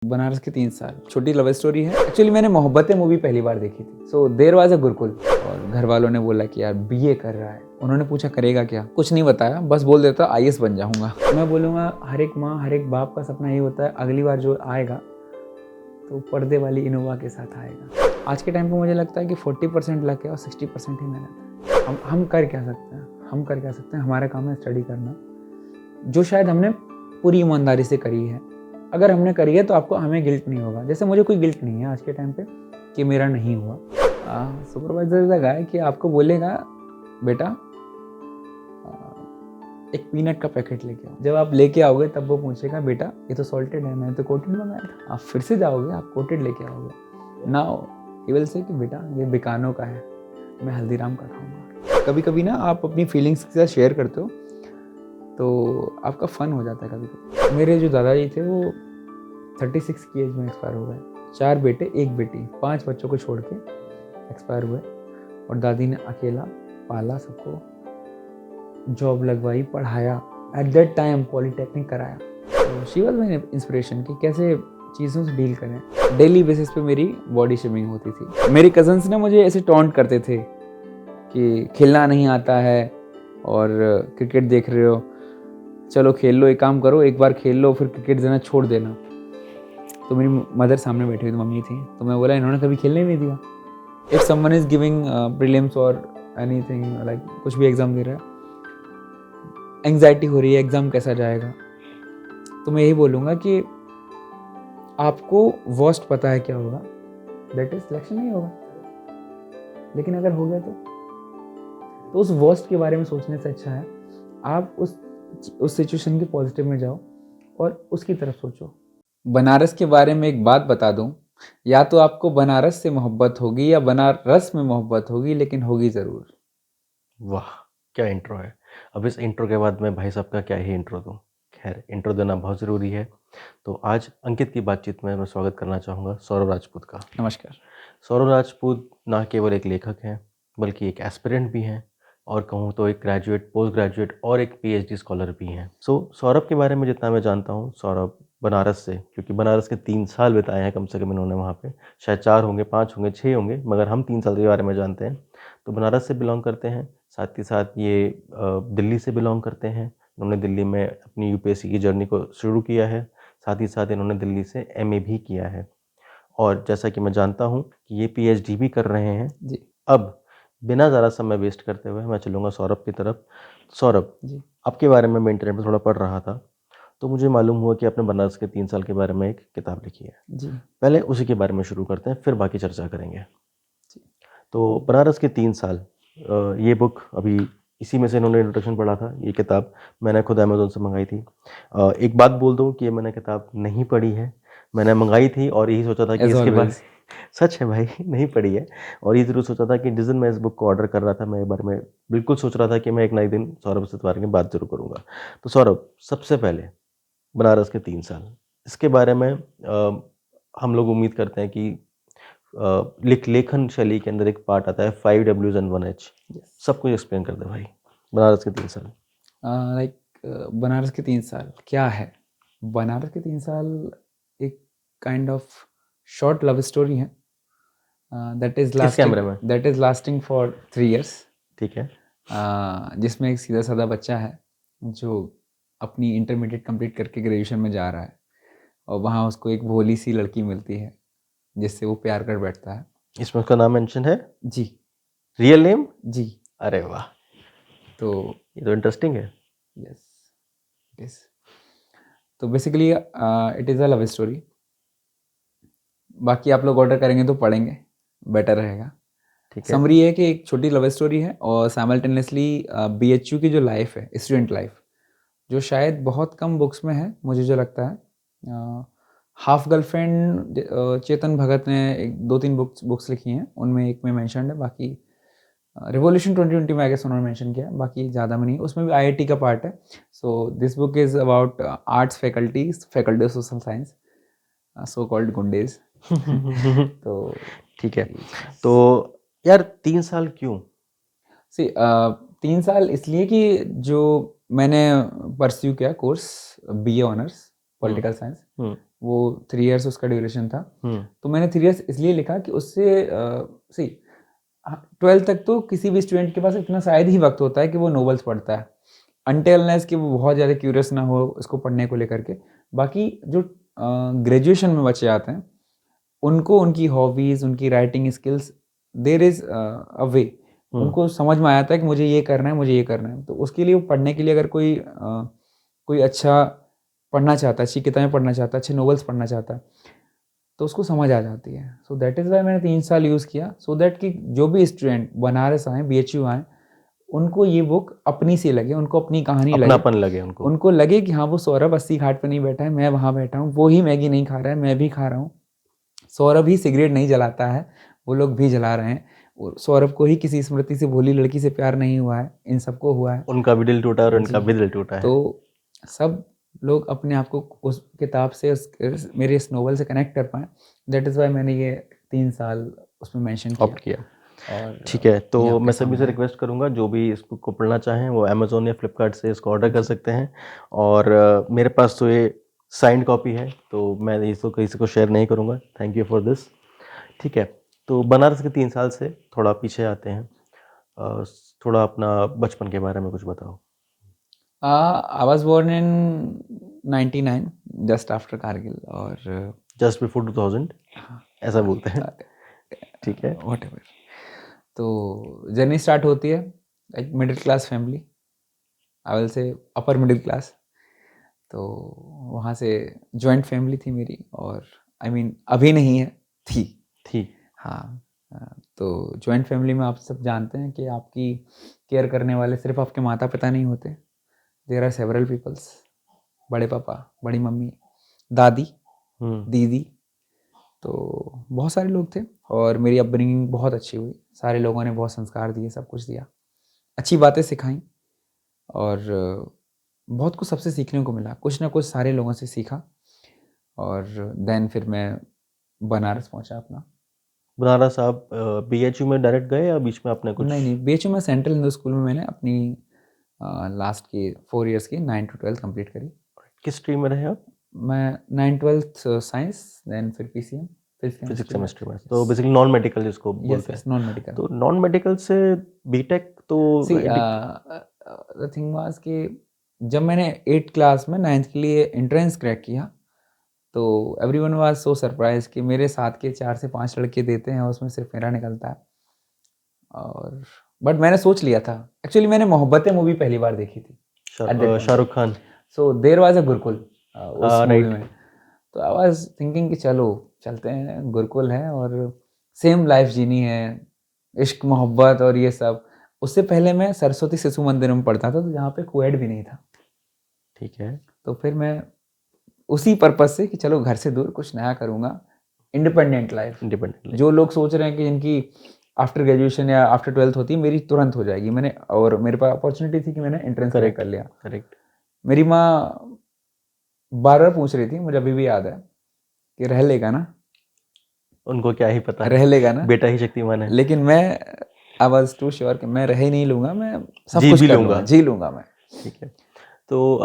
बनारस के 3 साल छोटी लव स्टोरी है। एक्चुअली मैंने मोहब्बतें मूवी पहली बार देखी थी। So there was a Gurukul और घर वालों ने बोला कि यार बीए कर रहा है। उन्होंने पूछा करेगा क्या, कुछ नहीं बताया, बस बोल देता आईएएस बन जाऊंगा। मैं बोलूँगा हर एक माँ हर एक बाप का सपना यही होता है अगली बार जो आएगा तो पर्दे वाली इनोवा के साथ आएगा। आज के टाइम पे मुझे लगता है कि 40% लक है और 60% ही मेहनत है। हम कर क्या सकते हैं, हम कर क्या सकते हैं, हमारा काम है स्टडी करना, जो शायद हमने पूरी ईमानदारी से करी है। अगर हमने करी है तो आपको हमें गिल्ट नहीं होगा। जैसे मुझे कोई गिल्ट नहीं है आज के टाइम पे कि मेरा नहीं हुआ। सुपरवाइजर का गाय कि आपको बोलेगा बेटा एक पीनट का पैकेट लेके आओ। जब आप लेके आओगे तब वो पूछेगा बेटा ये तो सॉल्टेड है, मैंने तो कोटेड मंगाया था। आप फिर से जाओगे, आप कोटेड लेके आओगे। नाउ ही विल से कि बेटा ये बिकानो का है, मैं हल्दीराम का खाऊंगा। कभी कभी ना आप अपनी फीलिंग्स के साथ शेयर करते हो तो आपका फन हो जाता है कभी कभी। मेरे जो दादाजी थे वो 36 की एज में एक्सपायर हो गए। 4 बेटे 1 बेटी, 5 बच्चों को छोड़ के एक्सपायर हुए और दादी ने अकेला पाला सबको, जॉब लगवाई, पढ़ाया। एट दैट टाइम पॉलीटेक्निक कराया। तो शी वॉज माई इंस्पिरेशन कि कैसे चीज़ों से डील करें। डेली बेसिस पे मेरी बॉडी शेमिंग होती थी। मेरे कजन्स ना मुझे ऐसे टॉन्ट करते थे कि खेलना नहीं आता है और क्रिकेट देख रहे हो, चलो खेल लो, एक काम करो एक बार खेल लो फिर क्रिकेट देना छोड़ देना। तो मेरी मदर सामने बैठी हुई मम्मी थी, तो मैं बोला इन्होंने कभी खेलने नहीं दिया। If someone is giving prelims और एनीथिंग लाइक कुछ भी एग्जाम दे रहा है, एंग्जाइटी हो रही है एग्जाम कैसा जाएगा, तो मैं यही बोलूँगा कि आपको वर्स्ट पता है क्या होगा, दैट इज सिलेक्शन नहीं होगा। लेकिन अगर हो गया तो उस वर्स्ट के बारे में सोचने से अच्छा है आप उस सिचुएशन के पॉजिटिव में जाओ और उसकी तरफ सोचो। बनारस के बारे में एक बात बता दूं, या तो आपको बनारस से मोहब्बत होगी या बनारस में मोहब्बत होगी, लेकिन होगी ज़रूर। वाह क्या इंट्रो है। अब इस इंट्रो के बाद मैं भाई साहब का क्या ही इंट्रो दूं। खैर इंट्रो देना बहुत ज़रूरी है। तो आज अंकित की बातचीत में मैं स्वागत करना चाहूँगा सौरभ राजपूत का। नमस्कार। सौरभ राजपूत ना केवल एक लेखक हैं बल्कि एक एस्पिरेंट भी हैं और कहूँ तो एक ग्रेजुएट, पोस्ट ग्रेजुएट और एक पीएचडी स्कॉलर भी हैं। सौरभ के बारे में जितना मैं जानता हूँ, सौरभ बनारस से, क्योंकि बनारस के 3 साल बिताए हैं कम से कम इन्होंने वहाँ पे, शायद 4 होंगे, 5 होंगे, 6 होंगे, मगर हम 3 साल के बारे में जानते हैं। तो बनारस से बिलोंग करते हैं, साथ ही साथ ये दिल्ली से बिलोंग करते हैं। इन्होंने दिल्ली में अपनी यूपीएससी की जर्नी को शुरू किया है, साथ ही साथ इन्होंने दिल्ली से एमए भी किया है और जैसा कि मैं जानता हूँ कि ये पीएचडी भी कर रहे हैं जी अब। बिना ज़्यादा समय वेस्ट करते हुए मैं चलूँगा सौरभ की तरफ। सौरभ जी आपके बारे में मैं इंटरनेट पर थोड़ा पढ़ रहा था, तो मुझे मालूम हुआ कि आपने बनारस के 3 साल के बारे में एक किताब लिखी है। जी पहले उसी के बारे में शुरू करते हैं, फिर बाकी चर्चा करेंगे। जी तो बनारस के 3 साल, ये बुक अभी इसी में से इन्होंने इंट्रोडक्शन पढ़ा था। ये किताब मैंने खुद अमेज़न से मंगाई थी। एक बात बोल दूँ कि ये मैंने किताब नहीं पढ़ी है। मैंने मंगाई थी और यही सोचा था कि एज इसके बाद ऑलवेज। सच है भाई नहीं पढ़ी है। और ये ज़रूर सोचा था कि जिस दिन मैं इस बुक को ऑर्डर कर रहा था, मैं एक बार में बिल्कुल सोच रहा था कि मैं एक ना एक दिन सौरभ से इस बारे में बात ज़रूर करूँगा। तो सौरभ, सबसे पहले बनारस के 3 साल, इसके बारे में हम लोग उम्मीद करते हैं कि लेखन शैली के अंदर एक पार्ट आता है 5 Ws एंड 1 H। सब कुछ एक्सप्लेन कर दे भाई, बनारस के 3 साल। लाइक बनारस के 3 साल क्या है। बनारस के 3 साल एक kind of short love story है दैट किस कैमरे में? Is lasting for 3 years। ठीक है। जिसमें एक सीधा साधा बच्चा है जो अपनी इंटरमीडिएट कंप्लीट करके ग्रेजुएशन में जा रहा है और वहाँ उसको एक भोली सी लड़की मिलती है जिससे वो प्यार कर बैठता है। इसमें उसका नाम मेंशन है? जी रियल नेम? जी। अरे वाह, तो ये तो इंटरेस्टिंग है। Yes it is. तो basically it is a love story. बाकी आप लोग ऑर्डर करेंगे तो पढ़ेंगे, बेटर रहेगा। ठीक है। समरी है कि एक छोटी लव स्टोरी है और साइमल्टेनियसली बीएचयू की जो लाइफ है, स्टूडेंट लाइफ, जो शायद बहुत कम बुक्स में है मुझे जो लगता है। हाफ गर्लफ्रेंड चेतन भगत ने एक 2-3 बुक्स लिखी हैं, उनमें एक में मेंशन है। बाकी रिवॉल्यूशन 2020 में आई गेस उन्होंने मेंशन किया है, बाकी ज़्यादा में नहीं। उसमें भी आईआईटी का पार्ट है। So this book is about arts faculty of social science, so called गुंडेज। तो ठीक है। तो यार 3 साल क्यों? सी 3 साल इसलिए कि जो मैंने परस्यू किया course BA honours political science, वो 3 इयर्स उसका ड्यूरेशन था। हम्म तो मैंने 3 इयर्स इसलिए लिखा कि उससे सी 12th तक तो किसी भी स्टूडेंट के पास इतना शायद ही वक्त होता है कि वो नॉवेल्स पढ़ता है, अनटिल अनलेस कि वो बहुत ज़्यादा क्यूरियस ना हो इसको पढ़ने को लेकर के। बाकी जो ग्रेजुएशन में बच्चे आते हैं उनको उनकी हॉबीज़, उनकी writing skills, there is a way, उनको समझ में आता है कि मुझे ये करना है, मुझे ये करना है। तो उसके लिए वो पढ़ने के लिए अगर कोई अच्छा पढ़ना चाहता है, अच्छी किताबें पढ़ना चाहता है, अच्छे नॉवेल्स पढ़ना चाहता है, तो उसको समझ आ जाती है। सो दैट इज़ वाई मैंने 3 साल यूज़ किया, सो दैट कि जो भी स्टूडेंट बनारस आएँ, BHU आएँ, उनको ये बुक अपनी सी लगे, उनको अपनी कहानी लगे, अपनापन लगे उनको। उनको लगे कि हाँ, वो सौरभ अस्सी घाट पे नहीं बैठा है, मैं वहाँ बैठा हूँ, वो ही मैगी नहीं खा रहा है, मैं भी खा रहा हूँ। सौरभ ही सिगरेट नहीं जलाता है, वो लोग भी जला रहे हैं। और सौरभ को ही किसी स्मृति से भोली लड़की से प्यार नहीं हुआ है, इन सबको हुआ है। उनका भी दिल टूटा और जी। उनका भी दिल टूटा है। तो सब लोग अपने आप को उस किताब से, मेरे इस नॉवल से कनेक्ट कर पाएँ, दैट इज़ वाई मैंने ये 3 साल उसमें मेंशन किया। ऑप्ट किया। और ठीक है, ये तो आपके मैं सभी सामने से है। रिक्वेस्ट करूंगा जो भी इस बुक को पढ़ना चाहें वो अमेज़ोन या फ्लिपकार्ट से इसको ऑर्डर कर सकते हैं। और मेरे पास तो ये साइंड कॉपी है तो मैं इसको किसी को शेयर नहीं करूंगा। Thank you for this. ठीक है, तो बनारस के 3 साल से थोड़ा पीछे आते हैं। थोड़ा अपना बचपन के बारे में कुछ बताओ। I was born in 99, just after Kargil, और जस्ट बिफोर 2000 ऐसा बोलते हैं। ठीक है। व्हाटएवर। तो जर्नी स्टार्ट होती है एक middle class family, I will say upper middle class. तो वहाँ से जॉइंट फैमिली थी मेरी, और आई मीन अभी नहीं है, थी। हाँ, तो जॉइंट फैमिली में आप सब जानते हैं कि आपकी केयर करने वाले सिर्फ आपके माता पिता नहीं होते, देयर आर सेवरल पीपल्स, बड़े पापा, बड़ी मम्मी, दादी, दीदी, तो बहुत सारे लोग थे। और मेरी अपब्रिंगिंग बहुत अच्छी हुई, सारे लोगों ने बहुत संस्कार दिए, सब कुछ दिया, अच्छी बातें सिखाई, और बहुत कुछ सबसे सीखने को मिला, कुछ ना कुछ सारे लोगों से सीखा। और देन फिर मैं बनारस पहुंचा अपना। बनारस आप BHU में डायरेक्ट गए या बीच में आपने कुछ? नहीं, BHU में सेंट्रल हिंदू स्कूल में मैंने अपनी लास्ट के 4 इयर्स की 9 to 12 कंप्लीट करी। किस स्ट्रीम में रहे आप? मैं 9-12 साइंस, देन फिर PCM, फिजिक्स केमिस्ट्री में। तो बेसिकली नॉन मेडिकल जिसको बोलते हैं। Non medical. तो नॉन मेडिकल से बीटेक तो द थिंग वाज कि जब मैंने 8th क्लास में 9th के लिए एंट्रेंस क्रैक किया, तो एवरीवन वाज सो सरप्राइज कि मेरे साथ के 4 से 5 लड़के देते हैं और उसमें सिर्फ मेरा निकलता है। और बट मैंने सोच लिया था, एक्चुअली मैंने मोहब्बतें मूवी पहली बार देखी थी, Shahrukh Khan. So there was a Gurukul उस मूवी राइट। में। तो आई वाज थिंकिंग कि चलो चलते हैं, गुरुकुल है और सेम लाइफ जीनी है, इश्क मोहब्बत और ये सब। उससे पहले मैं सरस्वती शिशु मंदिर में पढ़ता था, तो जहाँ पे कोएड भी नहीं था। ठीक है। तो फिर मैं उसी पर्पस से कि चलो घर से दूर कुछ नया करूँगा, इंडिपेंडेंट लाइफ। इंडिपेंडेंट। जो लोग सोच रहे हैं कि इनकी आफ्टर ग्रेजुएशन या आफ्टर 12th होती है, मेरी तुरंत हो जाएगी। मैंने, और मेरे पास अपॉर्चुनिटी थी कि मैंने एंट्रेंस क्रैक कर लिया। करेक्ट। मेरी माँ बार बार पूछ रही थी, मुझे अभी भी याद है, कि रह लेगा ना, उनको क्या ही पता है, रह लेगा ना, बेटा ही शक्तिमान है। लेकिन मैं आई वाज टू श्योर कि मैं रह ही नहीं लूँगा, मैं सब जी कुछ भी कर लूँगा। लूँगा, जी लूँगा मैं। ठीक है। तो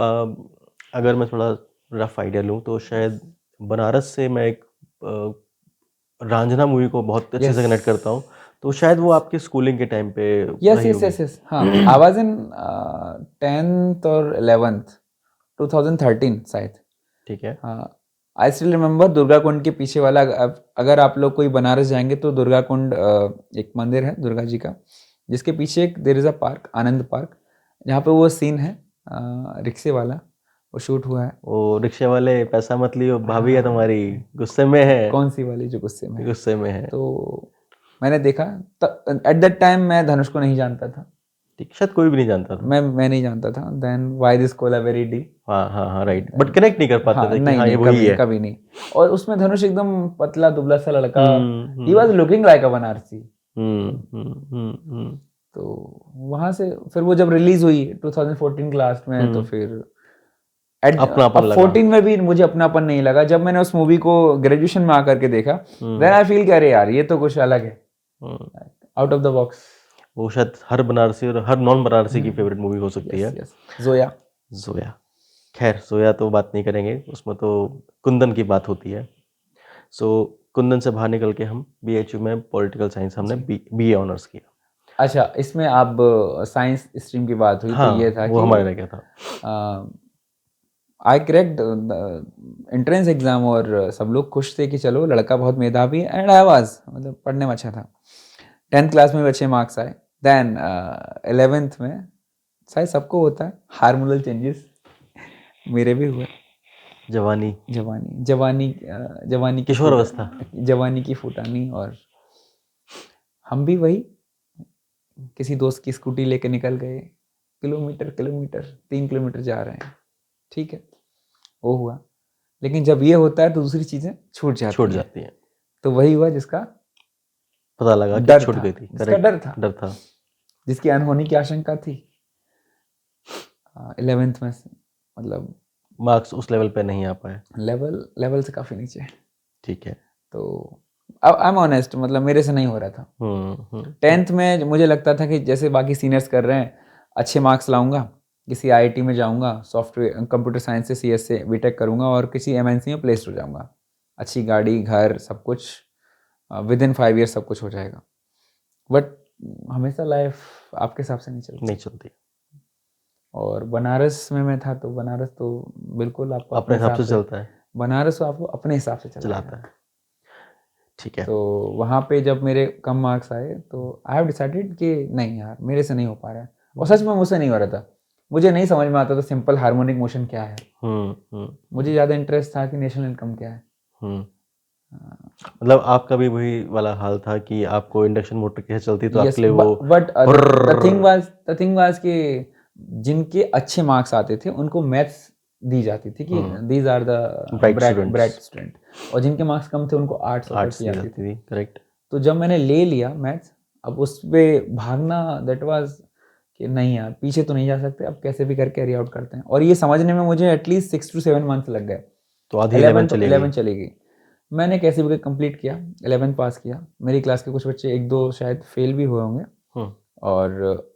अगर मैं थोड़ा रफ आइडिया लूँ तो शायद बनारस से मैं एक रांझना मूवी को बहुत अच्छे से Yes. कनेक्ट करता हूँ। तो शायद वो आपके स्कूलिंग के टाइम पे रही होगी। यस, हाँ, आई वाज इन 10th और 11th 2013 शायद। ठीक है। हाँ, आई स्टिल रिमेम्बर दुर्गा कुंड के पीछे वाला, अगर आप लोग कोई बनारस जाएंगे तो दुर्गा कुंड एक मंदिर है दुर्गा जी का, जिसके पीछे एक there is a park, Anand park, जहाँ पे वो सीन है रिक्शे वाला, वो शूट हुआ है। वो रिक्शे वाले पैसा मत लियो, भाभी है तुम्हारी गुस्से में है। कौन सी वाली जो गुस्से में है? गुस्से में है। तो मैंने देखा, एट दैट टाइम मैं धनुष को नहीं जानता था, ठीक, शायद कोई भी नहीं जानता था। मैं नहीं जानता था। Then why this cola very D, हाँ राइट, बट कनेक्ट नहीं कर पाते थे कि नहीं, हाँ ये नहीं, वही है। कभी नहीं। और उसमें धनुष एकदम पतला दुबला सा लड़का, hmm, he was looking like a Banarasi. Hmm. तो वहां से फिर वो जब रिलीज हुई 2014 के लास्ट में, तो फिर अपनापन अब लगा। 14 में भी मुझे अपनापन नहीं लगा। जब मैंने उस मूवी को ग्रेजुएशन में आकर के देखा, देन आई फील कि अरे यार ये तो कुछ अलग है, आउट ऑफ द बॉक्स। वो शायद हर बनारसी और हर नॉन बनारसी की फेवरेट मूवी हो सकती है। जोया। जोया। खैर सोया तो बात नहीं करेंगे, उसमें तो कुंदन की बात होती है। सो कुंदन से बाहर निकल के हम बीएचयू में पॉलिटिकल साइंस हमने जी। बीए ऑनर्स किया। अच्छा, इसमें आप साइंस स्ट्रीम की बात हुई तो ये हाँ, था वो कि हमारे रह गया था। आई क्रैक्ड एंट्रेंस एग्जाम और सब लोग खुश थे कि चलो लड़का बहुत मेधावी है, एंड आई वाज, मतलब पढ़ने में अच्छा था। 10th क्लास में भी अच्छे मार्क्स आए। देन 11th में शायद सबको होता है हार्मोनल चेंजेस, मेरे भी हुए। जवानी, जवानी की किशोर अवस्था। जवानी की फुटानी, और हम भी वही किसी दोस्त की स्कूटी लेके निकल गए, किलोमीटर किलोमीटर 3 किलोमीटर जा रहे हैं, ठीक है, वो हुआ। लेकिन जब ये होता है तो दूसरी चीज़ें छूट छूट जाती हैं। जाती है। तो वही हुआ जिसका पता लगा कि डर छूट था, गई थी। जिसका करेक्ट, डर था, डर था। जिसकी अनहोनी की आशंका थी। 11th में मतलब मार्क्स उस लेवल पे नहीं आ पाए। लेवल से काफ़ी नीचे। ठीक है। तो आई एम ऑनेस्ट, मतलब मेरे से नहीं हो रहा था। हम्म। 10th में मुझे लगता था कि जैसे बाकी सीनियर्स कर रहे हैं, अच्छे मार्क्स लाऊंगा, किसी आईआईटी में जाऊंगा, सॉफ्टवेयर कंप्यूटर साइंस से सीएस से बीटेक करूंगा और किसी एमएनसी में प्लेस्ड हो जाऊंगा, अच्छी गाड़ी घर सब कुछ, विद इन 5 years सब कुछ हो जाएगा। बट हमेशा लाइफ आपके हिसाब से नहीं चलती। नहीं चलती। और बनारस में मैं था तो बनारस तो बिल्कुल आपको अपने अपने हिसाब हिसाब से से, चलता है, बनारस तो आपको अपने हिसाब से चलाएगा। चलाता है। ठीक है। तो वहाँ पे जब मेरे कम मार्क्स आए तो आई हैव डिसाइडेड कि नहीं यार, मेरे से नहीं हो पा रहा है। और सच में मुझसे नहीं हो रहा था, मुझे नहीं समझ में आता था सिंपल हार्मोनिक मोशन क्या है। मुझे ज़्यादा इंटरेस्ट था कि नेशनल इनकम क्या है। हम्म। मतलब आपका भी वही वाला हाल था कि आपको इंडक्शन मोटर कैसे चलती तो यस, आपके लिए वो बट हुर्र। द थिंग वाज कि जिनके अच्छे मार्क्स आते थे उनको मैथ्स दी जाती थी कि these are the bright bright students, student, और जिनके मार्क्स कम थे उनको आर्ट्स ऑफर आर्ट्स की दी जाती जाती थी। थी। करेक्ट। तो जब मैंने ले लिया मैथ्स, अब उस पर भागना, दैट वाज कि नहीं यार पीछे तो नहीं जा सकते, अब कैसे भी करके कैरी आउट करते हैं। और ये समझने में मुझे एटलीस्ट 6 to 7 months लग गए। तो आधी 11 11 तो चली 11 गई। चली गई। मैंने कैसे भी कंप्लीट किया, 11 पास किया। मेरी क्लास के कुछ बच्चे एक दो शायद फेल भी हुए होंगे। हम्म। और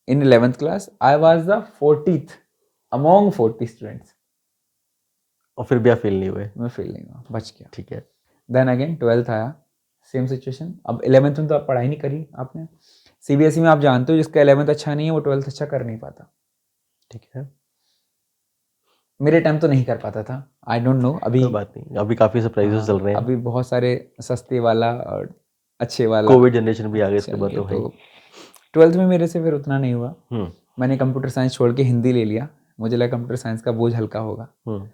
इन 11th class I was the 40th among 40 students. और फिर भी आप फेल नहीं हुए। मैं फेल नहीं हुआ, बच गया। ठीक है। देन अगेन 12th आया, सेम सिचुएशन। अब 11th में तो आप पढ़ाई नहीं करी आपने, सीबीएसई में आप जानते हो जिसका 11th अच्छा नहीं है वो 12th अच्छा कर नहीं पाता। ठीक है। मेरे टाइम तो नहीं कर पाता था, आई डोंट नो अभी। कोई बात नहीं, अभी काफ़ी सरप्राइजेस चल रहे हैं। अभी बहुत सारे सस्ते वाला और अच्छे वाला कोविड जनरेशन भी आ गई, इसके चल बाद गए। तो भाई। तो 12th में मेरे से फिर उतना नहीं हुआ। हम्म। मैंने कंप्यूटर साइंस छोड़ के हिंदी ले लिया, मुझे लगा कंप्यूटर साइंस का बोझ हल्का होगा। हम्म।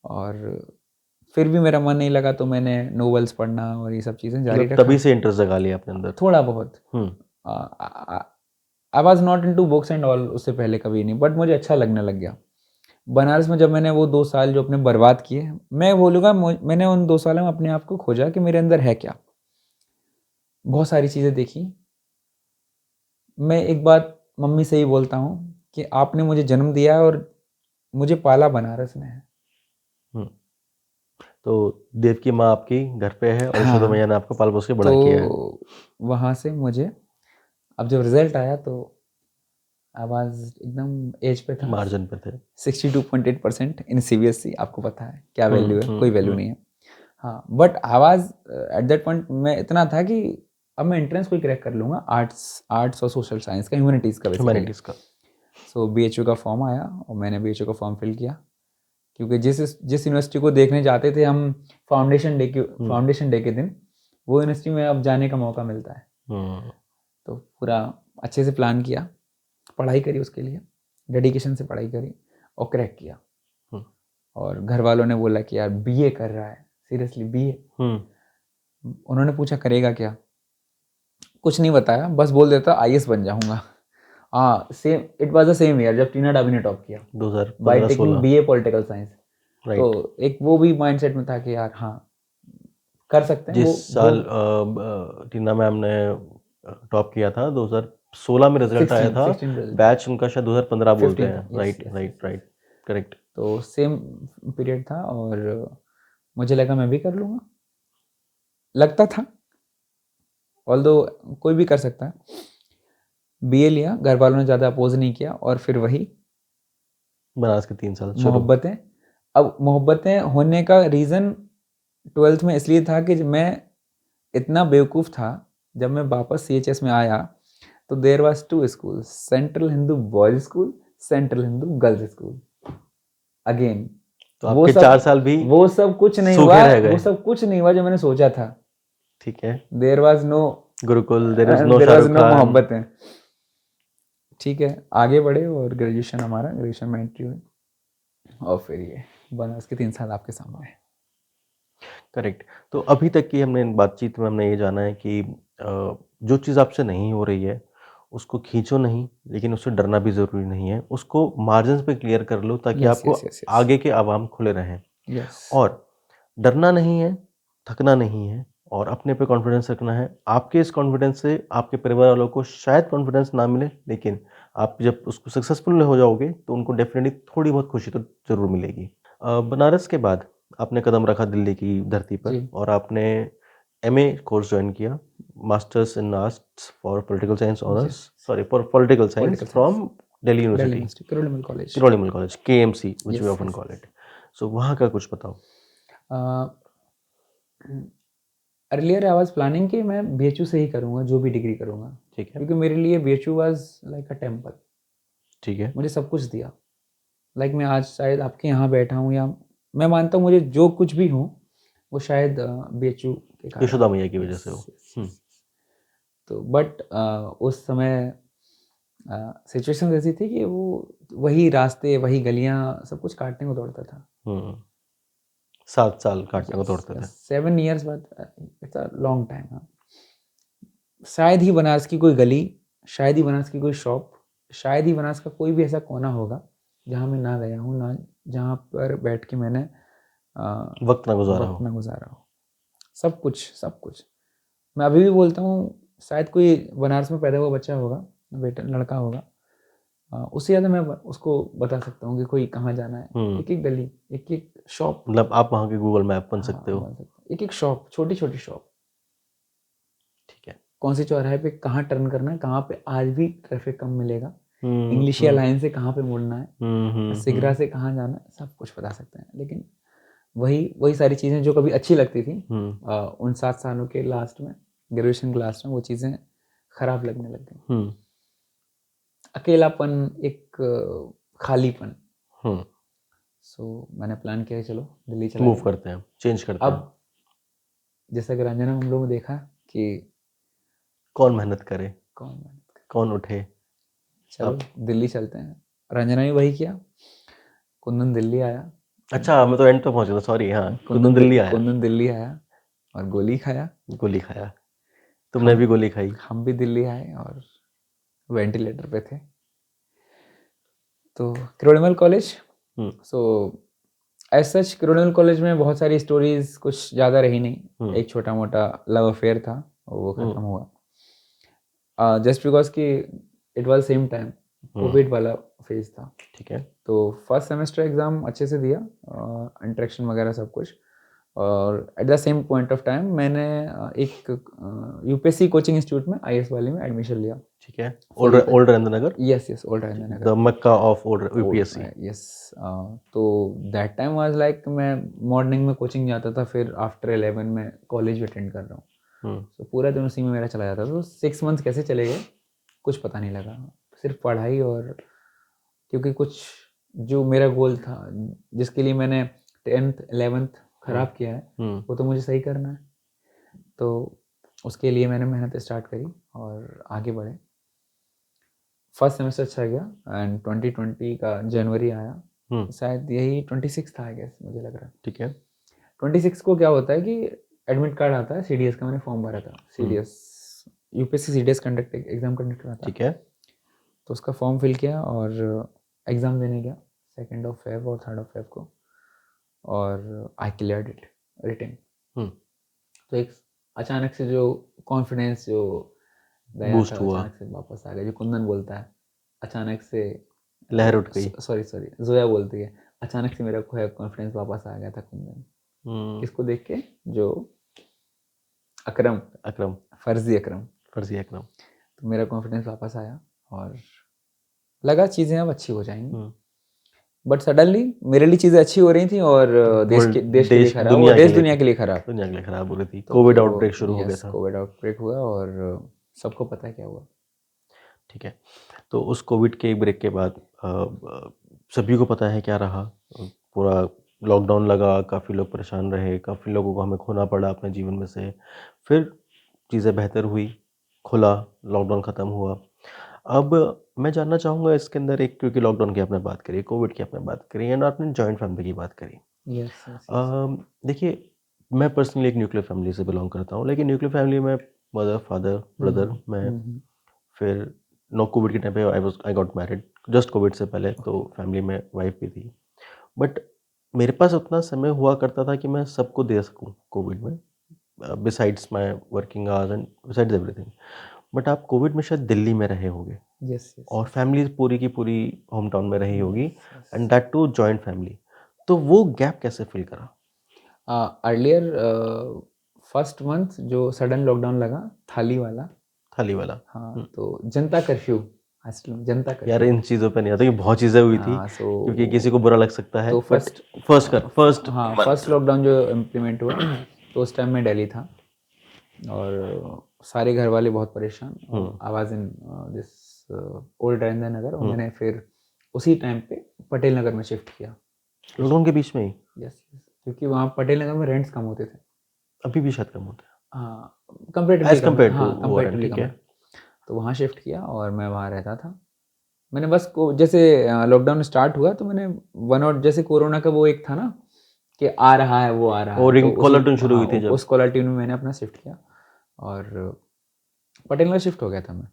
और फिर भी मेरा मन नहीं लगा तो मैंने नोवेल्स पढ़ना और ये सब चीज़ें जारी मतलब रखा, तभी से इंटरेस्ट जगा लिया अपने अंदर। थोड़ा बहुत। Hmm. I was not into books and all, उससे पहले कभी नहीं, बट मुझे अच्छा लगने लग गया। बनारस में जब मैंने वो 2 साल जो अपने बर्बाद किए, मैं बोलूँगा मैंने उन 2 सालों में अपने आप को खोजा कि मेरे अंदर है क्या। बहुत सारी चीज़ें देखी। मैं एक बात मम्मी से ही बोलता हूँ कि आपने मुझे जन्म दिया और मुझे पाला बनारस में है। हम्म। तो देव की माँ आपकी घर पे है और यशोदा मैया हाँ, ने आपको पाल पोस के बड़ा किया है। तो वहाँ से मुझे, अब जब रिजल्ट आया तो आवाज़ एकदम एज पे था। मार्जिन पे थे। 62.8% इन सीबीएसई, आपको पता है क्या वैल्यू है, कोई हम्म। वैल्यू नहीं है। हाँ, बट आवाज़ एट दैट पॉइंट में इतना था कि अब मैं एंट्रेंस कोई क्रैक कर लूँगा, आर्ट्स और सोशल साइंस का, ह्यूमैनिटीज़ का बेसिकली। ह्यूमैनिटीज़ का। सो बीएचयू का फॉर्म आया और मैंने बीएचयू का फॉर्म फिल किया, क्योंकि जिस यूनिवर्सिटी को देखने जाते थे हम फाउंडेशन डे के दिन, वो यूनिवर्सिटी में अब जाने का मौका मिलता है। हम्म। तो पूरा अच्छे से प्लान किया, पढ़ाई करी उसके लिए, डेडिकेशन से पढ़ाई करी और क्रैक किया। हम्म। और घर वालों ने बोला कि यार बीए कर रहा है, सीरियसली बीए। उन्होंने पूछा करेगा क्या, कुछ नहीं बताया, बस बोल देता आईएएस बन जाऊंगा। हाँ, same it was the same year जब टीना डाबी ने टॉप किया by taking 2015-16। BA political science. Right. तो एक वो भी माइंडसेट में था कि यार हाँ कर सकते हैं। जिस वो साल टीना मैम ने टॉप किया था 2016 में रिजल्ट आया था। 16 बैच उनका शायद 2015 बोलते 15 हैं। था, राइट राइट राइट। करेक्ट। तो सेम पीरियड था और मुझे लगा मैं भी कर लूँगा, लगता था, ऑल्दो कोई भी कर सकता है। बीए लिया, घर वालों ने ज़्यादा अपोज नहीं किया और फिर वही बनारस के 3 साल शुरू। मोहब्बतें। अब मोहब्बतें होने का रीज़न 12th में इसलिए था कि मैं इतना बेवकूफ़ था, जब मैं वापस CHS में आया तो there was 2 school, central Hindu boys school, central Hindu girls school. Again तो आपके 4 साल भी वो सब कुछ नहीं सूखे हुआ, रह गए। वो सब कुछ नहीं हुआ जो मैंने सोचा था। ठीक है। There was no Gurukul, there was no there was Shahrukh no Khan. Mohabbatein. ठीक है, आगे बढ़े और ग्रेजुएशन में एंट्री हुई और फिर ये बनारस के 3 साल आपके सामने है। करेक्ट। तो अभी तक की हमने बातचीत में हमने ये जाना है कि जो चीज़ आपसे नहीं हो रही है उसको खींचो नहीं, लेकिन उससे डरना भी ज़रूरी नहीं है। उसको मार्जिन्स पे क्लियर कर लो ताकि यस आपको यस यस यस आगे के आवाम खुले रहें। यस और डरना नहीं है, थकना नहीं है और अपने पे कॉन्फिडेंस रखना है। आपके इस कॉन्फिडेंस से आपके परिवार वालों को शायद कॉन्फिडेंस ना मिले, लेकिन आप जब उसको सक्सेसफुल हो जाओगे तो उनको डेफिनेटली थोड़ी बहुत खुशी तो ज़रूर मिलेगी। बनारस के बाद आपने कदम रखा दिल्ली की धरती पर जी और आपने एमए कोर्स ज्वाइन किया, masters in arts for political science honours, yes sorry for political science political science from Delhi Delhi University, University Kirorimal College. Kirorimal College, KMC which we yes often yes call it. So वहाँ का कुछ बताओ। Earlier I was planning कि मैं BHU से ही करूँगा जो भी डिग्री करूँगा, ठीक है। क्योंकि मेरे लिए BHU was like a temple. ठीक है। मुझे सब कुछ दिया। लाइक मैं आज शायद आपके यहाँ बैठा हूँ, या मैं मानता हूँ मुझे जो कुछ भी हूँ वो शायद BHU के कारण यशोदा है। मैया की वजह यस से हो। Yes yes. तो बट उस समय सिचुएशन ऐसी थी कि वो वही रास्ते वही गलियाँ सब कुछ काटने को दौड़ता था। 7 साल काटने को यस दौड़ते थे। यस 7 ईयर्स बाद, इट्स अ लॉन्ग टाइम। हाँ, शायद ही बनारस की कोई गली, शायद ही बनारस की कोई शॉप, शायद ही बनारस का कोई भी ऐसा कोना होगा जहाँ मैं ना गया हूँ, ना जहाँ पर बैठ के मैंने वक्त ना गुजारा वक्त हो। ना गुजारा हो। सब कुछ सब कुछ। मैं अभी भी बोलता हूँ, शायद कोई बनारस में पैदा हुआ बच्चा होगा, बेटा लड़का होगा, उससे ज़्यादा मैं उसको बता सकता हूँ कि कोई कहाँ जाना है। एक एक गली, एक एक शॉप। मतलब आप वहाँ के गूगल मैप बन हाँ सकते हो। बन सकता हूँ। एक एक शॉप, छोटी छोटी शॉप, ठीक है। कौन से चौराहे पे कहाँ टर्न करना है, कहाँ पे आज भी ट्रैफिक कम मिलेगा, हम्म इंग्लिशिया लाइन से कहाँ पे मुड़ना है, सिगरा हम्म से कहाँ जाना है, सब कुछ बता सकते हैं। लेकिन वही वही सारी चीज़ें जो कभी अच्छी लगती थी, उन 7 सालों के लास्ट में, ग्रेजुएशन के लास्ट में, वो चीज़ें खराब लगने लग गई। अकेलापन, एक खालीपन। सो मैंने प्लान किया कि चलो दिल्ली चला मूव जाए। करते हैं, चेंज करते हैं। अब जैसा कि रंजना हम लोगों ने देखा कि कौन मेहनत करे, कौन मेहनत करे, कौन उठे। चलो अब दिल्ली चलते हैं। रंजना ने वही किया, कुंदन दिल्ली आया। अच्छा, मैं तो एंड पे पहुंच गया, सॉरी। हाँ, कुंदन दिल्ली आया, कुंदन दिल्ली आया और गोली खाया। गोली खाया। तुमने हम भी गोली खाई। हम भी दिल्ली आए और वेंटिलेटर पे थे। तो Kirorimal college, so as such Kirorimal college में बहुत सारी स्टोरीज कुछ ज़्यादा रही नहीं। एक छोटा मोटा लव अफेयर था, वो ख़त्म हुआ जस्ट बिकॉज कि it was same time Covid वाला फेज था। ठीक है। तो फर्स्ट सेमेस्टर एग्ज़ाम अच्छे से दिया, इंट्रैक्शन वगैरह सब कुछ। और at the same point of time मैंने एक UPSC कोचिंग इंस्टीट्यूट में IAS वाले में एडमिशन लिया। ठीक है। Old Rajendranagar. Yes yes old Rajendra the Mecca of old UPSC। Yes. तो दैट टाइम वाज लाइक मैं मॉर्निंग में कोचिंग जाता था, फिर आफ्टर 11 में कॉलेज भी अटेंड कर रहा हूँ। तो पूरा दिन उसी में मेरा चला जाता था। तो 6 मंथ्स कैसे चले गए कुछ पता नहीं लगा, सिर्फ पढ़ाई। और क्योंकि कुछ जो मेरा गोल था, जिसके लिए मैंने 10th 11th ख़राब किया है, वो तो मुझे सही करना है। तो उसके लिए मैंने मेहनत स्टार्ट करी और आगे बढ़े। फर्स्ट सेमेस्टर अच्छा गया एंड 2020 का जनवरी आया, शायद यही 26 था आई गेस, मुझे लग रहा है। ठीक है। 26 को क्या होता है कि एडमिट कार्ड आता है, CDS का मैंने फॉर्म भरा था। CDS UPSC CDS conduct exam conduct करा था। ठीक है। तो उसका फॉर्म फिल किया और एग्ज़ाम देने गया 2 Feb और 3 Feb को, और आई क्लियर्ड इट रिटन। तो एक अचानक से जो कॉन्फिडेंस जो गया बूस्ट था, हुआ, अचानक से वापस आ गया। जो कुंदन बोलता है, अचानक से लहर उठ गई। सॉरी जोया बोलती है, अचानक से मेरा खोया कॉन्फिडेंस वापस आ गया था कुंदन। किसको देख के? जो अकरम, फर्जी अकरम। तो मेरा कॉन्फिडेंस वापस आया और लगा चीज़ें अब अच्छी हो जाएंगी। बट सडनली मेरे लिए चीज़ें अच्छी हो रही थी और देश के लिए खराब, दुनिया और के देश लिए दुनिया के लिए खराब। दुनिया के लिए खराब हो रही थी। तो कोविड आउटब्रेक शुरू हो गया यस, था। कोविड आउटब्रेक हुआ और सबको पता है क्या हुआ। ठीक है, तो उस कोविड के ब्रेक के बाद सभी को पता है क्या रहा। पूरा लॉकडाउन लगा, काफ़ी लोग परेशान रहे, काफ़ी लोगों को हमें खोना पड़ा अपने जीवन में से। फिर चीज़ें बेहतर हुई, खुला, लॉकडाउन ख़त्म हुआ। अब मैं जानना चाहूँगा इसके अंदर एक, क्योंकि लॉकडाउन की आपने बात करी, कोविड की आपने बात करी एंड आपने जॉइंट फैमिली की बात करी। Yes yes. देखिए, मैं पर्सनली एक न्यूक्लियर फैमिली से बिलोंग करता हूँ, लेकिन न्यूक्लियर फैमिली में मदर, फादर, ब्रदर, मैं, फिर नो कोविड के टाइम पे I got married, just Covid से पहले तो फैमिली में वाइफ भी थी। बट मेरे पास उतना समय हुआ करता था कि मैं सबको दे सकूँ कोविड में, besides my working hours and besides everything. But आप कोविड में शायद दिल्ली में रहे होंगे यस यस। और फैमिली पूरी की पूरी होम टाउन में रही होगी, and that too joint family. तो वो गैप कैसे फिल करा? अर्लियर फर्स्ट मंथ जो सडन लॉकडाउन लगा, थाली वाला, थाली वाला। हाँ, तो जनता कर्फ्यू, असलम जनता यार कर्फ्यू। इन चीज़ों पे नहीं आता, ये बहुत चीज़ें हुई थी, हाँ, क्योंकि किसी को बुरा लग सकता है, तो बट फर्स्ट फर्स्ट हाँ, मंथ। फर्स्ट लॉकडाउन जो इम्प्लीमेंट हुआ, तो उस टाइम में दिल्ली था और सारे घर वाले बहुत परेशान, और आवाज़ in this old Rajendra Nagar, और मैंने फिर उसी टाइम पे पटेल नगर में शिफ्ट किया। लॉकडाउन के बीच में ही? यस, क्योंकि वहाँ पटेल नगर में रेंट्स कम होते थे। अभी भी शायद कम होता हाँ, है कंपेरेटिवली एज कम, कम्पेयर टू हाँ वो rent, कंपेरेटिवली ठीक कम है। है। तो वहाँ शिफ्ट किया और मैं वहाँ रहता था। मैंने बस को जैसे लॉकडाउन स्टार्ट हुआ तो मैंने वन और जैसे कोरोना का वो एक था ना कि आ रहा है, वो आ रहा और है, तो रिंग उसी, कॉलर ट्यून शुरू हाँ, हुई थी जब। उस कॉलर ट्यून में मैंने अपना शिफ्ट किया और पटेल नगर शिफ्ट हो गया था मैं।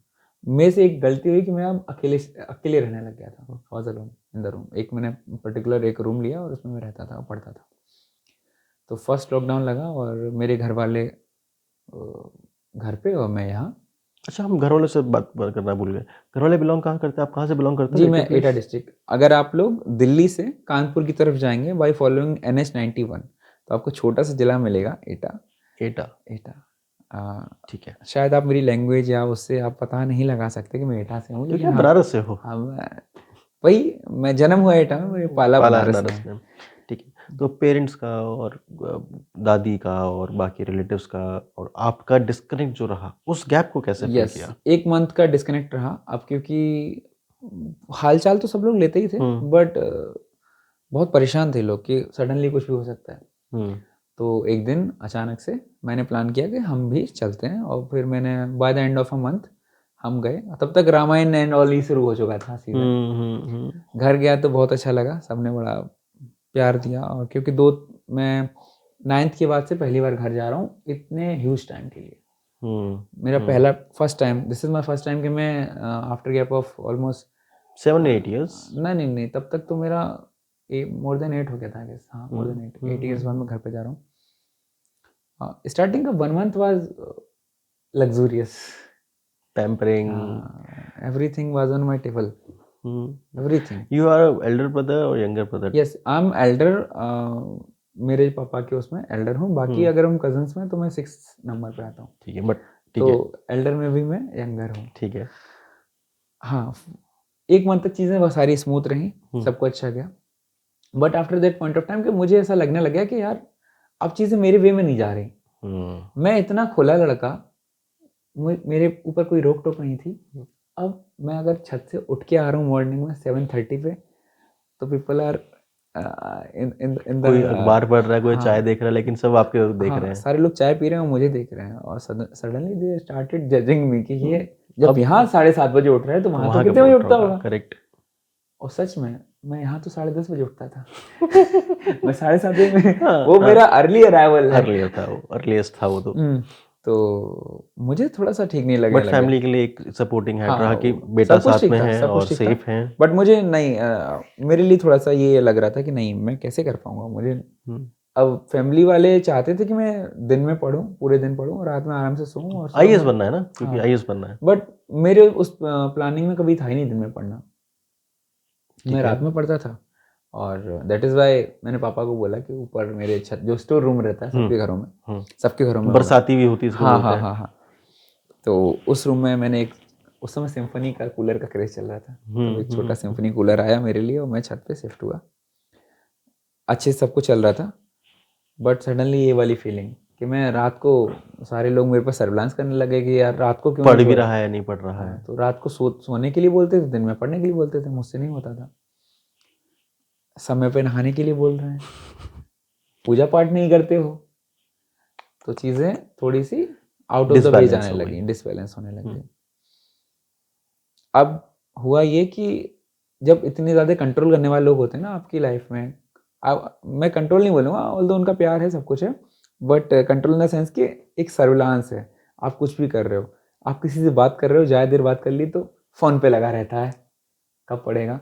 मेरे से एक गलती हुई कि मैं अब अकेले अकेले रहने लग गया था, was alone in the room. एक मैंने पर्टिकुलर एक रूम लिया और उसमें मैं रहता था, पढ़ता था। तो फर्स्ट लॉकडाउन लगा और मेरे घर वाले घर पे और मैं यहाँ। अच्छा, हम घर वालों से बात करना भूल गए। घर वाले बिलोंग कहाँ करते हैं? आप कहाँ से बिलोंग करते जी, हैं? मैं नेटिव एटा प्लेस? डिस्ट्रिक्ट। अगर आप लोग दिल्ली से कानपुर की तरफ जाएंगे बाई फॉलोइंग NH 91, तो आपको छोटा सा जिला मिलेगा, एटा। एटा। एटा ठीक है। शायद आप मेरी लैंग्वेज या उससे आप पता नहीं लगा सकते कि मैं एटा से हूँ, क्योंकि लेकिन आप हाँ, बनारस से हो। हाँ वही, मैं जन्म हुआ एटा में, मेरे पाला पाला बनारस में बनारस है। में। ठीक है, तो पेरेंट्स का और दादी का और बाकी रिलेटिव्स का और आपका डिस्कनेक्ट जो रहा, उस गैप को कैसे फिल यस, किया? एक मंथ का डिस्कनेक्ट रहा अब, क्योंकि हालचाल तो सब लोग लेते ही थे, बट बहुत परेशान थे लोग कि सडनली कुछ भी हो सकता है। तो एक दिन अचानक से मैंने प्लान किया कि हम भी चलते हैं, और फिर मैंने by the end of a month हम गए। तब तक रामायण एंड ऑल ही शुरू हो चुका था सीजन। घर गया तो बहुत अच्छा लगा, सबने बड़ा प्यार दिया, और क्योंकि मैं 9th के बाद से पहली बार घर जा रहा हूँ इतने ह्यूज टाइम के लिए। मेरा पहला first time, this is my first time कि मैं after gap of almost 7-8 years। नहीं, तब तक तो मेरा मोर देन 8 हो गया था, गेस। हाँ, मोर देन 8 ईयर्स बाद मैं घर पे जा रहा हूँ। स्टार्टिंग का 1 month was luxurious, pampering. Everything was on my table, everything. You are elder brother और younger brother? Yes, I am elder, मेरे पापा के उसमें एल्डर हूँ। बाकी अगर हम कजन्स में तो मैं 6 नंबर पे आता हूँ। ठीक है, बट ठीक तो है, एल्डर में भी मैं यंगर हूँ। ठीक है। हाँ, 1 मंथ तक चीज़ें बहुत सारी स्मूथ रहीं, सब कुछ अच्छा गया। But after that point of time कि मुझे ऐसा लगने लग गया कि यार अब चीज़ें मेरे वे में नहीं जा रही। मैं इतना खुला लड़का, मेरे ऊपर कोई रोक टोक नहीं थी। अब मैं अगर छत से उठ के आ रहा हूँ मॉर्निंग में 7:30 पे, तो पीपल आर इन कोई अखबार पढ़ रहा है, कोई चाय हाँ, देख रहा है, लेकिन सब आपके देख रहे हाँ, हैं। सारे लोग चाय पी रहे हैं और मुझे देख रहे हैं, और suddenly they started judging me कि ये जब यहाँ 7:30 बजे उठ रहा है तो वहाँ तो कितने बजे उठता होगा। करेक्ट। और सच में मैं यहाँ तो 10:30 बजे उठता था। मैं 7:30 बजे में, वो मेरा अर्ली अराइवल है। अर्लियर था वो, अर्लीस्ट था वो तो। तो मुझे थोड़ा सा ठीक नहीं लगे बट फैमिली के लिए एक सपोर्टिंग हैंड रहा कि हाँ, बेटा सब कुछ साथ ठीक में था, है सब और कुछ ठीक था। सेफ है। बट मुझे नहीं, मेरे लिए थोड़ा सा ये लग रहा था कि नहीं, मैं कैसे कर पाऊंगा। मुझे अब फैमिली वाले चाहते थे कि मैं दिन में पढूं, पूरे दिन पढूं, रात में आराम से सोऊं और आईएएस बनना है ना, क्योंकि आईएएस बनना है। बट मेरे उस प्लानिंग में कभी था ही नहीं दिन में पढ़ना, मैं रात में पढ़ता था। और दैट इज वाई मैंने पापा को बोला कि ऊपर मेरे छत, जो स्टोर रूम रहता है सबके घरों में बरसाती भी होती है, इसको हाँ बोलते हाँ हैं। हाँ हाँ, तो उस रूम में मैंने एक उस समय सिम्फनी का कूलर का क्रेज चल रहा था, तो एक छोटा सिम्फनी कूलर आया मेरे लिए और मैं छत पे शिफ्ट हुआ। अच्छे से सब कुछ चल रहा था, बट सडनली ये वाली फीलिंग कि मैं रात को, सारे लोग मेरे पर सर्विलांस करने लगे कि यार रात को क्यों पढ़ नहीं भी सो रहा है नहीं पढ़ रहा हाँ, है। तो रात को सोने के लिए बोलते थे, दिन में पढ़ने के लिए बोलते थे, मुझसे नहीं होता था। समय पे नहाने के लिए बोल रहे हैं, पूजा पाठ नहीं करते हो, तो चीज़ें थोड़ी सी out of the way disbalance जाने हो लगी, गई। डिसबैलेंस होने लगी। अब हुआ ये कि जब इतने ज़्यादा कंट्रोल करने वाले लोग होते हैं ना आपकी लाइफ में, मैं कंट्रोल नहीं बोलूँगा, ऑल्दो उनका प्यार है, सब कुछ है, but control in the sense कि एक सर्विलांस है। आप कुछ भी कर रहे हो, आप किसी से बात कर रहे हो, ज़्यादा देर बात कर ली तो फ़ोन पे लगा रहता है, कब पड़ेगा।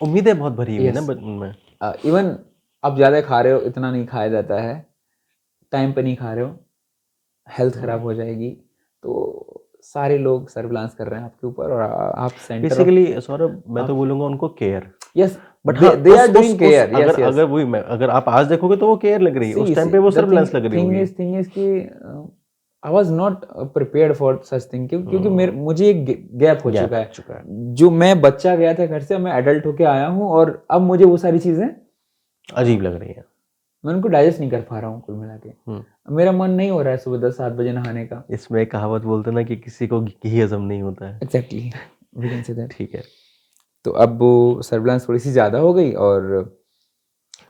उम्मीदें बहुत भरी हुई है ना यस, उनमें। इवन आप ज़्यादा खा रहे हो, इतना नहीं खाया जाता है, टाइम पे नहीं खा रहे हो, हेल्थ खराब हो जाएगी। तो सारे लोग सर्विलांस कर रहे हैं आपके ऊपर और आप सेंटर ऑफ, बेसिकली सौरभ, मैं तो आप, बोलूंगा उनको केयर। यस, बट हाँ, दे उस आर उस डूइंग उस केयर, यस अगर यस। अगर वही मैं अगर आप आज देखोगे तो वो केयर लग रही है, उस टाइम पे वो द सर्विलांस लग रही थिंग होगी। इज कि आई was not prepared for such thing, क्योंकि मेरे मुझे एक गैप हो गैप चुका हो है, चुका है। जो मैं बच्चा गया था घर से, मैं एडल्ट होके आया हूँ और अब मुझे वो सारी चीज़ें अजीब लग रही है। मैं उनको डाइजेस्ट नहीं कर पा रहा हूँ कुल मिला के। मेरा मन नहीं हो रहा है सुबह 10-7 बजे नहाने का। इसमें एक कहावत बोलते ना कि किसी को घी हजम नहीं होता है। Exactly, we can say that. ठीक है। तो अब वो सर्विलांस थोड़ी सी ज़्यादा हो गई और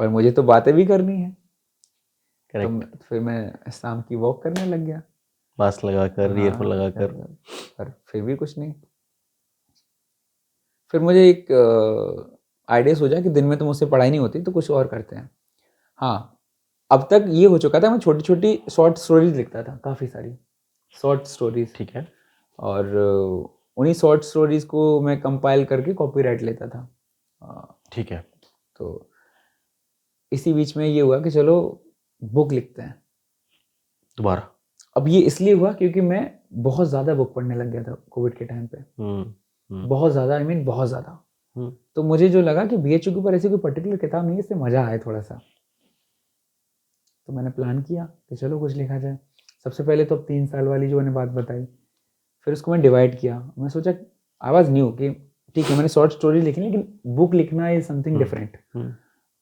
पर मुझे तो बातें भी करनी है, तो करेक्ट। फिर मैं शाम की वॉक करने लग गया। मास्क लगाकर, ईयरफोन हाँ, लगाकर। पर फिर भी कुछ नहीं। फिर मुझे एक आइडिया सोचा कि दिन में तो मुझसे पढ़ाई नहीं होती, तो कुछ और करते हैं। हाँ, अब तक ये हो चुका था, मैं छोटी छोटी शॉर्ट स्टोरीज लिखता था, काफ़ी सारी शॉर्ट स्टोरीज, ठीक है। और उन्हीं शॉर्ट स्टोरीज को मैं कंपाइल करके कॉपीराइट लेता था। ठीक है। तो इसी बीच में ये हुआ कि चलो बुक लिखते हैं। दोबारा। अब ये इसलिए हुआ क्योंकि मैं बहुत ज़्यादा बुक पढ़ने लग गया था कोविड के टाइम पे, बहुत ज़्यादा, आई मीन बहुत ज़्यादा। तो मुझे जो लगा कि बीएचयू के ऊपर ऐसी कोई पर्टिकुलर किताब नहीं है, इससे मज़ा आए थोड़ा सा, तो मैंने प्लान किया कि चलो कुछ लिखा जाए। सबसे पहले तो अब 3 साल वाली जो मैंने बात बताई, फिर उसको मैं डिवाइड किया। मैं सोचा, आई वॉज न्यू कि ठीक है मैंने शॉर्ट स्टोरी लिखी, लेकिन बुक लिखना इज समथिंग डिफरेंट।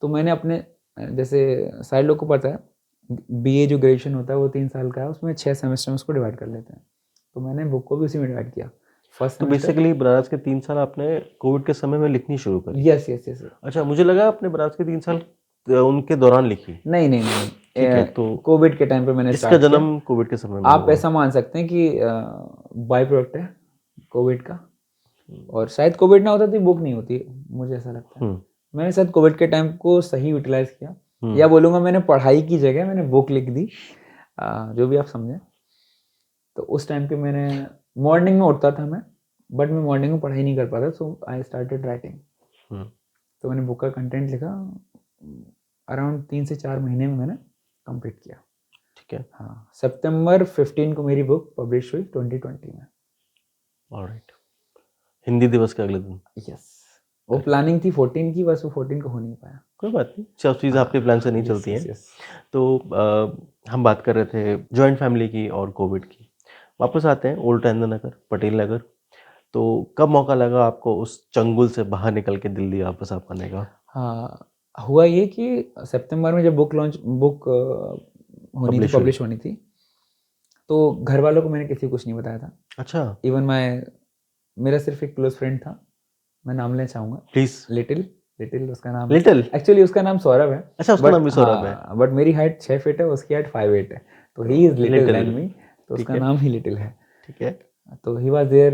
तो मैंने अपने, जैसे सारे लोग को पता है बीए जो ग्रेजुएशन होता है वो 3 साल का है, उसमें 6 सेमेस्टर में उसको डिवाइड कर लेते हैं, तो मैंने बुक को भी उसी में डिवाइड किया। फर्स्ट तो सेमेस्टर, बेसिकली बनारस के 3 साल आपने कोविड के समय में लिखनी शुरू करी। Yes yes yes. अच्छा, मुझे लगा आपने बनारस के 3 साल उनके दौरान लिखी। नहीं नहीं नहीं, ठीक है, तो कोविड के टाइम पे मैंने इसका स्टार्ट किया। जन्म कोविड के समय में आप हुआ। ऐसा मान सकते हैं कि बाई प्रोडक्ट है कोविड का, और शायद कोविड ना होता तो बुक नहीं होती, मुझे ऐसा लगता है। मैंने शायद कोविड के टाइम को सही यूटिलाइज किया, या बोलूँगा मैंने पढ़ाई की जगह मैंने बुक लिख दी, जो भी आप समझें। तो उस टाइम पे मैंने मॉर्निंग में उठता था मैं, बट मैं मॉर्निंग में पढ़ाई नहीं कर पाता, सो आई स्टार्टेड राइटिंग। तो मैंने बुक का कंटेंट लिखा, अराउंड 3 से 4 महीने में मैंने कंप्लीट किया। ठीक है। हाँ, सितंबर 15 को मेरी बुक पब्लिश हुई 2020 में। ऑलराइट। हिंदी दिवस के अगले दिन। यस, वो प्लानिंग थी 14 की, बस वो 14 को हो नहीं पाया। कोई बात नहीं, सब चीज़ आपके प्लान से नहीं चलती हैं। तो हम बात कर रहे थे जॉइंट फैमिली की और कोविड की। वापस आते हैं ओल्ड चंदन नगर, पटेल नगर। तो कब मौका लगा आपको उस चंगुल से बाहर निकल के दिल्ली वापस आ पाने का? हाँ, हुआ ये कि सितंबर में जब बुक होनी थी, पब्लिश हुई। पब्लिश होनी थी, तो घर वालों को मैंने किसी को कुछ नहीं बताया था। अच्छा। इवन मेरा सिर्फ एक क्लोज फ्रेंड था, मैं नाम लेना चाहूँगा, प्लीज। लिटिल उसका नाम है। लिटिल। एक्चुअली उसका नाम सौरभ है। अच्छा, उसका नाम भी सौरभ है। बट मेरी हाइट 6 फीट है, उसकी हाइट 5'8" है, तो he is little little. Than me, तो ठीक उसका है। नाम ही लिटिल है। ठीक है। तो he was there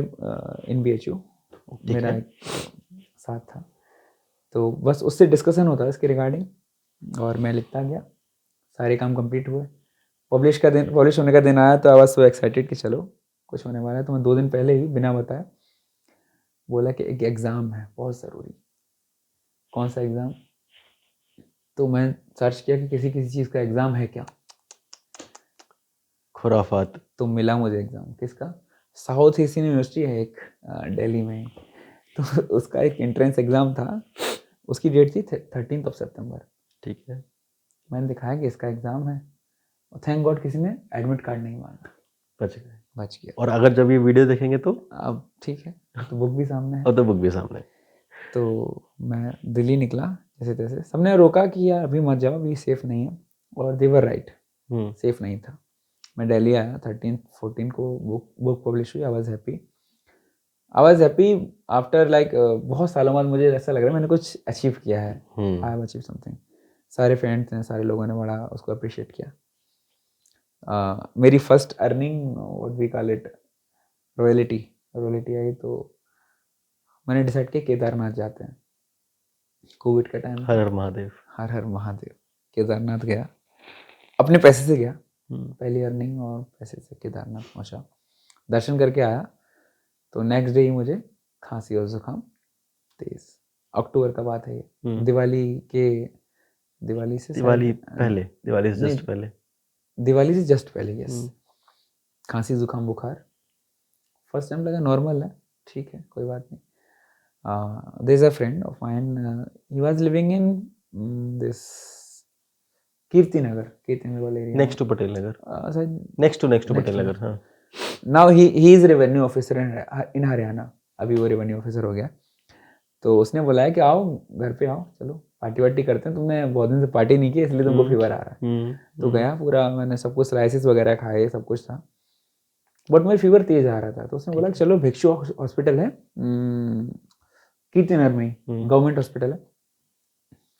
in BHU, ठीक मेरा है। एक साथ था। तो बस उससे डिस्कशन होता है इसके रिगार्डिंग, और मैं लिखता गया, सारे काम कंप्लीट हुए। पब्लिश होने का दिन आया तो आई वाज सो एक्साइटेड कि चलो कुछ होने वाला है। तो मैं 2 दिन पहले ही बिना बताए बोला कि एक एग्ज़ाम है बहुत ज़रूरी। कौन सा एग्ज़ाम? तो मैं सर्च किया कि किसी किसी चीज़ का एग्ज़ाम है क्या, खुराफात। तो मिला मुझे एग्ज़ाम किसका, साउथ एशियन यूनिवर्सिटी है एक दिल्ली में, तो उसका एक एंट्रेंस एग्ज़ाम था, उसकी डेट थी 13 सितंबर। ठीक है। मैंने दिखाया कि इसका एग्ज़ाम है, और थैंक गॉड किसी ने एडमिट कार्ड नहीं मांगा। बच गए। बच गया। और अगर जब ये वीडियो देखेंगे तो अब ठीक है, तो बुक भी सामने है। और तो बुक भी सामने। तो मैं दिल्ली निकला जैसे तैसे। सबने रोका कि यार अभी मत जाओ, अभी सेफ नहीं है, और दे वर राइट, सेफ नहीं था। मैं दिल्ली आया 13-14 को, बुक पब्लिश हुई। I was happy after like बहुत सालों बाद मुझे ऐसा लग रहा है मैंने कुछ अचीव किया है। I have achieve something. सारे फ्रेंड्स ने, सारे लोगों ने बड़ा उसको अप्रिशिएट किया। मेरी first earning, what we call it, royalty आई। तो मैंने डिसाइड किया केदारनाथ जाते हैं। कोविड का टाइम, हर हर महादेव। हर हर महादेव। केदारनाथ गया, अपने पैसे से गया, पहली अर्निंग और पैसे से केदारनाथ पहुंचा, दर्शन करके आया। तो नेक्स्ट डे ही मुझे खांसी और जुकाम तेज। अक्टूबर का बात है ये, दिवाली से दिवाली शायद- पहले, दिवाली से नहीं, जस्ट पहले। दिवाली से जस्ट पहले, यस। खांसी जुकाम बुखार, फर्स्ट टाइम लगा नॉर्मल है, ठीक है, कोई बात नहीं। There is a friend of mine, he was living in this Kirtinagar वाले area. Next to Patel Nagar, next to Patel Nagar. हाँ, now he is revenue officer in Haryana. अभी वो रेवेन्यू ऑफिसर हो गया। तो उसने बुलाया कि आओ घर पे आओ, चलो पार्टी वार्टी करते हैं, तुमने बहुत दिन से पार्टी नहीं की इसलिए तुमको फीवर आ रहा है। तो गया पूरा, मैंने सब कुछ स्लाइसिस वगैरह खाए, सब कुछ था, बट मेरा फीवर तेज आ रहा था। तो उसने बोला कि चलो भिक्षु हॉस्पिटल है कीर्तिनगर में ही, गवर्नमेंट हॉस्पिटल है।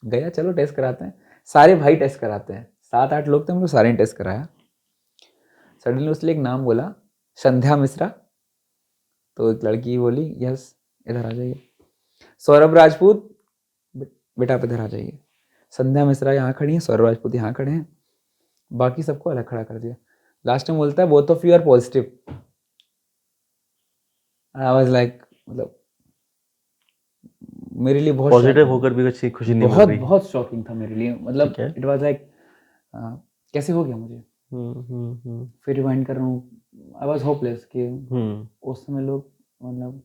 गया, चलो टेस्ट कराते हैं। सारे भाई टेस्ट कराते हैं, 7-8 लोग थे, हम लोग सारे टेस्ट कराया। सडनली उसने एक नाम बोला, संध्या मिश्रा। तो एक लड़की बोली यस इधर आ जाइए। सौरभ राजपूत, बेटा आप इधर आ जाइए। संध्या मिश्रा यहाँ खड़ी है, सौरभ राजपूत यहाँ खड़े हैं, बाकी सबको अलग खड़ा कर दिया। लास्ट में बोलता है both of you are positive. I was like, मतलब मेरे लिए बहुत पॉजिटिव होकर भी अच्छी खुशी नहीं मिल रही। बहुत शॉकिंग था मेरे लिए, मतलब इट वाज लाइक कैसे हो गया मुझे। फिर रिवाइंड कर रहा हूँ, आई वाज होपलेस कि उस समय लोग मतलब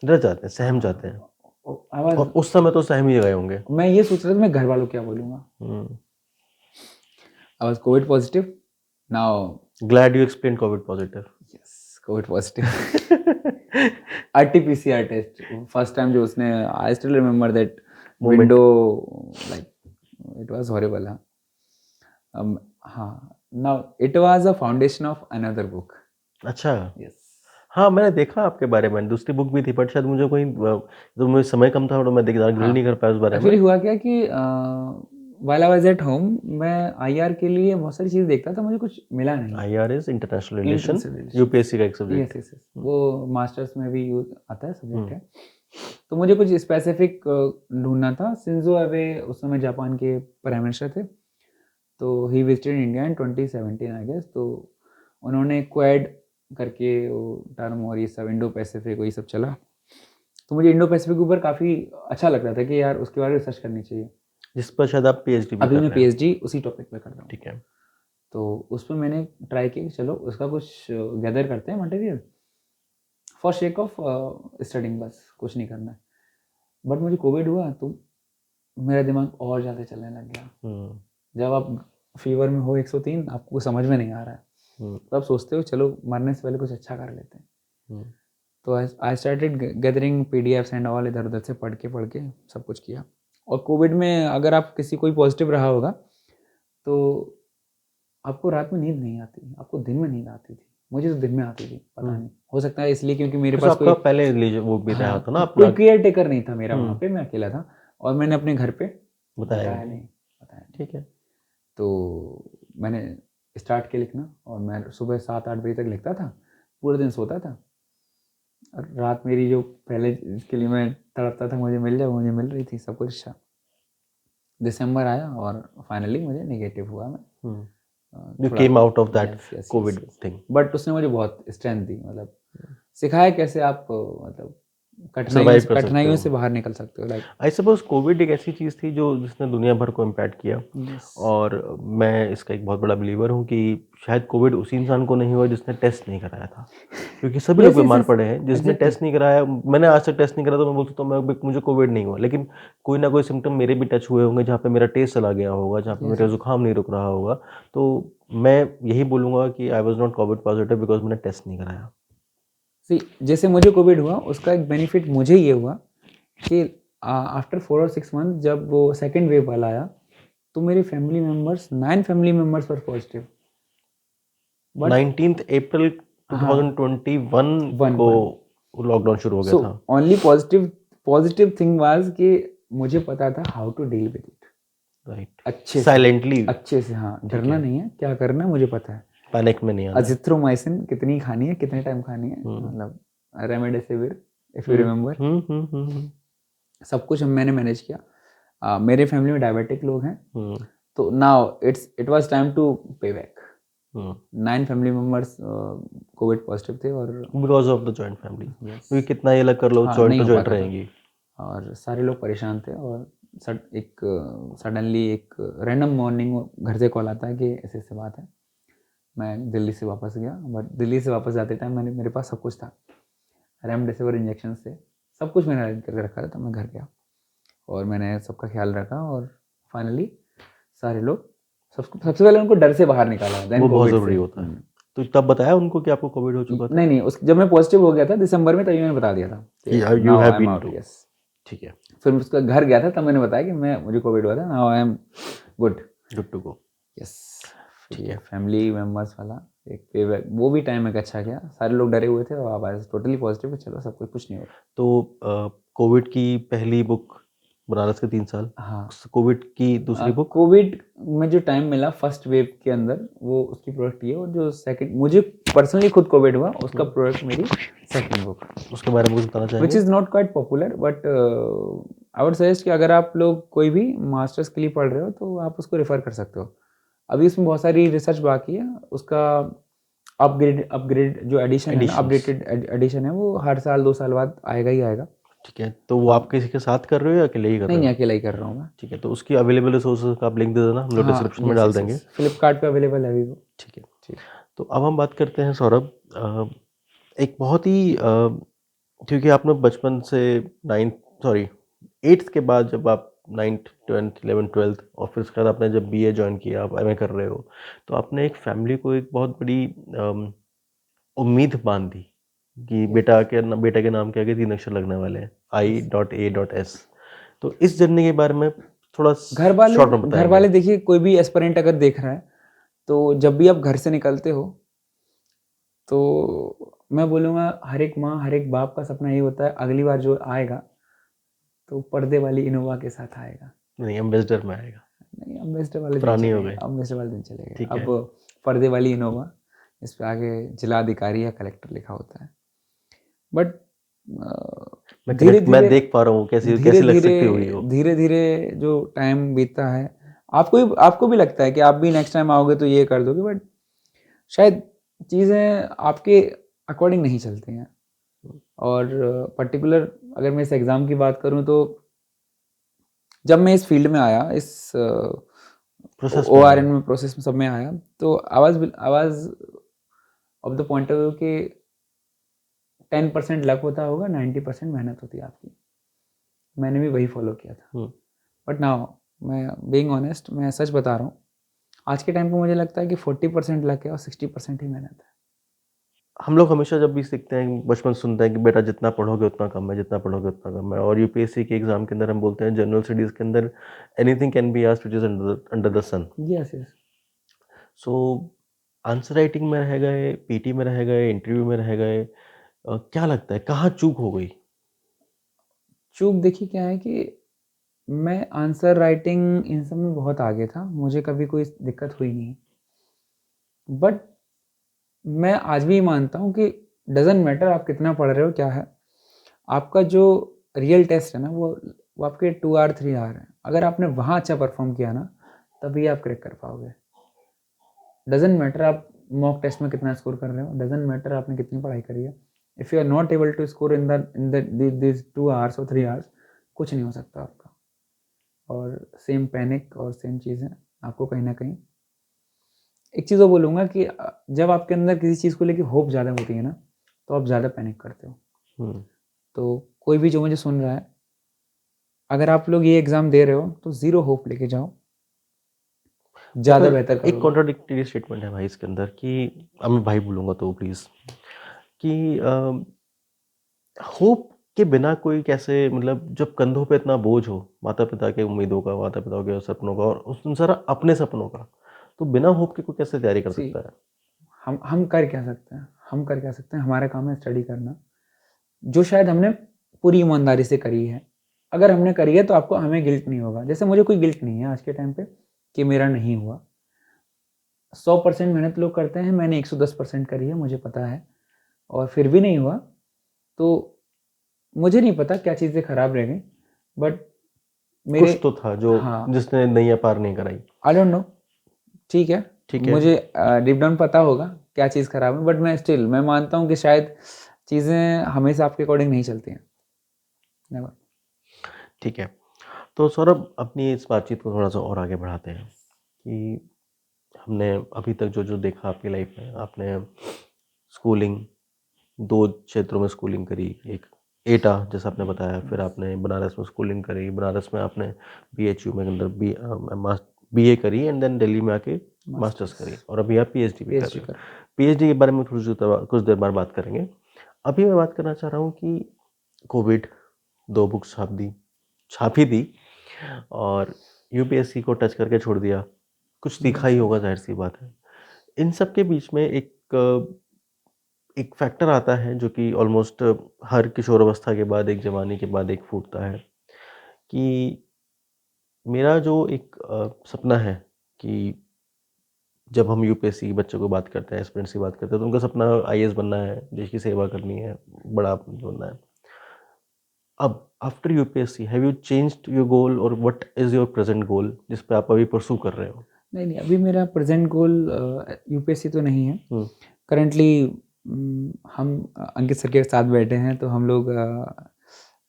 डर जाते हैं, सहम जाते हैं। और उस समय तो सहम ही गए होंगे। मैं ये सोच रहा था मैं घर वालों क्या बोलूँगा। I was Covid positive. Now glad you explain Covid positive. Yes, Covid positive. RT-PCR test first time जो उसने, I still remember that window, like it was horrible. हाँ, now it was a foundation of another book. अच्छा, yes. हाँ, मैंने देखा आपके बारे में, दूसरी बुक भी थी, बट शायद मुझे कोई, तो मुझे समय कम था और मैं रीड नहीं कर पाया उस बारे में। एक्चुअली हुआ क्या कि while I was at home, मैं IR के लिए बहुत सारी चीज़ देखता था, मुझे कुछ मिला नहीं। IR is international relation, UPSC का एक सब्जेक्ट। यस, वो मास्टर्स में भी यूज आता है, सब्जेक्ट है। तो मुझे कुछ स्पेसिफिक ढूंढना था। शिंजो अबे उस समय जापान के प्राइम मिनिस्टर थे, तो he visited India in 2017 I guess. तो उन्होंने क्वाड करके वो टर्म और ये सब, इंडो पैसिफिक वही सब चला। तो मुझे इंडो पैसिफिक के ऊपर काफ़ी अच्छा लग रहा था कि यार उसके बारे में रिसर्च करनी चाहिए, जिस पर शायद आप PhD भी अभी कर मैं रहे हैं। PhD उसी टॉपिक पे कर रहा हूँ। ठीक है। तो उस पर मैंने ट्राई किया, चलो उसका कुछ गैदर करते हैं material for shake of studying, बस कुछ नहीं करना है। बट मुझे कोविड हुआ तो मेरा दिमाग और ज़्यादा चलने लग गया। जब आप फीवर में हो 103, आपको समझ में नहीं आ रहा है, तो आप सोचते हो चलो मरने से पहले कुछ अच्छा कर लेते हैं। तो I started gathering PDFs and all, इधर उधर से पढ़ के सब कुछ किया। और कोविड में अगर आप किसी कोई पॉजिटिव रहा होगा तो आपको रात में नींद नहीं आती, आपको दिन में नींद आती थी। मुझे तो दिन में आती थी, पता नहीं, हो सकता है इसलिए क्योंकि मेरे पास कोई पहले वो भी रहा था ना, कोई केयर टेकर नहीं था मेरा वहाँ पे, मैं अकेला था। और मैंने अपने घर पे बताया नहीं। ठीक है। तो मैंने स्टार्ट किया लिखना, और मैं सुबह 7-8 बजे तक लिखता था, पूरे दिन सोता था। और रात मेरी जो पहले इसके लिए मैं तड़पता था मुझे मिल जाए, मुझे मिल रही थी, सब कुछ अच्छा। दिसंबर आया और फाइनली मुझे नेगेटिव हुआ। मैं You came out of that COVID thing. But उसने मुझे बहुत स्ट्रेंथ दी, मतलब सिखाया कैसे आप मतलब Survive कर सकते कठिनाइयों हो। से बाहर निकल सकते हो, लाइक आई सपोज कोविड एक ऐसी चीज़ थी जो जिसने दुनिया भर को इम्पैक्ट किया, यस और मैं इसका एक बहुत बड़ा बिलीवर हूँ कि शायद कोविड उसी इंसान को नहीं हुआ जिसने टेस्ट नहीं कराया था, क्योंकि सभी लोग यस यस बीमार यस पड़े हैं। जिसने एग्जैक्टली टेस्ट नहीं कराया, मैंने आज तक टेस्ट नहीं कराया, तो मैं बोल सकता हूँ मुझे कोविड नहीं हुआ, लेकिन कोई ना कोई सिम्टम मेरे भी टच हुए होंगे, जहाँ पे मेरा टेस्ट चला गया होगा, जहाँ पे यस मेरा जुकाम नहीं रुक रहा होगा। तो मैं यही बोलूँगा कि आई was not Covid positive because मैंने टेस्ट नहीं कराया। सी, जैसे मुझे कोविड हुआ उसका एक बेनिफिट मुझे ये हुआ कि आफ्टर 4 और 6 मंथ जब वो सेकेंड वेव वाला आया तो मेरे family members 9 family members were positive, but 19 अप्रैल हाँ 2021 वन को वन लॉकडाउन शुरू हो गया सो था। ओनली पॉजिटिव थिंग वाज कि मुझे पता था how to deal with it right, अच्छे से साइलेंटली, अच्छे से, हाँ ठीक डरना है, नहीं है, क्या करना है मुझे पता है। पैनिक में नहीं आना है। अजिथ्रोमाइसिन कितनी खानी है, कितने टाइम खानी है, हम्म मतलब रेमडेसिविर इफ यू रिमेम्बर, सब कुछ मैंने मैनेज किया। मेरे फैमिली में डायबिटिक लोग हैं, तो now it was time to pay back. 9 family members Covid positive थे और because of the joint family, yes, क्योंकि कितना ये अलग कर लो, हाँ जॉइंट नहीं तो हो जॉइंट पाता था रहेंगी। और सारे लोग परेशान थे। और एक सडनली एक रैंडम मॉर्निंग घर से कॉल आता है कि ऐसे ऐसे बात है। मैं दिल्ली से वापस गया, बट दिल्ली से वापस जाते टाइम मेरे पास सब कुछ था, रेमडेसिविर इंजेक्शन से सब कुछ मैंने अरेंज करके रखा था। तो मैं घर गया और मैंने सबका ख्याल रखा और फाइनली सारे लोग सबसे पहले उनको डर से बाहर निकाला, देन वो बहुत कोविड ज़रूरी से। होता है। तो तब बताया उनको कि आपको कोविड हो चुका था? नहीं नहीं, उस जब मैं पॉजिटिव हो गया था दिसंबर में, तभी मैंने बता दिया था कि you now have I am been out. Too, yes, ठीक है, फिर उसका घर गया था तब मैंने बताया कि मुझे कोविड हुआ था, now I am good. Good to go. Yes, ठीक ये है। फैमिली मेम्बर्स वाला एक पे वो भी टाइम एक अच्छा गया, सारे लोग डरे हुए थे और आप आज टोटली पॉजिटिव है, चलो सब कुछ नहीं हुआ। तो कोविड की पहली बुक बनारस के 3 साल, हाँ, कोविड की दूसरी बुक, कोविड में जो टाइम मिला फर्स्ट वेव के अंदर वो उसकी प्रोडक्ट ये, और जो सेकंड मुझे पर्सनली खुद कोविड हुआ उसका प्रोडक्ट मेरी सेकंड बुक, उसके बारे में कुछ बताना विच चाहेंगे? Is not quite popular, but I would suggest कि अगर आप लोग कोई भी मास्टर्स के लिए पढ़ रहे हो तो आप उसको रेफर कर सकते हो। अभी इसमें बहुत सारी रिसर्च बाकी है, उसका अपग्रेड जो एडिशन है ना, Editions। अपडेटेड एडिशन है, वो हर साल 2 साल बाद आएगा ही आएगा। ठीक है, तो वो आप किसी के साथ कर रहे हो या अकेले ही कर नहीं रहे नहीं, हो? अकेला ही कर रहा हूँ मैं। ठीक है, तो उसकी अवेलेबल रिसोर्सेज का आप लिंक दे देना, हम लोग हाँ डिस्क्रिप्शन में डाल देंगे। फ्लिपकार्ट पे अवेलेबल है अभी वो। ठीक है, ठीक। तो अब हम बात करते हैं सौरभ, एक बहुत ही क्योंकि आपने बचपन से 9th सॉरी 8th के बाद जब आप 9th 10th 11th 12th और फिर उसके बाद आपने जब बीए ज्वाइन किया, आप एमए कर रहे हो, तो आपने एक फैमिली को एक बहुत बड़ी उम्मीद बांध दी कि बेटा के नाम के आगे 3 अक्षर लगने वाले हैं, I.A.S। तो इस जर्नी के बारे में थोड़ा शॉर्ट में घर बताएंगे? वाले देखिए, कोई भी एस्पिरेंट अगर देख रहा है तो जब भी आप घर से निकलते हो तो मैं बोलूँगा हर एक माँ हर एक बाप का सपना यही होता है अगली बार जो आएगा तो पर्दे वाली इनोवा के साथ आएगा। नहीं, एम्बेसडर में आएगा, नहीं, अम्बेसडर वाले दिन पुरानी हो चले गए, गई। अम्बेसडर वाले दिन चले गए। ठीक है। अब पर्दे वाली इनोवा, इस पे आगे जिलाधिकारी या कलेक्टर लिखा होता है। बट मैं देख पा रहा हूँ कैसी लग सकती होगी वो। धीरे धीरे जो टाइम बीतता है, आपको भी लगता है कि आप भी नेक्स्ट टाइम आओगे तो ये कर दोगे, बट शायद चीज़ें आपके अकॉर्डिंग नहीं चलती हैं। और पर्टिकुलर अगर मैं इस एग्ज़ाम की बात करूं तो जब मैं इस फील्ड में आया, इस प्रोसेस में ORN आया। में प्रोसेस में सब में आया, तो आवाज़ of the point of view कि 10% लक होता होगा, 90% मेहनत होती है आपकी। मैंने भी वही फॉलो किया था। बट नाउ मैं बीइंग ऑनेस्ट, मैं सच बता रहा हूँ, आज के टाइम पे मुझे लगता है कि 40% लक है और 60% ही मेहनत है। हम लोग हमेशा जब भी सीखते हैं, बचपन से सुनते हैं कि बेटा जितना पढ़ोगे उतना कम है, जितना पढ़ोगे उतना कम है, और यूपीएससी के एग्जाम के अंदर हम बोलते हैं जनरल स्टडीज के अंदर anything can be asked which is under the sun. Yes yes. So answer writing में रह गए, पीटी में रह गए, इंटरव्यू में रह गए, क्या लगता है कहाँ चूक हो गई? चूक देखिए क्या है कि मैं आंसर राइटिंग इन सब में बहुत आगे था, मुझे कभी कोई दिक्कत हुई नहीं। बट मैं आज भी मानता हूँ कि डजेंट मैटर आप कितना पढ़ रहे हो क्या है, आपका जो रियल टेस्ट है ना वो आपके 2 आवर 3 आवर है। अगर आपने वहाँ अच्छा परफॉर्म किया ना तभी आप क्रैक कर पाओगे। डजेंट मैटर आप मॉक टेस्ट में कितना स्कोर कर रहे हो, डजेंट मैटर आपने कितनी पढ़ाई करी है, if you are not able to score in the this 2 hours और 3 आवर्स, कुछ नहीं हो सकता आपका। और सेम पैनिक और सेम चीज़ें आपको कहीं ना कहीं, एक चीज़ और बोलूँगा कि जब आपके अंदर किसी चीज़ को लेके होप ज़्यादा होती है ना, तो आप ज़्यादा पैनिक करते हो। हम्म, तो कोई भी जो मुझे सुन रहा है, अगर आप लोग ये एग्ज़ाम दे रहे हो तो ज़ीरो होप लेके जाओ, ज़्यादा मगर बेहतर एक करोगे। कॉन्ट्राडिक्टरी स्टेटमेंट है भाई इसके अंदर कि अब मैं भाई बोलूँगा तो प्लीज़ कि होप के बिना कोई कैसे, मतलब जब कंधों पे इतना बोझ हो माता-पिता की उम्मीदों का, माता-पिता के सपनों का और उन सारा अपने सपनों का, तो बिना होप के कोई कैसे तैयारी कर सी सकता है? हम कर क्या सकते हैं? हम कर क्या सकते हैं? हमारा काम है स्टडी करना, जो शायद हमने पूरी ईमानदारी से करी है। अगर हमने करी है तो आपको हमें गिल्ट नहीं होगा। जैसे मुझे कोई गिल्ट नहीं है आज के टाइम पे कि मेरा नहीं हुआ। 100% मेहनत लोग करते हैं, मैंने 110% करी है, मुझे पता है, और फिर भी नहीं हुआ, तो मुझे नहीं पता क्या चीज़ें खराब रह गई, बट मेरे, कुछ तो था जो हाँ, जिसने नैया पार नहीं कराई। आई डोंट नो, ठीक है, ठीक है, मुझे डीप डाउन पता होगा क्या चीज़ खराब है, बट मैं मानता हूँ कि शायद चीज़ें हमेशा आपके अकॉर्डिंग नहीं चलती हैं। नेवर। ठीक है। तो सौरभ अपनी इस बातचीत को थोड़ा-सा और आगे बढ़ाते हैं कि हमने अभी तक जो-जो देखा आपकी लाइफ में, आपने स्कूलिंग 2 क्षेत्रों में स्कूलिंग करी। एक एटा जैसा आपने बताया, फिर आपने बनारस में स्कूलिंग करी, बनारस में आपने बीएचयू में अंदर बीए करी एंड देन दिल्ली में आके मास्टर्स करी और अभी आप पीएचडी भी कर पीएचडी रहे हो। कर। पीएचडी के बारे में कुछ देर बाद बात करेंगे। अभी मैं बात करना चाह रहा हूँ कि कोविड 2 बुक्स छापी थी और यूपीएससी को टच करके छोड़ दिया। कुछ सीखा ही होगा, ज़ाहिर-सी बात है। इन सब के बीच में एक फैक्टर आता है जो कि ऑलमोस्ट हर किशोरावस्था के बाद, एक जवानी के बाद एक फूटता है कि मेरा जो एक सपना है कि जब हम यूपीएससी के बच्चों को बात करते हैं, एस्पिरेंट्स की बात करते हैं, तो उनका सपना आईएएस बनना है, देश की सेवा करनी है, बड़ा बनना है। अब after UPSC have you changed your goal और व्हाट इज़ योर प्रेज़ेंट गोल जिस पे आप अभी परस्यू कर रहे हो? नहीं, नहीं, अभी मेरा प्रेज़ेंट गोल यूपीएससी तो नहीं है। हुँ, करंटली हम अंकित सर के साथ बैठे हैं, तो हम लोग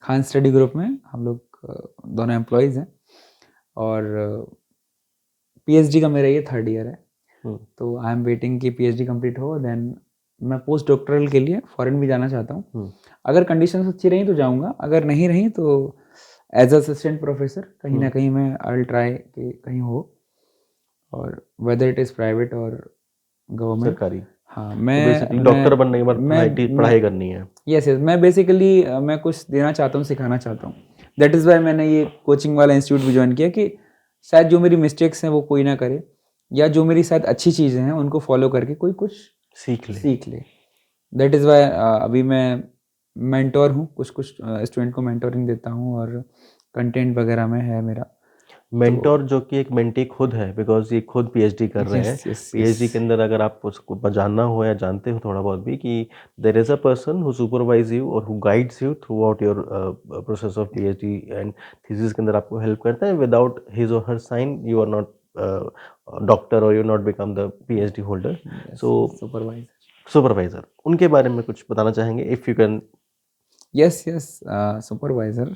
खान स्टडी ग्रुप में हम लोग दोनों एम्प्लॉइज़ हैं, और पीएचडी का मेरा ये 3rd ईयर है। हुँ, तो आई एम वेटिंग कि पीएचडी कंप्लीट हो, देन मैं पोस्ट डॉक्टरल के लिए फ़ॉरेन भी जाना चाहता हूँ। हुँ, अगर कंडीशंस अच्छी रहीं तो जाऊँगा, अगर नहीं रहीं तो एज़ असिस्टेंट प्रोफ़ेसर कहीं न हुँ, कहीं मैं आई विल ट्राई कि कहीं हो, और वेदर इट इज़ प्राइवेट और गवर्नमेंट। सरकारी। हाँ, तो बेसिकली डॉक्टर बनने के बाद मैं पढ़ाई करनी है। यस, यस, मैं बेसिकली मैं कुछ देना चाहता हूँ, सिखाना चाहता हूँ। दैट इज़ व्हाई मैंने ये कोचिंग वाला इंस्टीट्यूट भी जॉइन किया कि शायद जो मेरी मिस्टेक्स हैं वो कोई ना करे, या जो मेरी शायद अच्छी चीज़ें हैं उनको फ़ॉलो करके कोई कुछ सीख ले। सीख ले। दैट इज़ व्हाई अभी मैं मेंटर हूँ, कुछ-कुछ स्टूडेंट को मेंटरिंग देता हूँ, और कंटेंट वगैरह में है मेरा। तो मेंटर जो कि एक मेंटी खुद है बिकॉज़ ये खुद पीएचडी कर रहे यस, हैं। Yes, yes. पीएचडी के अंदर अगर आप उसको जानना हो या जानते हो थोड़ा बहुत भी कि there is a person who supervise you और who guides you throughout your process of PhD and thesis के अंदर आपको हेल्प करते हैं। Without his or her sign you are not doctor और you not become the PhD holder. Yes, so supervisor. Supervisor उनके बारे में कुछ बताना चाहेंगे if you can? Yes, yes, supervisor,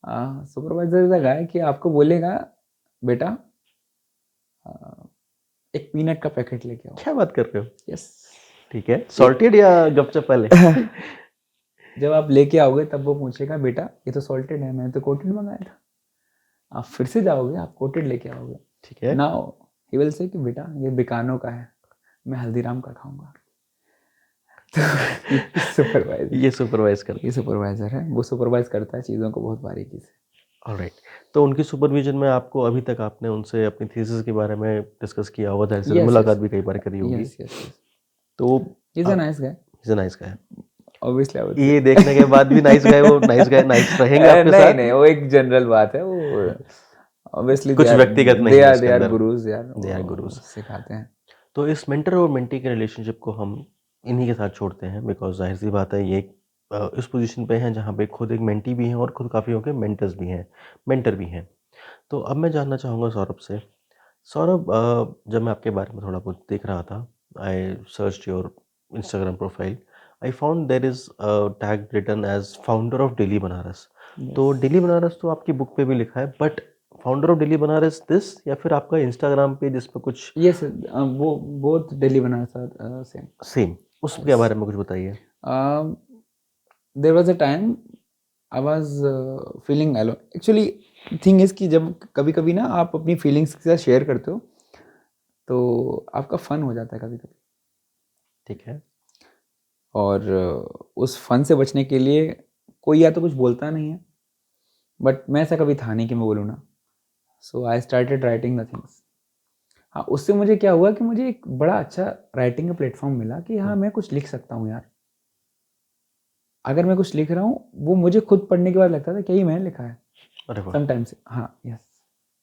supervisor is a guy कि आपको बोलेगा, बेटा अ, एक पीनट का पैकेट लेके आओ। क्या बात कर रहे हो? यस। ठीक है। सॉल्टेड या गपचप वाले? जब आप लेके आओगे तब वो पूछेगा, बेटा ये तो सॉल्टेड है, मैंने तो कोटेड मंगाया था। आप फिर से जाओगे, आप कोटेड लेके आओगे। ठीक है। नाउ ही विल से कि बेटा ये बिकानो का है, मैं हल्दीराम का खाऊँगा। तो ये सुपरवाइज़र, ये सुपरवाइज़ कर ये सुपरवाइज़र है, वो सुपरवाइज़ करता है चीज़ों को बहुत बारीकी से। ऑलराइट। तो उनकी सुपरविज़न में आपको अभी तक आपने उनसे अपनी थीसिस के बारे में डिस्कस किया होगा, ज़ाहिर-सी बात है, यस, यस, मुलाकात भी कई बार करी होगी। Yes, yes, yes. तो he is a nice guy, he is a nice guy. Obviously I would ये से। देखने के बाद भी नाइस गाय, वो नाइस गाय नाइस रहेंगे आपके नहीं, साथ? नहीं, वो एक जनरल बात है, वो ऑब्वियसली कुछ व्यक्तिगत नहीं है इसके दे आर अंदर। गुरुज़ यार, दे आर वो गुरुज़। सिखाते हैं। तो इस मेंटर और मेंटी के रिलेशनशिप को हम इन्हीं के साथ छोड़ते हैं बिकॉज़ ज़ाहिर-सी बात है ये इस पोज़ीशन पे हैं जहाँ पे खुद एक मेंटी भी हैं और खुद काफ़ियों के मेंटर्स भी हैं, मेंटर भी हैं। तो अब मैं जानना चाहूँगा सौरभ से। सौरभ, जब मैं आपके बारे में थोड़ा बहुत देख रहा था, I searched your Instagram profile I found there is tag written as founder of daily Banaras. तो Yes. डेली बनारस तो आपकी बुक पे भी लिखा है, but founder of daily Banaras this, या फिर आपका इंस्टाग्राम पे जिसपे कुछ Yes, वो both Delhi Banaras are same. Same, उसके Yes. बारे में कुछ बताइए। There was a time I was feeling alone. Actually, thing is कि जब कभी कभी ना आप अपनी फीलिंग्स के साथ शेयर करते हो तो आपका फन हो जाता है कभी कभी, ठीक है। और उस फन से बचने के लिए कोई या तो कुछ बोलता नहीं है, बट मैं ऐसा कभी था नहीं कि मैं बोलूँ ना, so I started writing the things. हाँ, उससे मुझे क्या हुआ कि मुझे एक बड़ा अच्छा राइटिंग का प्लेटफॉर्म मिला कि हाँ मैं कुछ लिख सकता हूँ यार। अगर मैं कुछ लिख रहा हूँ वो मुझे खुद पढ़ने के बाद लगता था कि यही मैंने लिखा है अरे वाह। समटाइम्स। हाँ, यस,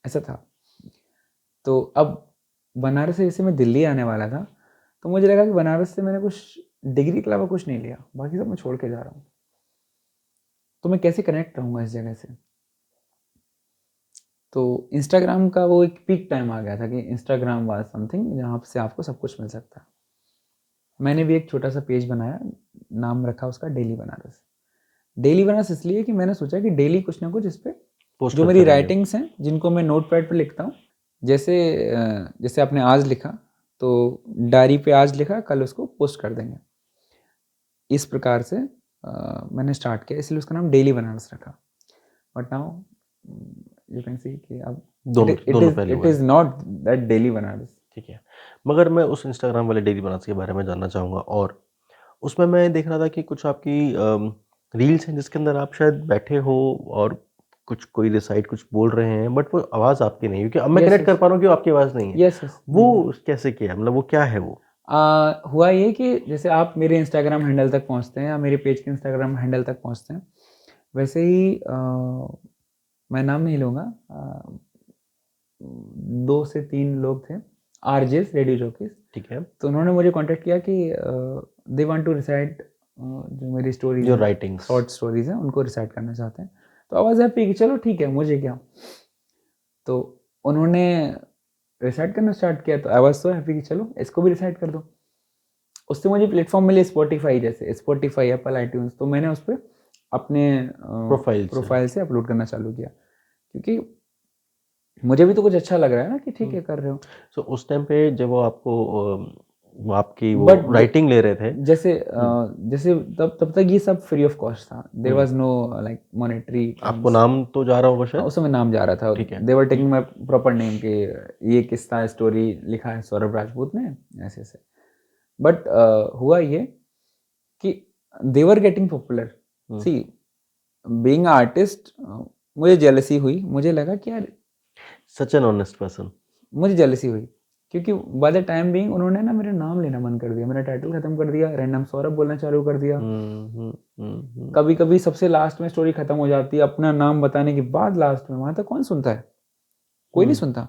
ऐसा था। तो अब बनारस से जैसे मैं दिल्ली आने वाला था तो मुझे लगा कि बनारस से मैंने कुछ डिग्री के अलावा कुछ नहीं लिया, बाकी सब मैं छोड़ के जा रहा हूँ, तो मैं कैसे कनेक्ट रहूँगा इस जगह से। तो इंस्टाग्राम का वो एक पीक टाइम आ गया था कि इंस्टाग्राम वाज समथिंग जहाँ से आपको सब कुछ मिल सकता है। मैंने भी एक छोटा सा पेज बनाया, नाम रखा उसका डेली बनारस। डेली बनारस इसलिए कि मैंने सोचा कि डेली कुछ ना कुछ इस पे पोस्ट जो करते मेरी रहेंगे। राइटिंग्स हैं जिनको मैं नोट पैड पर लिखता हूँ, जैसे जैसे आपने आज लिखा तो डायरी पे आज लिखा, कल उसको पोस्ट कर देंगे। इस प्रकार से मैंने स्टार्ट किया, इसलिए उसका नाम डेली बनारस रखा। But now you can see कि अब दोनों पहलू इट हैं। Is not that daily Banaras. ठीक है। मगर मैं उस इंस्टाग्राम वाले डेली बनारस के बारे में जानना चाहूँगा, और उसमें मैं देख रहा था कि कुछ आपकी रील्स हैं जिसके अंदर आप शायद बैठे हो और कुछ कोई रिसाइट कुछ बोल रहे हैं, बट वो आवाज़ आपकी नहीं है, क्योंकि अब मैं यस कनेक्ट यस कर पा रहा हूँ कि वो आपकी आवाज़ नहीं है। Yes yes. वो कैसे किया, मतलब वो क्या है वो? हुआ ये कि जैसे आप मेरे इंस्टाग्राम हैंडल तक पहुंचते हैं या मेरे पेज के इंस्टाग्राम हैंडल तक पहुंचते हैं, वैसे ही मैं नाम नहीं लूँगा, 2 से 3 लोग थे आरजेस रेडियो जॉकीज। ठीक है। तो उन्होंने मुझे कांटेक्ट किया कि दे वांट टू रिसाइट जो मेरी स्टोरीज जो हैं, राइटिंग्स। शॉर्ट स्टोरीज हैं, उनको रिसाइट करना चाहते हैं। तो आवाज़ हैप्पी कि चलो ठीक है, मुझे क्या। तो उन्होंने रिसाइट करना स्टार्ट किया तो आई वाज सो हैप्पी कि चलो इसको भी रिसाइट कर दो। उससे मुझे प्लेटफॉर्म मिले स्पॉटिफाई, जैसे स्पॉटिफाई, एप्पल आईट्यून्स, तो मैंने उस पर अपने प्रोफाइल से अपलोड करना चालू किया, क्योंकि मुझे भी तो कुछ अच्छा लग रहा है ना कि ठीक है कर रहे हो। सो उस टाइम पे जब वो आपको वो आपकी वो बट राइटिंग ले रहे थे, जैसे जैसे तब तक ये सब फ्री ऑफ कॉस्ट था, there was no like monetary आपको नाम तो जा रहा होगा शायद। उस समय नाम जा रहा था। ठीक है। They were taking my proper name के ये किस्सा स्टोरी लिखा है सौरभ राजपूत ने, ऐसे ऐसे। बट हुआ ये कि they were getting popular. See, being artist, मुझे जेलसी हुई, मुझे लगा कि यार सच एन ऑनेस्ट पर्सन। मुझे जेलसी हुई, क्योंकि बाय द टाइम बीइंग उन्होंने ना मेरा नाम लेना बंद कर दिया, मेरा टाइटल खत्म कर दिया, रैंडम सौरभ बोलना चालू कर दिया। कभी कभी सबसे लास्ट में स्टोरी खत्म हो जाती है, अपना नाम बताने के बाद लास्ट में, वहां तक कौन सुनता है, कोई नहीं सुनता।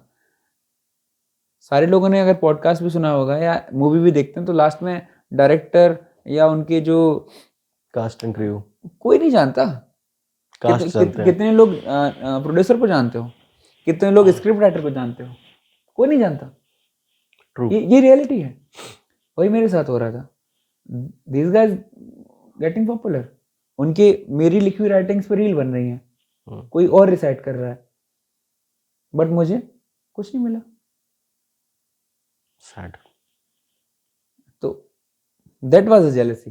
सारे लोगों ने अगर पॉडकास्ट भी सुना होगा या मूवी भी देखते हैं तो लास्ट में डायरेक्टर या उनके जो कास्ट एंड क्रू, कोई नहीं जानता। कास्ट जानते हैं। कितने लोग प्रोड्यूसर को जानते हो, कितने लोग स्क्रिप्ट राइटर को जानते हो, कोई नहीं जानता। ट्रू। ये रियलिटी है। वही मेरे साथ हो रहा था। दिस गाइज गेटिंग पॉपुलर, उनके मेरी लिखी हुई राइटिंग्स पर रील बन रही हैं, कोई और रिसाइट कर रहा है, बट मुझे कुछ नहीं मिला। सैड। तो दैट वाज अ जेलसी।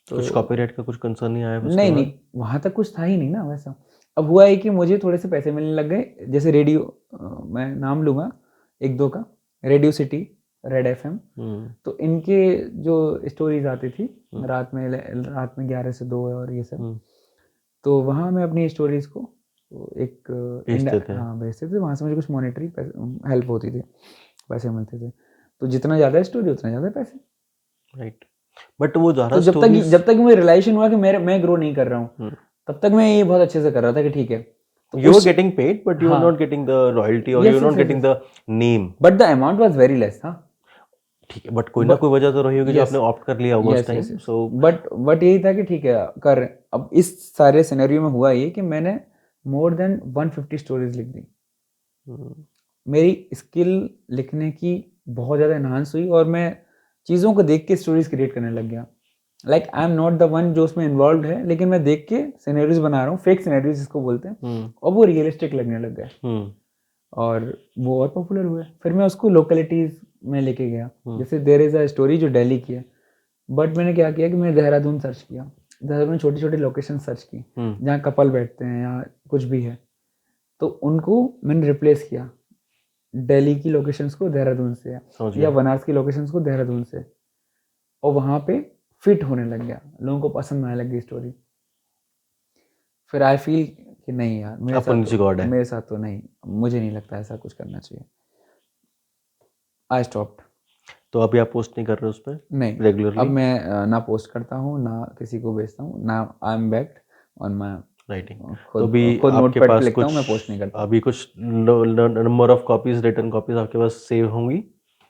तो कुछ कॉपीराइट का कुछ कंसर्न नहीं आया उसके नहीं बाद? नहीं, वहां तक कुछ था ही नहीं ना वैसा। अब हुआ है कि मुझे थोड़े से पैसे मिलने लग गए, जैसे रेडियो, मैं नाम लूंगा एक दो का, रेडियो सिटी, रेड एफएम। तो इनके जो स्टोरीज आती थी रात में 11 से 2 और ये सब, तो वहाँ मैं अपनी स्टोरीज को एक भेजते थे। हाँ भेजते थे, वहाँ से मुझे कुछ मॉनेटरी हेल्प होती थी, पैसे मिलते थे। तो जितना ज़्यादा स्टोरी उतना ज़्यादा पैसे। राइट। बट वो ज़्यादा तो स्टोरीज, जब तक मुझे रियलाइजेशन हुआ कि मैं ग्रो नहीं कर रहा हूँ, तब तक मैं ये बहुत अच्छे से कर रहा था कि ठीक है। तो you were getting paid but you were not getting the royalty, or you yes were not yes getting yes, the name. But the amount was very less. हाँ ठीक है, बट कोई ना कोई वजह तो रही होगी जो yes, आपने ऑप्ट कर लिया होगा उस yes time. Yes. So but यही था कि ठीक है कर। अब इस सारे सिनेरियो में हुआ ये कि मैंने मोर देन 150 स्टोरीज लिख दी। मेरी स्किल लिखने की बहुत ज़्यादा एनहांस हुई और मैं चीज़ों को देख के स्टोरीज क्रिएट करने लग गया। Like I am not the one जो उसमें इन्वॉल्व है, लेकिन मैं देख के सिनेरियोज बना रहा हूँ, फेक सिनेरियोज जिसको बोलते हैं, और वो रियलिस्टिक लगने लग गए और वो और पॉपुलर हुए। फिर मैं उसको लोकेलिटीज में लेके गया। जैसे देयर इज अ स्टोरी जो दिल्ली की है, बट मैंने क्या किया कि मैंने देहरादून सर्च किया, देहरादून में छोटी छोटी लोकेशन सर्च की जहाँ कपल बैठते हैं या कुछ भी है, तो उनको मैंने रिप्लेस किया दिल्ली की लोकेशंस को देहरादून से, या बनारस की लोकेशंस को देहरादून से, और वहाँ पे फिट होने लग गया, लोगों को पसंद आने लगी स्टोरी। फिर आई फील कि नहीं यार, मेरे साथ तो नहीं, मुझे नहीं लगता ऐसा कुछ करना चाहिए। I stopped. तो अभी आप पोस्ट नहीं कर रहे उस पर नहीं रेगुलरली? अब मैं ना पोस्ट करता हूँ, ना किसी को भेजता हूँ, ना I am backed on my writing. खुद अभी खुद आपके नोटपैड पास पे लिखता कुछ हूँ, मैं पोस्ट नहीं करता। अभी कुछ number of copies, written copies आपके पास सेव होंगी?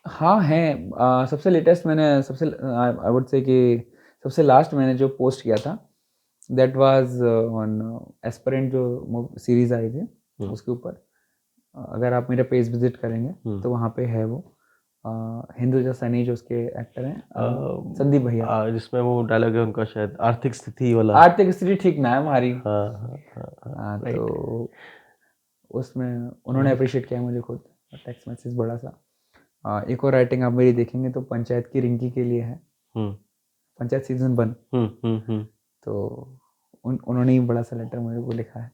हाँ हैं। सबसे लेटेस्ट मैंने आई वुड से कि सबसे लास्ट मैंने जो पोस्ट किया था दैट वाज ऑन एस्पिरेंट, जो सीरीज आई थी उसके ऊपर। अगर आप मेरा पेज विजिट करेंगे तो वहाँ पे है वो हिंदुजा सनी जो उसके एक्टर हैं, संदीप भैया, जिसमें वो डायलॉग है उनका शायद आर्थिक स्थिति वाला। आर्थिक स्थिति ठीक ना है हमारी। राइट। तो उसमें उन्होंने अप्रिशिएट किया मुझे खुद, टेक्स्ट मैसेज बड़ा सा। एक और राइटिंग आप मेरी देखेंगे तो पंचायत की रिंकी के लिए है, पंचायत सीजन 1। तो उन्होंने ही बड़ा सा लेटर मेरे को लिखा है।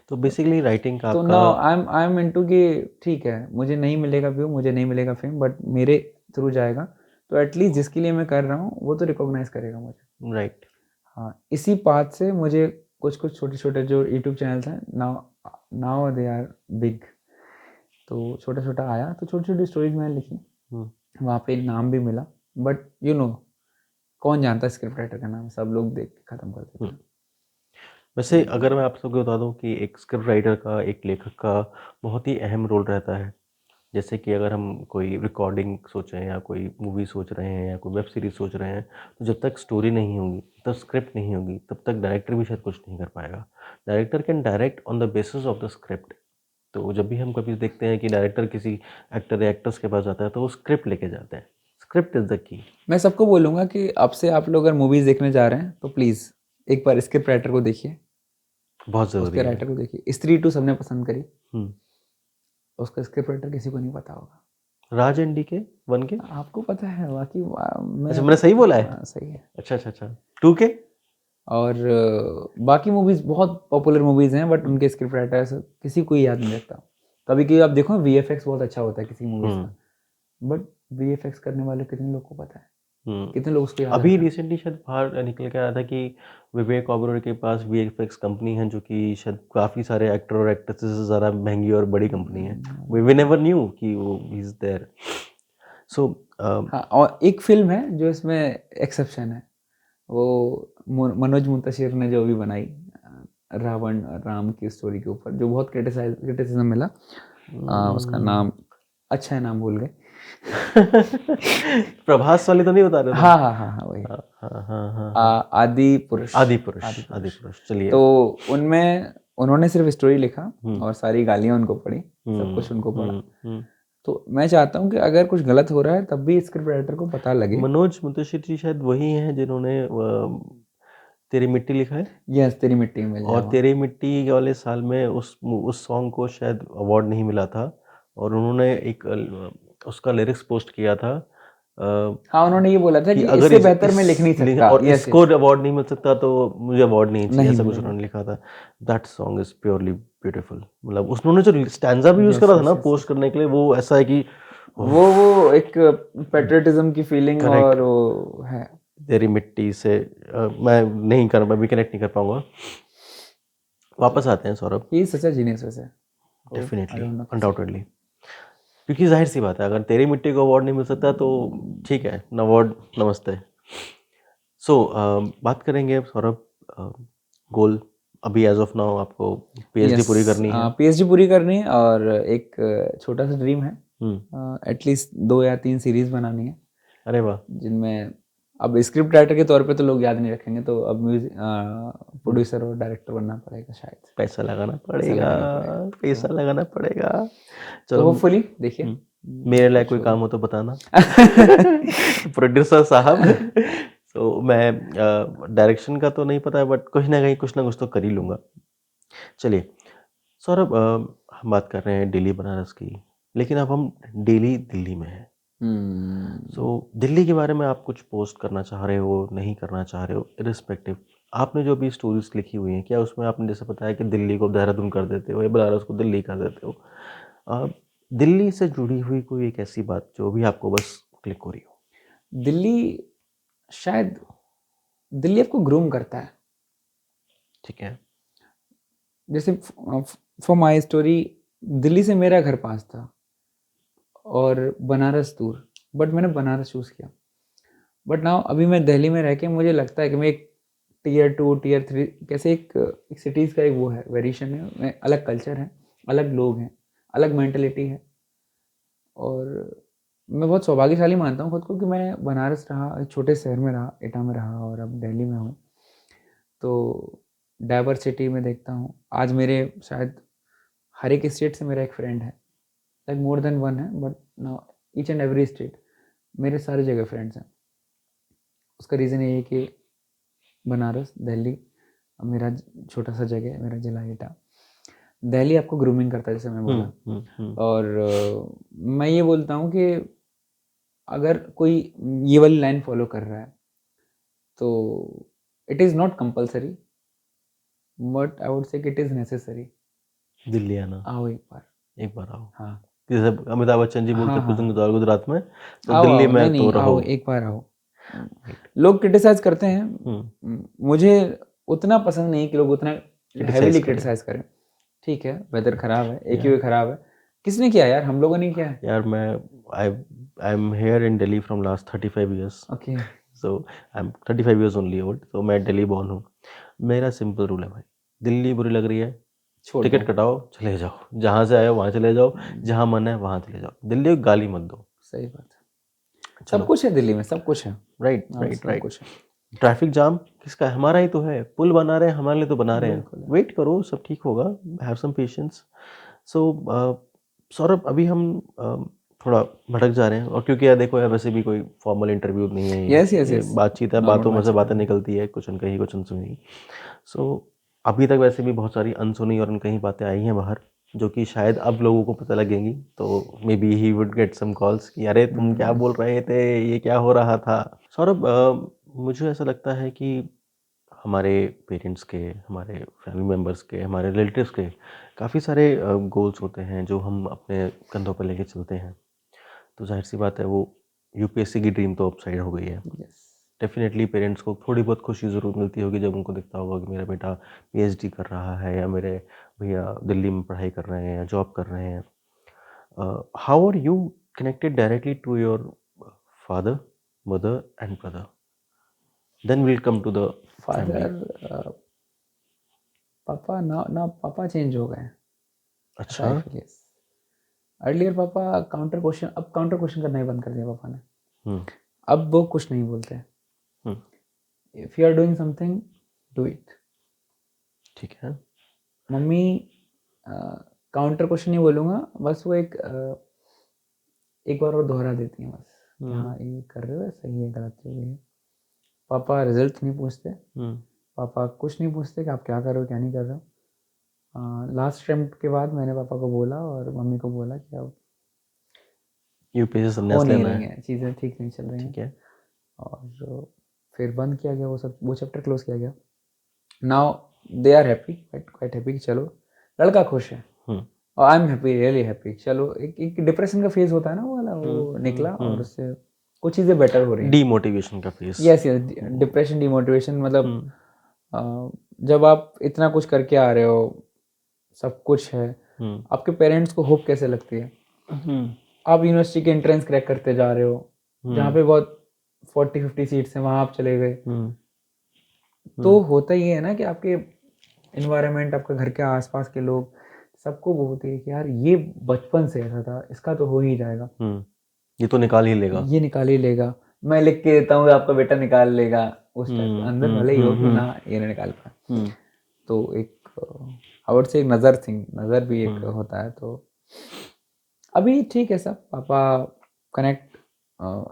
तो बेसिकली राइटिंग का तो आपका नाउ आई एम इनटू कि ठीक है, मुझे नहीं मिलेगा व्यू, मुझे नहीं मिलेगा फेम, बट मेरे थ्रू जाएगा तो एटलीस्ट जिसके लिए मैं कर रहा हूँ वो तो रिकॉग्नाइज करेगा मुझे। राइट। हाँ, इसी बात से मुझे कुछ कुछ छोटे छोटे जो यूट्यूब चैनल्स हैं नाउ दे आर बिग, तो छोटा छोटा आया तो छोटी छोटी स्टोरीज मैंने लिखी, वहाँ पे नाम भी मिला, बट यू नो कौन जानता है स्क्रिप्ट राइटर का नाम, सब लोग देख के ख़त्म कर देते हैं। वैसे अगर मैं आप सबको बता दूं कि एक स्क्रिप्ट राइटर का, एक लेखक का बहुत ही अहम रोल रहता है। जैसे कि अगर हम कोई रिकॉर्डिंग सोच रहे हैं या कोई मूवी सोच रहे हैं या कोई वेब सीरीज सोच रहे हैं, तो जब तक स्टोरी नहीं होगी, तब स्क्रिप्ट नहीं होगी, तब तक डायरेक्टर भी शायद कुछ नहीं कर पाएगा। Director can direct on the basis of the script. तो जब भी हम कभी देखते हैं कि डायरेक्टर किसी एक्टर या एक्ट्रेस के पास जाता है तो वो स्क्रिप्ट लेके जाते हैं। Script is the key. मैं सबको बोलूँगा कि अब से आप लोग अगर मूवीज़ देखने जा रहे हैं तो प्लीज़ एक बार स्क्रिप्ट राइटर को देखिए, बहुत ज़रूरी उसके है। राइटर को देखिए। स्त्री 2 सबने पसंद करी, हम्म। उसका स्क्रिप्ट राइटर किसी को नहीं पता होगा। राज एंडी के 1 के? आपको पता है, बाकी अच्छा, मैंने सही बोला है? हाँ, सही है। अच्छा 2 के? और बाकी मूवीज़ बहुत पॉपुलर मूवीज़ हैं, बट उनके स्क्रिप्ट राइटर किसी को ही याद नहीं रहता। कभी कभी आप देखो VFX बहुत अच्छा होता है किसी मूवीज़ का, बट VFX करने वाले कितने लोग को पता है, कितने लोग उसको याद अभी रहता है? रिसेंटली शायद बाहर निकल के आया था कि विवेक ओबरॉय के पास VFX कंपनी है, जो कि शायद काफ़ी सारे एक्टर और एक्ट्रेसेस से ज़्यादा महंगी और बड़ी कंपनी है। वी नेवर न्यू कि वो ही इज़ देयर। सो हाँ, और एक फिल्म है जो इसमें एक्सेप्शन है, वो मनोज मुंतशिर ने जो अभी बनाई, रावण राम की स्टोरी के ऊपर, जो बहुत क्रिटिसिज्म मिला। उसका नाम, अच्छा है नाम भूल गए। प्रभास वाले तो नहीं बता रहे? हाँ वही। आदि पुरुष। चलिए। तो उनमें उन्होंने सिर्फ स्टोरी लिखा और सारी गालियां उनको पड़ी, सब कुछ उनको पड़ा। तो मैं चाहता हूँ कि अगर कुछ गलत हो रहा है तब भी स्क्रिप्ट राइटर को पता लगे। मनोज मुंतशिर जी शायद वही हैं जिन्होंने तेरी मिट्टी लिखा है? यस, तेरी मिट्टी में। और तेरी मिट्टी वाले साल में उस सॉन्ग को शायद अवार्ड नहीं मिला था, और उन्होंने एक उसका लिरिक्स पोस्ट किया था। हाँ, उन्होंने ये बोला था कि इससे बेहतर मैं लिख नहीं सकता, और इसको अवार्ड नहीं मिल सकता तो मुझे अवार्ड नहीं चाहिए, ऐसा कुछ उन्होंने लिखा था। That song is purely beautiful. मतलब उन्होंने जो स्टैंजा भी यूज करा था ना पोस्ट करने के लिए, वो ऐसा है कि वो एक पैट्रियटिज्म की फीलिंग और वो है। तेरी मिट्टी से मैं नहीं कर, मैं भी कनेक्ट नहीं कर पाऊंगा। वापस आते हैं Saurabh. He is such a genius वैसे। डेफिनेटली, अनडाउटेडली, क्योंकि जाहिर सी बात है अगर तेरी मिट्टी को अवार्ड नहीं मिल सकता तो ठीक है, न अवार्ड नमस्ते। सो बात करेंगे सौरभ, गोल अभी एज ऑफ नाउ आपको PhD पूरी करनी है। PhD पूरी करनी है और एक छोटा सा ड्रीम है, एटलीस्ट 2 या 3 सीरीज बनानी है। अरे वाह। जिनमें अब स्क्रिप्ट राइटर के तौर पे तो लोग याद नहीं रखेंगे, तो अब म्यूजिक प्रोड्यूसर और डायरेक्टर बनना पड़ेगा शायद। पैसा लगाना पड़ेगा। तो होपफुली देखिए, मेरे लिए कोई काम हो तो बताना। प्रोड्यूसर साहब। तो मैं डायरेक्शन का तो नहीं पता बट कुछ ना कुछ तो कर ही लूँगा। चलिए सौरभ, हम बात कर रहे हैं दिल्ली बनारस की, लेकिन अब हम डेली दिल्ली में हैं। सो दिल्ली के बारे में आप कुछ पोस्ट करना चाह रहे हो, नहीं करना चाह रहे हो, इर्रिस्पेक्टिव आपने जो भी स्टोरीज लिखी हुई हैं, क्या उसमें आपने जैसे बताया कि दिल्ली को देहरादून कर देते हो या बनारस को दिल्ली कर देते हो, अ, दिल्ली से जुड़ी हुई कोई एक ऐसी बात जो भी आपको बस क्लिक हो रही हो? दिल्ली, शायद दिल्ली आपको ग्रूम करता है। ठीक है। जैसे फॉर माई स्टोरी, दिल्ली से मेरा घर पास था और बनारस दूर, बट मैंने बनारस चूज़ किया। बट नाउ अभी मैं दिल्ली में रह के मुझे लगता है कि मैं एक टीयर 2 टीयर 3 कैसे एक सिटीज़ का एक वो है, वेरिएशन है, में अलग कल्चर है, अलग लोग हैं, अलग मेंटलिटी है। और मैं बहुत सौभाग्यशाली मानता हूँ खुद को कि मैं बनारस रहा, एक छोटे शहर में रहा, एटा में रहा और अब दिल्ली में हूँ। तो डाइवर्सिटी में देखता हूँ, आज मेरे शायद हर एक स्टेट से मेरा एक फ्रेंड है, लाइक मोर देन वन है, but now each and every state मेरे सारे जगह फ्रेंड्स हैं। उसका रीज़न ये है कि बनारस, दिल्ली मेरा छोटा सा जगह है, मेरा जिला एटा। दिल्ली आपको ग्रूमिंग करता है, जैसे मैं बोला। और मैं ये बोलता हूँ कि अगर कोई ये वाली लाइन फॉलो कर रहा है तो it is not compulsory, but I would से इट इज़ नेसेसरी। दिल्ली आना, आओ एक बार। एक बार आओ। हाँ जैसे अमिताभ बच्चन जी बोलते हाँ हैं, कुछ दिन हाँ, गुजारो गुजरात में, तो आओ दिल्ली आओ, में नहीं तो नहीं, रहो। आओ एक बार आओ। लोग क्रिटिसाइज करते हैं, मुझे उतना पसंद नहीं कि लोग उतना क्रिटिसाइज हैवीली करें क्रिटिसाइज करें। ठीक है, वेदर खराब है, एक या ही खराब है, किसने किया यार? हम लोगों ने किया है। यार मैं I I am here in Delhi from last 35 years, okay, so I am 35 years only old, तो मैं दिल्ली बॉर्न हूँ। मेरा सिंपल रूल है भाई, दिल्ली बुरी लग रही है, छोड़ टिकट दो। कटाओ, चले जाओ, जहाँ से आए हो वहाँ चले जाओ, जहाँ मन है वहाँ चले जाओ, दिल्ली को गाली मत दो। सही बात है, सब चलो, कुछ है दिल्ली में, सब कुछ है। राइट हाँ, राइट सब राइट। कुछ है। ट्रैफिक जाम किसका है? हमारा ही तो है, पुल बना रहे हैं हमारे लिए तो बना रहे हैं, बिल्कुल है। वेट करो सब ठीक होगा, हैव सम पेशेंस। सो सौरभ, अभी हम थोड़ा भटक जा रहे हैं, और क्योंकि यार देखो यार, वैसे भी कोई फॉर्मल इंटरव्यू नहीं है ये यस यस ये यस, बातचीत है, नॉर्मल बातों में से बातचीत बातें है। निकलती है, कुछ अनकही कुछ अनसुनी। सो अभी तक वैसे भी बहुत सारी अनसुनी और अनकही बातें आई हैं बाहर, जो कि शायद अब लोगों को पता लगेंगी, तो maybe he would get some calls कि अरे तुम क्या बोल रहे थे, ये क्या हो रहा था। सौरभ, मुझे ऐसा लगता है कि हमारे पेरेंट्स के, हमारे फैमिली मेम्बर्स के, हमारे रिलेटिव्स के काफ़ी सारे गोल्स होते हैं जो हम अपने कंधों पर लेके चलते हैं। तो जाहिर सी बात है, वो यूपीएससी की ड्रीम तो अप साइड हो गई है। यस, डेफिनेटली पेरेंट्स को थोड़ी बहुत खुशी ज़रूर मिलती होगी जब उनको दिखता होगा कि मेरा बेटा पीएचडी कर रहा है, या मेरे भैया दिल्ली में पढ़ाई कर रहे हैं या जॉब कर रहे हैं। How are you connected directly to your father, mother and brother? Then will come to the family. Father, पापा ना ना, पापा चेंज हो गए, ऐसा अच्छा। I feel. यस, अर्लियर पापा काउंटर क्वेश्चन, अब काउंटर क्वेश्चन करना ही बंद कर दिया पापा ने। हम्म अब वो कुछ नहीं बोलते। Hmm, if you are doing something, do it. ठीक है। मम्मी काउंटर क्वेश्चन नहीं बोलूँगा, बस वो एक बार और दोहरा देती हैं बस कि हाँ ये कर रहे हो, सही है, गलत जो भी है। पापा रिजल्ट नहीं पूछते, हम्म पापा कुछ नहीं पूछते कि आप क्या कर रहे हो क्या नहीं कर रहे हो। लास्ट अटेम्प्ट के बाद मैंने पापा को बोला और मम्मी को बोला कि अब यूपीएससी हो संन्यास नहीं लेना रही है। हैं, चीज़ें ठीक नहीं चल रही हैं। ठीक है। और फिर बंद किया गया वो सब, वो चैप्टर क्लोज किया गया। Now they are happy, quite happy कि चलो लड़का खुश है, हम्म और I am happy, really happy. चलो एक डिप्रेशन का फेज होता है ना वो वाला, वो निकला और उससे कुछ चीज़ें बेटर हो रही हैं। डीमोटिवेशन का face. Yes yes, depression demotivation, मतलब हम्म जब आप इतना कुछ करके आ रहे हो, सब कुछ है, हम्म आपके पेरेंट्स को होप कैसे लगती है? हम्म आप यूनिवर्सिटी के एंट्रेंस क्रैक करते जा रहे हो, जहाँ पे बहुत 40-50 सीट्स हैं, वहाँ आप चले गए। तो होता ये है ना कि आपके इन्वायरमेंट, आपके घर के आसपास के लोग, सबको वो होती है कि यार ये बचपन से ऐसा था, इसका तो हो ही जाएगा, ये तो निकाल ही लेगा। ये निकाल ही लेगा, मैं लिख के देता हूँ आपका बेटा निकाल लेगा, उस टाइप का अंदर भले ही हो कि ना ये नहीं निकाल पाए। तो एक आई वुड से एक नज़र भी एक होता है। तो अभी ठीक है सब, पापा कनेक्ट,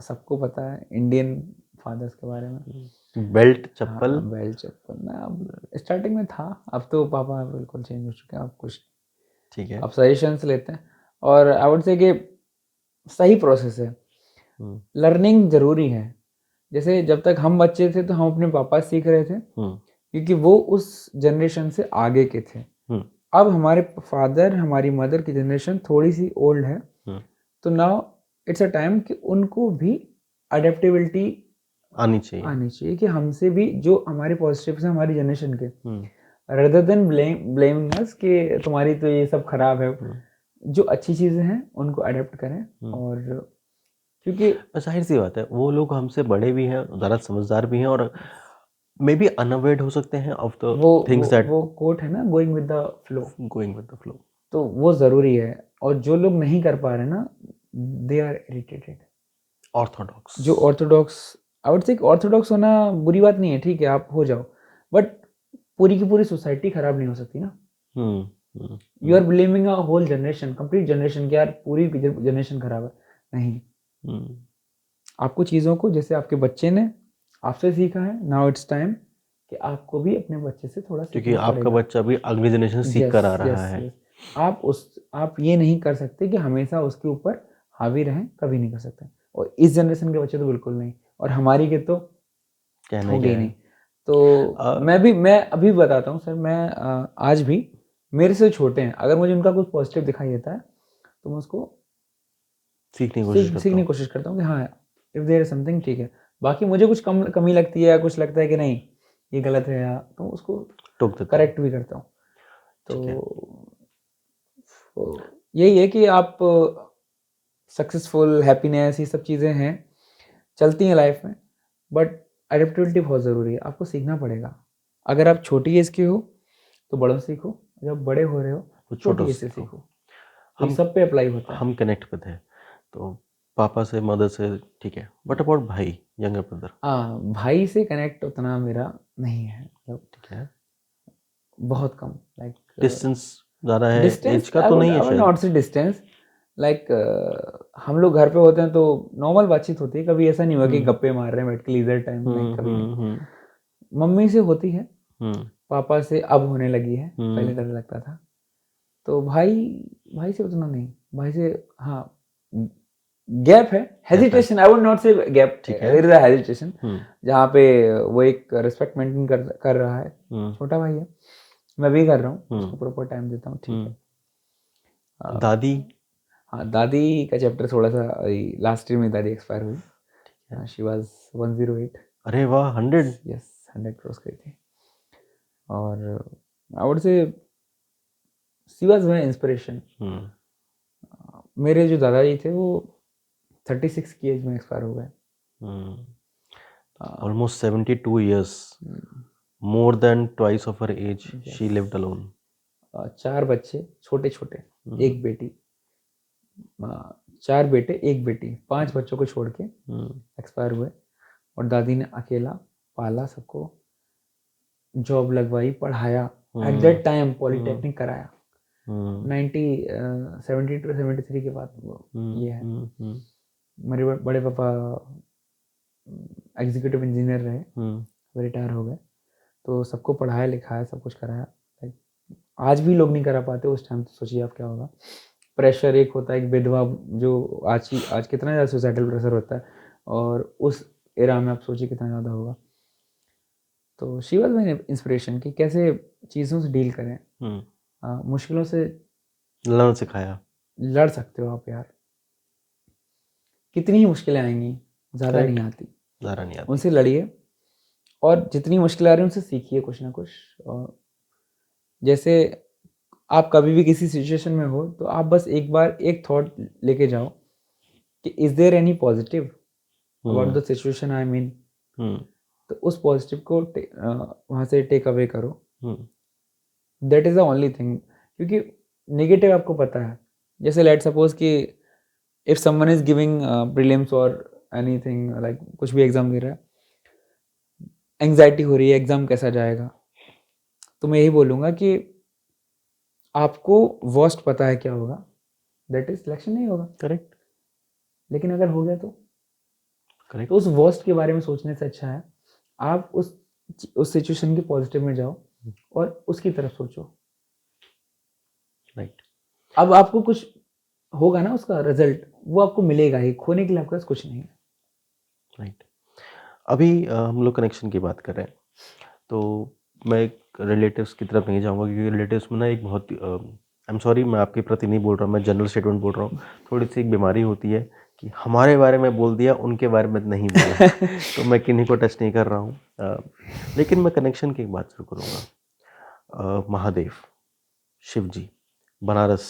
सबको पता है इंडियन फादर्स के बारे में। बेल्ट चप्पल हाँ, बेल्ट चप्पल ना, अब स्टार्टिंग में था, अब तो पापा बिल्कुल चेंज हो चुके हैं, अब कुछ ठीक है। अब सजेशंस लेते हैं। और आई वुड से कि सही प्रोसेस है, हम्म, लर्निंग ज़रूरी है। जैसे जब तक हम बच्चे थे तो हम अपने पापा से सीख रहे थे, हम्म, क्योंकि वो उस जनरेशन से आगे के थे। हम्म, अब हमारे फादर हमारी मदर की जनरेशन थोड़ी सी ओल्ड है, हम्म, तो नाउ इट्स अ टाइम कि उनको भी अडेप्टेबिलिटी आनी चाहिए। आनी चाहिए, कि हमसे भी जो हमारे पॉजिटिव्स हैं हमारी जनरेशन के, हम्म, रेदर देन ब्लेमिंग अस कि तुम्हारी तो ये सब खराब है, हम्म, जो अच्छी चीज़ें हैं उनको अडेप्ट करें। और क्योंकि और जाहिर सी बात है वो लोग हमसे बड़े भी हैं, ज़्यादा समझदार भी हैं, और मे बी अनअवेयर्ड हो सकते हैं ऑफ द वो थिंग्स दैट वो कोट है ना, going with the flow, going with the flow. तो वो ज़रूरी है। और जो लोग नहीं कर पा रहे ना, दे आर इरिटेटेड। ऑर्थोडॉक्स। जो ऑर्थोडॉक्स, आई वुड से ऑर्थोडॉक्स होना बुरी बात नहीं है, ठीक है आप हो जाओ, बट पूरी की पूरी सोसाइटी खराब नहीं हो सकती ना। Hmm, hmm, you are blaming a whole generation, complete generation, कि यार पूरी जनरेशन खराब है। नहीं, हम्म, आपको चीज़ों को, जैसे आपके बच्चे ने आपसे सीखा है, नाउ इट्स टाइम कि आपको भी अपने बच्चे से थोड़ा क्योंकि सीखना आपका पड़ेगा। बच्चा भी अगली जनरेशन सीख कर आ रहा है। यस, आप ये नहीं कर सकते कि हमेशा उसके ऊपर हावी रहें, कभी नहीं कर सकते। और इस जनरेशन के बच्चे तो बिल्कुल नहीं, और हमारी के तो कहना ही होंगे क्या ही है। नहीं। तो मैं अभी बताता हूँ सर, मैं आज भी मेरे से छोटे हैं, अगर मुझे उनका कुछ पॉजिटिव दिखाई देता है तो मैं उसको सीखने की कोशिश करता सीखने की हूँ। कोशिश करता हूँ कि हाँ, इफ़ देयर इज समथिंग, ठीक है। बाकी मुझे कुछ कमी लगती है या कुछ लगता है कि नहीं ये गलत है, या तो उसको टोक देता हूँ। करेक्ट भी करता हूँ। ठीक है। तो यही है कि आप सक्सेसफुल, हैप्पीनेस, ये सब चीज़ें हैं, चलती हैं लाइफ में, बट एडेप्टेबिलिटी बहुत ज़रूरी है, आपको सीखना पड़ेगा। अगर आप छोटी एज के हो तो बड़ों से सीखो, जब बड़े हो रहे हो तो तो छोटों छोटी एज से से सीखो। सीखो, तो ये हम सब पे अप्लाई होता है। हम कनेक्ट पे थे, तो पापा से, मदर से, ठीक है। बट अबाउट भाई, यंगर ब्रदर? हाँ, भाई से कनेक्ट उतना मेरा नहीं है, मतलब ठीक है। बहुत कम, लाइक डिस्टेंस ज़्यादा है, एज डिस्टेंस, का तो नहीं है आई वुड शायद। नॉट से डिस्टेंस, लाइक हम लोग घर पे होते हैं तो नॉर्मल बातचीत होती है, कभी ऐसा नहीं हुआ कि हम्म, गप्पे मार रहे हैं बैठ के लीजर टाइम, नहीं, कभी नहीं। हम्म, मम्मी से होती है, हम्म, पापा से अब होने लगी है, पहले हम्म। डर लगता था। तो भाई भाई से उतना नहीं, भाई से हाँ गैप है, गैप है। हेजिटेशन, आई वुड नॉट से गैप, ठीक है। देयर इज अ हेजिटेशन, हम्म, जहाँ पे वो एक रिस्पेक्ट मेंटेन कर रहा है। हम्म, छोटा भाई है, मैं भी कर रहा हूँ, हम्म, उसको प्रॉपर टाइम देता हूँ, ठीक है। हम्म। दादी? हाँ, दादी का चैप्टर थोड़ा सा, लास्ट ईयर में दादी एक्सपायर हुई, ठीक है। She was 108। अरे वाह, 100! यस, 100 क्रॉस गई थी। और I would say she was my inspiration. Hmm, मेरे जो दादाजी थे वो 36 की एज में एक्सपायर हो गए। हम्म। Uh, Almost 72 years, more than twice of her age, yes. she lived alone. 4 बच्चे, छोटे छोटे, हम्म, एक बेटी, 4 बेटे एक बेटी, 5 बच्चों को छोड़ के हम्म, एक्सपायर हुए। और दादी ने अकेला पाला सबको, जॉब लगवाई, पढ़ाया, एट दैट टाइम पॉलिटेक्निक कराया, 72-73 के बाद ये है। मेरे बड़े पापा एग्जीक्यूटिव इंजीनियर रहे, वो रिटायर हो गए, तो सबको पढ़ाया लिखाया, सब कुछ कराया। Like, आज भी लोग नहीं करा पाते, उस टाइम तो सोचिए आप क्या होगा। प्रेशर एक होता है, एक विधवा, जो आज कितना ज़्यादा सोसाइटल प्रेशर होता है, और उस एरा में आप सोचिए कितना ज़्यादा होगा। तो शी वाज माई इंस्पिरेशन कि कैसे चीज़ों से डील करें, मुश्किलों से लड़ना सिखाया। लड़ सकते हो आप यार, कितनी ही मुश्किलें आएंगी, ज़्यादा नहीं करेक्ट। आती, ज़रा नहीं आती। उनसे लड़िए, और जितनी मुश्किल आ रही है उनसे सीखिए कुछ ना कुछ। और जैसे आप कभी भी किसी सिचुएशन में हो तो आप बस एक बार एक थॉट लेके जाओ कि is there any positive about the situation I mean, तो उस पॉजिटिव को वहाँ से टेक अवे करो, that is the only thing. क्योंकि नेगेटिव आपको पता है, जैसे लेट सपोज कि if someone is giving prelims और एनीथिंग, लाइक कुछ भी एग्जाम दे रहा है, एंग्जाइटी हो रही है एग्जाम कैसा जाएगा, तो मैं यही बोलूँगा कि आपको वर्स्ट पता है क्या होगा, दैट इज सिलेक्शन नहीं होगा। करेक्ट। लेकिन अगर हो गया तो करेक्ट। तो उस वर्स्ट के बारे में सोचने से अच्छा है आप उस सिचुएशन के पॉजिटिव में जाओ और उसकी तरफ सोचो। राइट। अब आपको कुछ होगा ना, उसका रिजल्ट वो आपको मिलेगा ही, खोने के लिए आपके पास कुछ नहीं है। राइट। अभी हम लोग कनेक्शन की बात कर रहे हैं, तो मैं रिलेटिव्स की तरफ नहीं जाऊंगा, क्योंकि रिलेटिव्स में ना एक बहुत आई एम सॉरी, मैं आपके प्रति नहीं बोल रहा हूँ, मैं जनरल स्टेटमेंट बोल रहा हूँ, थोड़ी सी एक बीमारी होती है कि हमारे बारे में बोल दिया, उनके बारे में नहीं बोला। तो मैं किन्हीं को टच नहीं कर रहा हूँ, लेकिन मैं कनेक्शन की एक बात शुरू करूँगा। महादेव, शिव जी, बनारस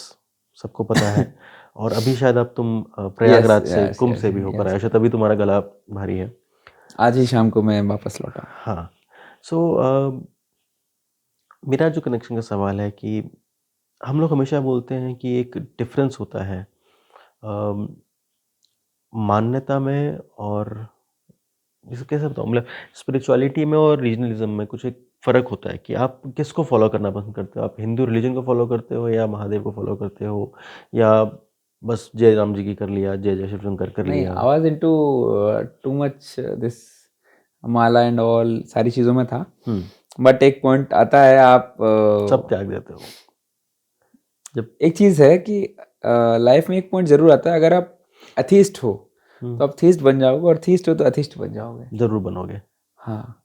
सबको पता है, और अभी शायद अब तुम प्रयागराज से, yes, कुंभ yes, से भी होकर yes. आए हो, शायद तभी तुम्हारा गला भारी है। आज ही शाम को मैं वापस लौटा। हाँ। सो मेरा जो कनेक्शन का सवाल है कि हम लोग हमेशा बोलते हैं कि एक डिफरेंस होता है अम, मान्यता में, और इसे कैसे बताऊँ, मतलब स्पिरिचुअलिटी में और रीजनलिज्म में कुछ एक फ़र्क होता है कि आप किसको फॉलो करना पसंद करते हो। आप हिंदू रिलीजन को फॉलो करते हो, या महादेव को फॉलो करते हो, या बस जय राम जी की कर लिया, जय जय शिव शंकर कर नहीं, लिया। I was into too much this Mala and all, सारी चीज़ों में था। बट एक पॉइंट आता है, आप सब त्याग देते हो जब। एक चीज़ है कि लाइफ में एक पॉइंट ज़रूर आता है, अगर आप अथीस्ट हो तो आप थीस्ट बन जाओगे, और थीस्ट हो तो अथीस्ट बन जाओगे। जरूर बनोगे। हाँ,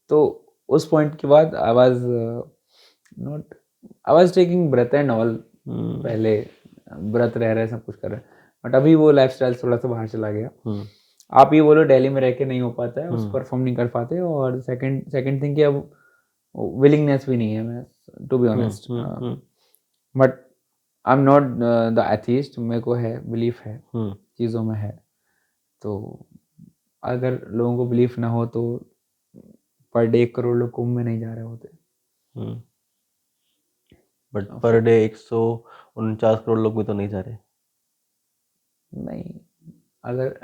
तो उस पॉइंट के बाद I was taking breath and all. पहले व्रत रह रहे, सब कुछ कर रहे, बट अभी वो लाइफस्टाइल थोड़ा सा बाहर चला गया। आप ये बोलो दिल्ली में रह के नहीं हो पाता है, उस परफॉर्म नहीं कर पाते, और सेकंड थिंग कि अब विलिंगनेस भी नहीं है, मैं to be honest. But I am not the atheist, मेरे को है, बिलीफ है, चीज़ों में है। तो अगर लोगों को बिलीफ ना हो तो पर डे 1 करोड़ लोग कुंभ में नहीं जा रहे होते। बट पर डे 149 करोड़ लोग भी तो नहीं जा रहे। नहीं, अगर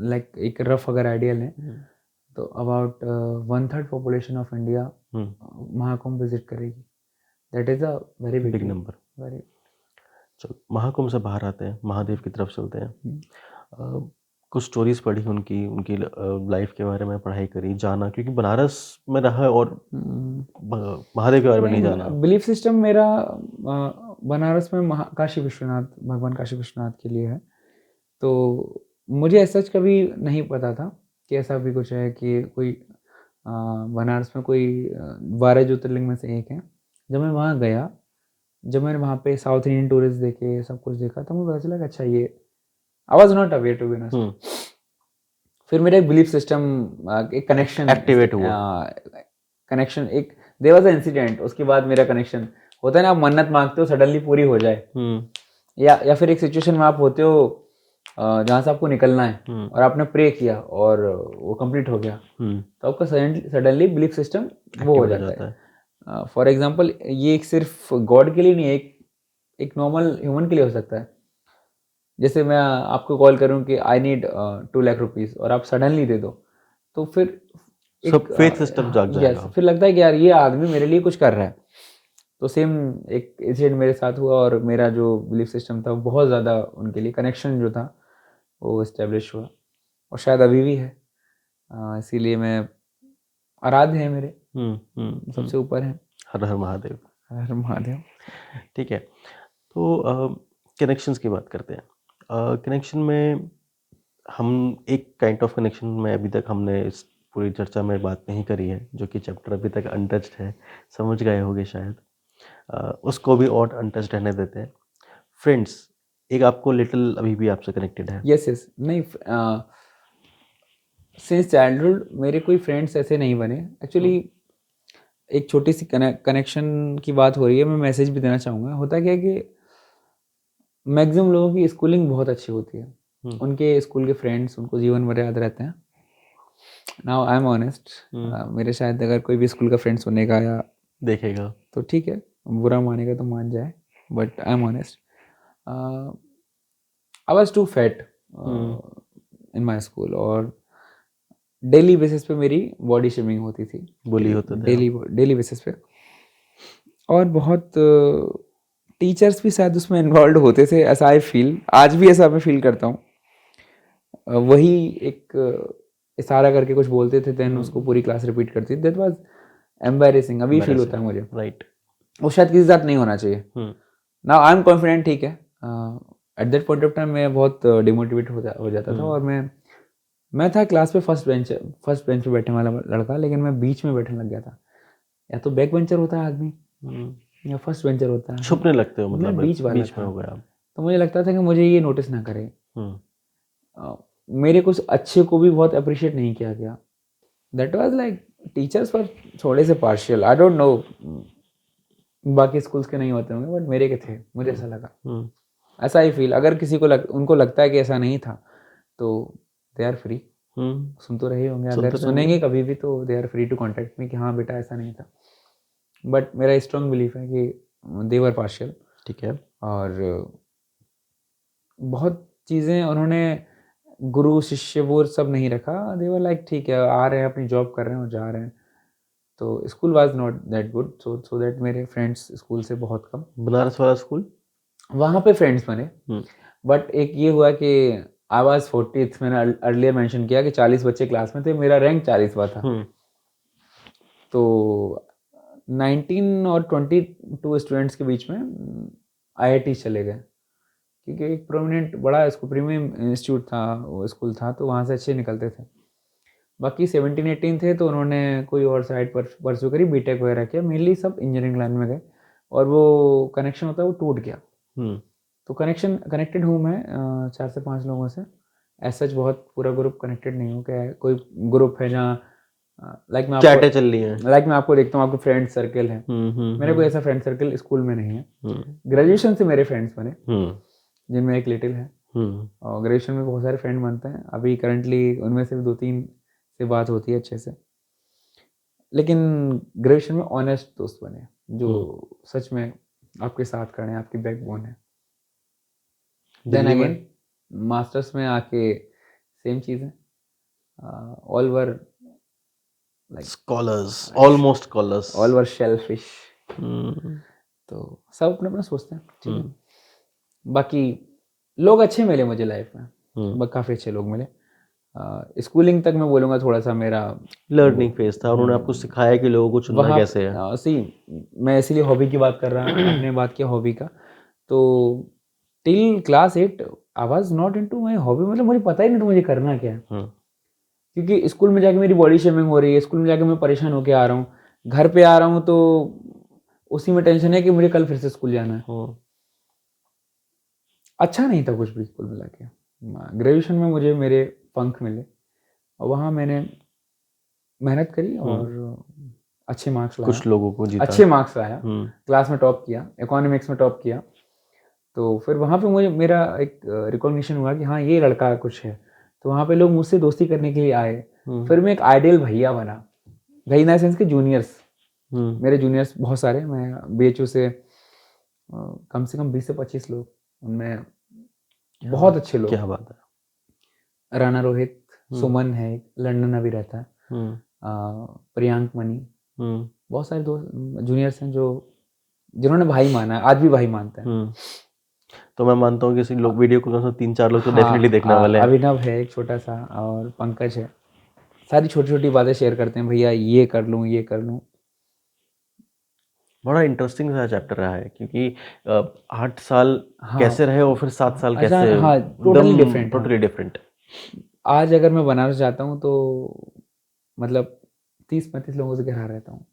लाइक एक रफ अगर आइडियल है तो about 1/3 population of India Mahakumbh visit करेगी। That is a very big big number. Very. चलो महाकुंभ से बाहर आते हैं, महादेव की तरफ चलते हैं। कुछ स्टोरीज पढ़ी उनकी उनकी लाइफ के बारे में पढ़ाई करी, जाना, क्योंकि बनारस में रहा और महादेव के बारे में नहीं जाना। बिलीफ सिस्टम मेरा बनारस में काशी विश्वनाथ, भगवान काशी विश्वनाथ के लिए है। तो मुझे ऐसा कभी नहीं पता था कि ऐसा भी कुछ है कि कोई बनारस में कोई 12 ज्योतिर्लिंग में से एक है। जब मैं वहाँ गया, जब मैंने वहाँ पे साउथ इंडियन टूरिस्ट देखे, सब कुछ देखा, तो मुझे पता चला कि अच्छा ये I was not aware to be honest. फिर मेरा एक बिलीफ सिस्टम, एक कनेक्शन एक्टिवेट हुआ। कनेक्शन एक देयर वाज अ इंसिडेंट, उसके बाद मेरा कनेक्शन होता है ना, आप मन्नत मांगते हो सडनली पूरी हो जाए, या फिर एक सिचुएशन में आप होते हो जहाँ से आपको निकलना है और आपने प्रे किया और वो कंप्लीट हो गया, तो आपका सडनली बिलीफ सिस्टम वो हो जाता है। फॉर एग्जांपल ये एक सिर्फ गॉड के लिए नहीं है, एक नॉर्मल ह्यूमन के लिए हो सकता है। जैसे मैं आपको कॉल करूं कि आई नीड 2 लाख रुपीस और आप सडनली दे दो, तो फिर सब फेथ सिस्टम जाग जाएगा। फिर लगता है कि यार ये आदमी मेरे लिए कुछ कर रहा है। तो सेम एक इंसिडेंट मेरे साथ हुआ, और मेरा जो बिलीफ सिस्टम था वो बहुत ज़्यादा उनके लिए, कनेक्शन जो था वो इस्टेब्लिश हुआ, और शायद अभी भी है। इसीलिए मैं आराध्य है मेरे, सबसे ऊपर है। हर हर महादेव। हर हर महादेव। ठीक है, तो कनेक्शंस की बात करते हैं। कनेक्शन में हम एक काइंड ऑफ कनेक्शन में अभी तक हमने इस पूरी चर्चा में बात नहीं करी है, जो कि चैप्टर अभी तक अनटच्ड है, समझ गए होंगे शायद। उसको भी और अनटच्ड रहने देते हैं। फ्रेंड्स, एक आपको लिटिल अभी भी आपसे कनेक्टेड है। यस नहीं, सिंस चाइल्डहुड मेरे कोई फ्रेंड्स ऐसे नहीं बने एक्चुअली। एक छोटी सी कनेक्शन की बात हो रही है, मैं मैसेज भी देना चाहूँगा। होता क्या है कि मैक्सिमम लोगों की स्कूलिंग बहुत अच्छी होती है, उनके स्कूल के फ्रेंड्स उनको जीवन भर याद रहते हैं। नाउ आई एम ऑनेस्ट, मेरे शायद अगर कोई भी स्कूल का फ्रेंड सुनेगा या देखेगा तो ठीक है, बुरा मानेगा तो मान जाए, but I am honest, I was too fat in my school, और डेली बेसिस पे मेरी बॉडी शेमिंग होती थी, बोली होता था डेली बेसिस पे। और बहुत टीचर्स भी शायद उसमें इन्वॉल्व होते थे, ऐसा आई फील, आज भी ऐसा मैं फील करता हूँ। वही एक इशारा करके कुछ बोलते थे, देन उसको पूरी क्लास रिपीट करती थी। That was embarrassing. अभी फील होता है मुझे, राइट। वो शायद किसी के साथ नहीं होना चाहिए। नाउ आई एम कॉन्फिडेंट, ठीक है। At that point of time मैं बहुत डिमोटिवेट हो जाता था, और मैं था क्लास पे फर्स्ट बेंच पे बैठने वाला लड़का, लेकिन मैं बीच में बैठने लग गया था। या तो बैक बेंचर होता है आदमी या फर्स्ट बेंचर होता है। छुपने लगते हो, मैं मतलब बीच वाला में था। हो गया आप। तो मुझे लगता था कि मुझे ये नोटिस ना करे। हम्म, मेरे कुछ अच्छे को भी बहुत अप्रिशिएट नहीं किया गया। दैट वाज लाइक टीचर्स पर थोड़े से पार्शियल, आई डोंट नो बाकी स्कूल्स के नहीं होते होंगे, बट मेरे के थे, मुझे ऐसा लगा। ऐसा ही फील, अगर किसी को उनको लगता है कि ऐसा नहीं था, तो दे आर फ्री। सुन तो रहे होंगे, अगर सुनेंगे कभी भी तो they are free to contact me कि हाँ बेटा ऐसा नहीं था। बट मेरा स्ट्रॉन्ग बिलीफ है कि दे वर पार्शियल। ठीक है। और बहुत चीज़ें उन्होंने गुरु शिष्य वो सब नहीं रखा। दे वर लाइक ठीक है, आ रहे हैं अपनी जॉब कर रहे हैं और जा रहे हैं। तो school was not that good, so that मेरे फ्रेंड्स स्कूल से बहुत कम। बनारस वाला स्कूल, वहाँ पे फ्रेंड्स बने, बट एक ये हुआ कि आई वाज 40th, मैंने अर्लियर मेंशन किया कि 40 बच्चे क्लास में थे, मेरा रैंक 40वां था। तो 19 और 22 स्टूडेंट्स के बीच में IIT चले गए, क्योंकि एक प्रोमिनेंट बड़ा इसको प्रीमियम इंस्टीट्यूट था, वो स्कूल था, तो वहाँ से अच्छे निकलते थे। बाकी 17-18 थे तो उन्होंने कोई और साइड पर परस्यू करी, बीटेक वगैरह किया, मेनली सब इंजीनियरिंग लाइन में गए, और वो कनेक्शन होता है वो टूट गया। तो कनेक्टेड हूँ मैं 4 से 5 लोगों से, ऐसा सच बहुत पूरा ग्रुप कनेक्टेड नहीं हूँ। क्या कोई ग्रुप है जहाँ लाइक मैं चैटें चल रही हैं, लाइक मैं आपको देखता हूँ, आपको फ्रेंड सर्कल है। मेरा कोई ऐसा फ्रेंड सर्कल स्कूल में नहीं है। ग्रेजुएशन से मेरे फ्रेंड्स बने, जिनमें एक लिटिल है, और ग्रेजुएशन में बहुत सारे फ्रेंड बनते हैं। अभी करंटली उनमें से भी 2-3 से बात होती है अच्छे से, लेकिन ग्रेजुएशन में ऑनेस्ट दोस्त बने जो सच में आपके साथ खड़े हैं, आपकी बैकबोन है। देन अगेन मास्टर्स में आके सेम चीज़ है, all were like scholars, almost scholars, all were shellfish. तो सब अपना अपना सोचते हैं, ठीक है। बाकी लोग अच्छे मिले मुझे लाइफ में, काफ़ी अच्छे लोग मिले। स्कूलिंग तक मैं बोलूँगा थोड़ा सा मेरा लर्निंग फेज था, उन्होंने आपको सिखाया कि लोगों को चुनना कैसे है। सी मैं इसीलिए हॉबी की बात कर रहा हूँ, आपने बात किया हॉबी का, तो till class 8 I was not into my hobby, मतलब मुझे पता ही नहीं था मुझे करना क्या है। क्योंकि स्कूल में जाके मेरी बॉडी शेमिंग हो रही है, स्कूल में जाके मैं परेशान होके आ रहा हूँ, घर पे आ रहा हूँ तो उसी में टेंशन है कि मुझे कल फिर से स्कूल जाना है। अच्छा नहीं था कुछ भी स्कूल में जाके। ग्रेजुएशन में मुझे मेरे पंख मिले, और वहाँ मैंने मेहनत करी और अच्छे मार्क्स लाया, कुछ लोगों को जीता, अच्छे मार्क्स लाया, क्लास में टॉप किया, इकोनॉमिक्स में टॉप किया। तो फिर वहाँ पे मुझे मेरा एक रिकॉग्निशन हुआ कि हाँ ये लड़का कुछ है, तो वहाँ पे लोग मुझसे दोस्ती करने के लिए आए। फिर मैं एक आइडियल भैया बना, भैया सेंस के जूनियर्स, मेरे जूनियर्स बहुत सारे, मैं BHU से कम से कम 20 से 25 लोग, उनमें बहुत अच्छे लोग। क्या बात है। राणा रोहित, सुमन है, लंदन अभी रहता है, प्रियांक मनी, बहुत सारे दोस्त जूनियर्स हैं जो जिन्होंने भाई माना है, आज भी भाई मानते हैं। तो मैं मानता हूँ कि लोग वीडियो को 3-4 लोग तो डेफिनेटली देखने वाले हैं। अभिनव है एक छोटा सा, और पंकज है, सारी छोटी छोटी बातें शेयर करते हैं, भैया ये कर लूँ ये कर लूँ। बड़ा इंटरेस्टिंग सा चैप्टर रहा है, क्योंकि 8 साल कैसे रहे और फिर 7 साल कैसे, हाँ टोटली डिफरेंट। आज अगर मैं बनारस जाता हूँ तो मतलब 30-35 लोगों से घिरा रहता हूँ,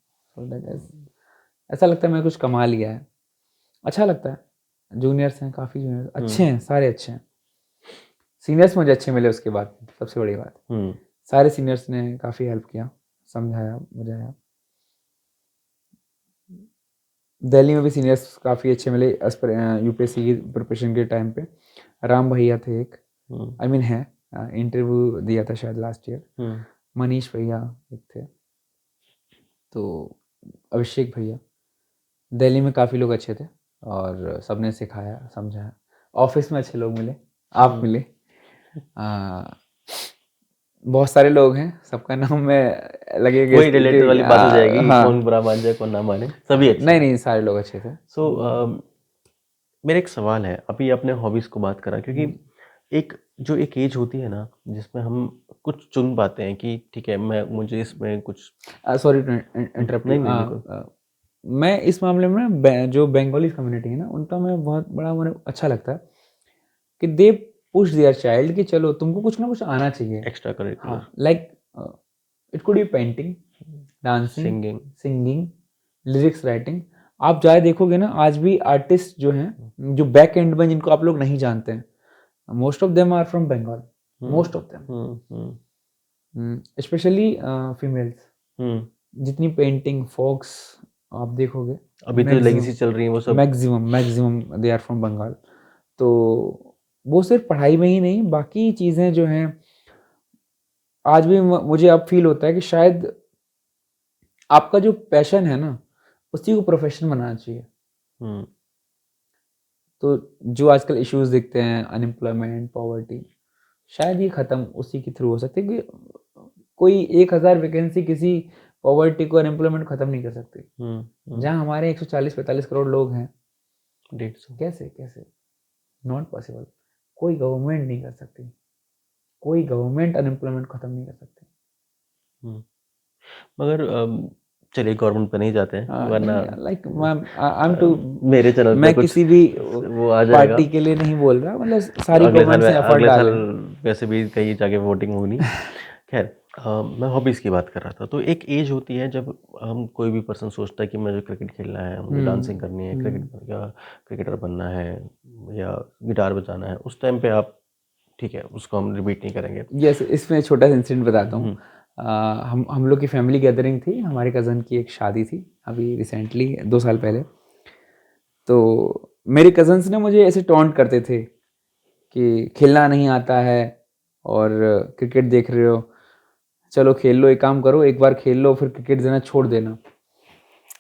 ऐसा लगता है मैं कुछ कमा लिया है, अच्छा लगता है। जूनियर्स हैं, काफ़ी जूनियर्स अच्छे हैं, सारे अच्छे हैं। सीनियर्स मुझे अच्छे मिले, उसके बाद सबसे बड़ी बात सारे सीनियर्स ने काफ़ी हेल्प किया, समझाया बुझाया। दिल्ली में भी सीनियर्स काफ़ी अच्छे मिले UPSC की प्रिपरेशन के टाइम पे। राम भैया थे एक, आई मीन है, इंटरव्यू दिया था शायद लास्ट ईयर। मनीष भैया एक थे, तो अभिषेक भैया, दिल्ली में काफ़ी लोग अच्छे थे और सबने सिखाया समझाया। ऑफिस में अच्छे लोग मिले, आप मिले, बहुत सारे लोग हैं, सबका नाम में लगेगा, वही रिलेटेड वाली बात हो जाएगी, कौन बुरा मान जाए कौन ना माने, सभी अच्छे। नहीं सारे लोग अच्छे थे। सो मेरा एक सवाल है, अभी आपने हॉबीज को बात करा, क्योंकि एक जो एक एज होती है ना जिसमें हम कुछ चुन पाते हैं कि ठीक है मैं मुझे इसमें कुछ सॉरी टू इंटरप्ट नहीं यू। नहीं बिल्कुल मैं इस मामले में जो बंगाली कम्युनिटी है ना, उनका मैं बहुत बड़ा, मुझे अच्छा लगता है कि दे पुश देयर चाइल्ड कि चलो तुमको कुछ ना कुछ आना चाहिए। एक्स्ट्रा करिकुलर हाँ, like it could be painting, dancing, singing singing, lyrics writing. आप जाए देखोगे ना, आज भी आर्टिस्ट जो हैं, जो बैक एंड में, जिनको आप लोग नहीं जानते हैं, most of them are from Bengal, most of them, specially females. जितनी पेंटिंग फोक्स आप देखोगे, अभी तो लेगेसी चल रही है वो सब maximum maximum they are from Bengal. तो वो सिर्फ पढ़ाई में ही नहीं, बाकी चीज़ें जो हैं, आज भी मुझे अब फील होता है कि शायद आपका जो पैशन है ना, उसी को प्रोफेशन बनाना चाहिए। हम्म, तो जो आजकल इश्यूज दिखते हैं, अनएम्प्लॉयमेंट, पॉवर्टी, शायद ये ख़त्म उसी के थ्रू हो सकते हैं कि कोई 1000 वैकेंसी किसी पॉवर्टी को, अनएम्प्लॉयमेंट ख़त्म नहीं कर सकती। जहाँ हमारे 140-45 करोड़ लोग हैं, 150 कैसे कैसे, नॉट पॉसिबल। कोई गवर्नमेंट नहीं कर सकती, कोई गवर्नमेंट अनएम्प्लॉयमेंट ख़त्म नहीं कर सकती। मगर चलिए गवर्नमेंट पे नहीं जाते हैं वरना लाइक आई एम टू, मेरे चैनल पे मैं कुछ किसी भी वो आ जाएगा पार्टी के लिए नहीं बोल रहा, मतलब सारी अगले गवर्नमेंट से एफर्ट अगले साल डालें। वैसे भी कहीं जाके वोटिंग होनी खैर मैं हॉबीज़ की बात कर रहा था तो एक एज होती है जब हम कोई भी पर्सन सोचता है कि मुझे क्रिकेट खेलना है मुझे डांसिंग करनी है क्रिकेट या क्रिकेटर बनना है या गिटार बजाना है उस टाइम पे आप ठीक है उसको हम रिपीट नहीं करेंगे यस, इसमें छोटा सा इंसिडेंट बताता हूँ। हम्म, हम लोग की फैमिली गैदरिंग थी, हमारे कज़न की एक शादी थी अभी रिसेंटली 2 साल पहले। तो मेरे कज़न्स ने मुझे ऐसे टॉन्ट करते थे कि खेलना नहीं आता है और क्रिकेट देख रहे हो, चलो खेल लो, एक काम करो, एक बार खेल लो फिर क्रिकेट देना छोड़ देना।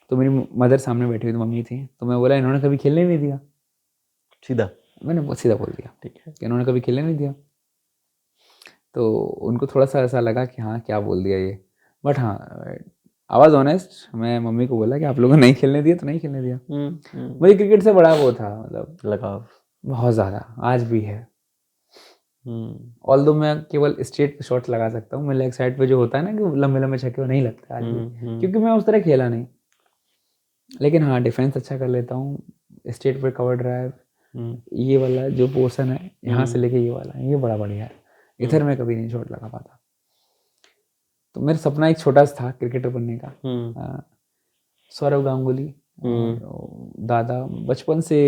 तो मेरी मदर सामने बैठी हुई थी, मम्मी थी, तो मैं बोला इन्होंने कभी खेलने नहीं दिया। सीधा मैंने बहुत सीधा बोल दिया ठीक है कि इन्होंने कभी खेलने नहीं दिया। तो उनको थोड़ा सा ऐसा लगा कि हाँ क्या बोल दिया ये, बट हाँ, आई वॉज ऑनेस्ट। मैं मम्मी को बोला कि आप लोगों ने नहीं खेलने दिया तो नहीं खेलने दिया। मुझे क्रिकेट से बड़ा वो था, मतलब लगाव बहुत ज़्यादा, आज भी है। ऑल्दो मैं केवल स्ट्रेट पे शॉट्स लगा सकता हूँ, मैं लेग साइड पे जो होता है ना कि लंबे लंबे छक्के, वो नहीं लगता आज भी, क्योंकि मैं उस तरह खेला नहीं। लेकिन हाँ, डिफेंस अच्छा कर लेता हूँ, स्ट्रेट पे कवर ड्राइव, ये वाला जो पोर्शन है यहाँ से लेके ये वाला, ये बड़ा बढ़िया है। इधर मैं कभी नहीं शॉट लगा पाता। तो मेरा सपना एक छोटा सा था क्रिकेटर बनने का। सौरव गांगुली और दादा, बचपन से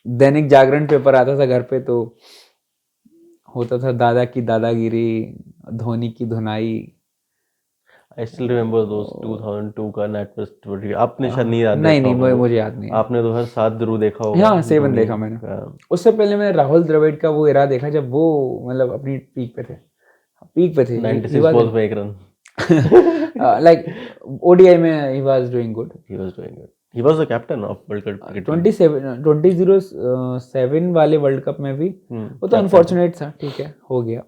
दैनिक जागरण पेपर आता था घर पे, तो होता था दादा की दादागिरी, धोनी की धुनाई। आई स्टिल रिमेम्बर दोस 2002 का नेट फर्स्ट वर्ल्ड आपने शायद नहीं याद नहीं देखा नहीं, होगा वो मुझे याद नहीं है। आपने 2007 जरूर देखा होगा हाँ, 7 धोनी देखा मैंने। का उससे पहले मैंने राहुल द्रविड़ का वो एरा देखा, जब वो मतलब अपनी पीक पे थे, पीक पे थे। 96 बॉल्स में 1 रन लाइक ओडीआई में he was doing good. he was doing good he was the captain of world cup cricket team 2007 वाले वर्ल्ड कप में भी वो तो अनफॉर्चुनेट था, ठीक है, हो गया।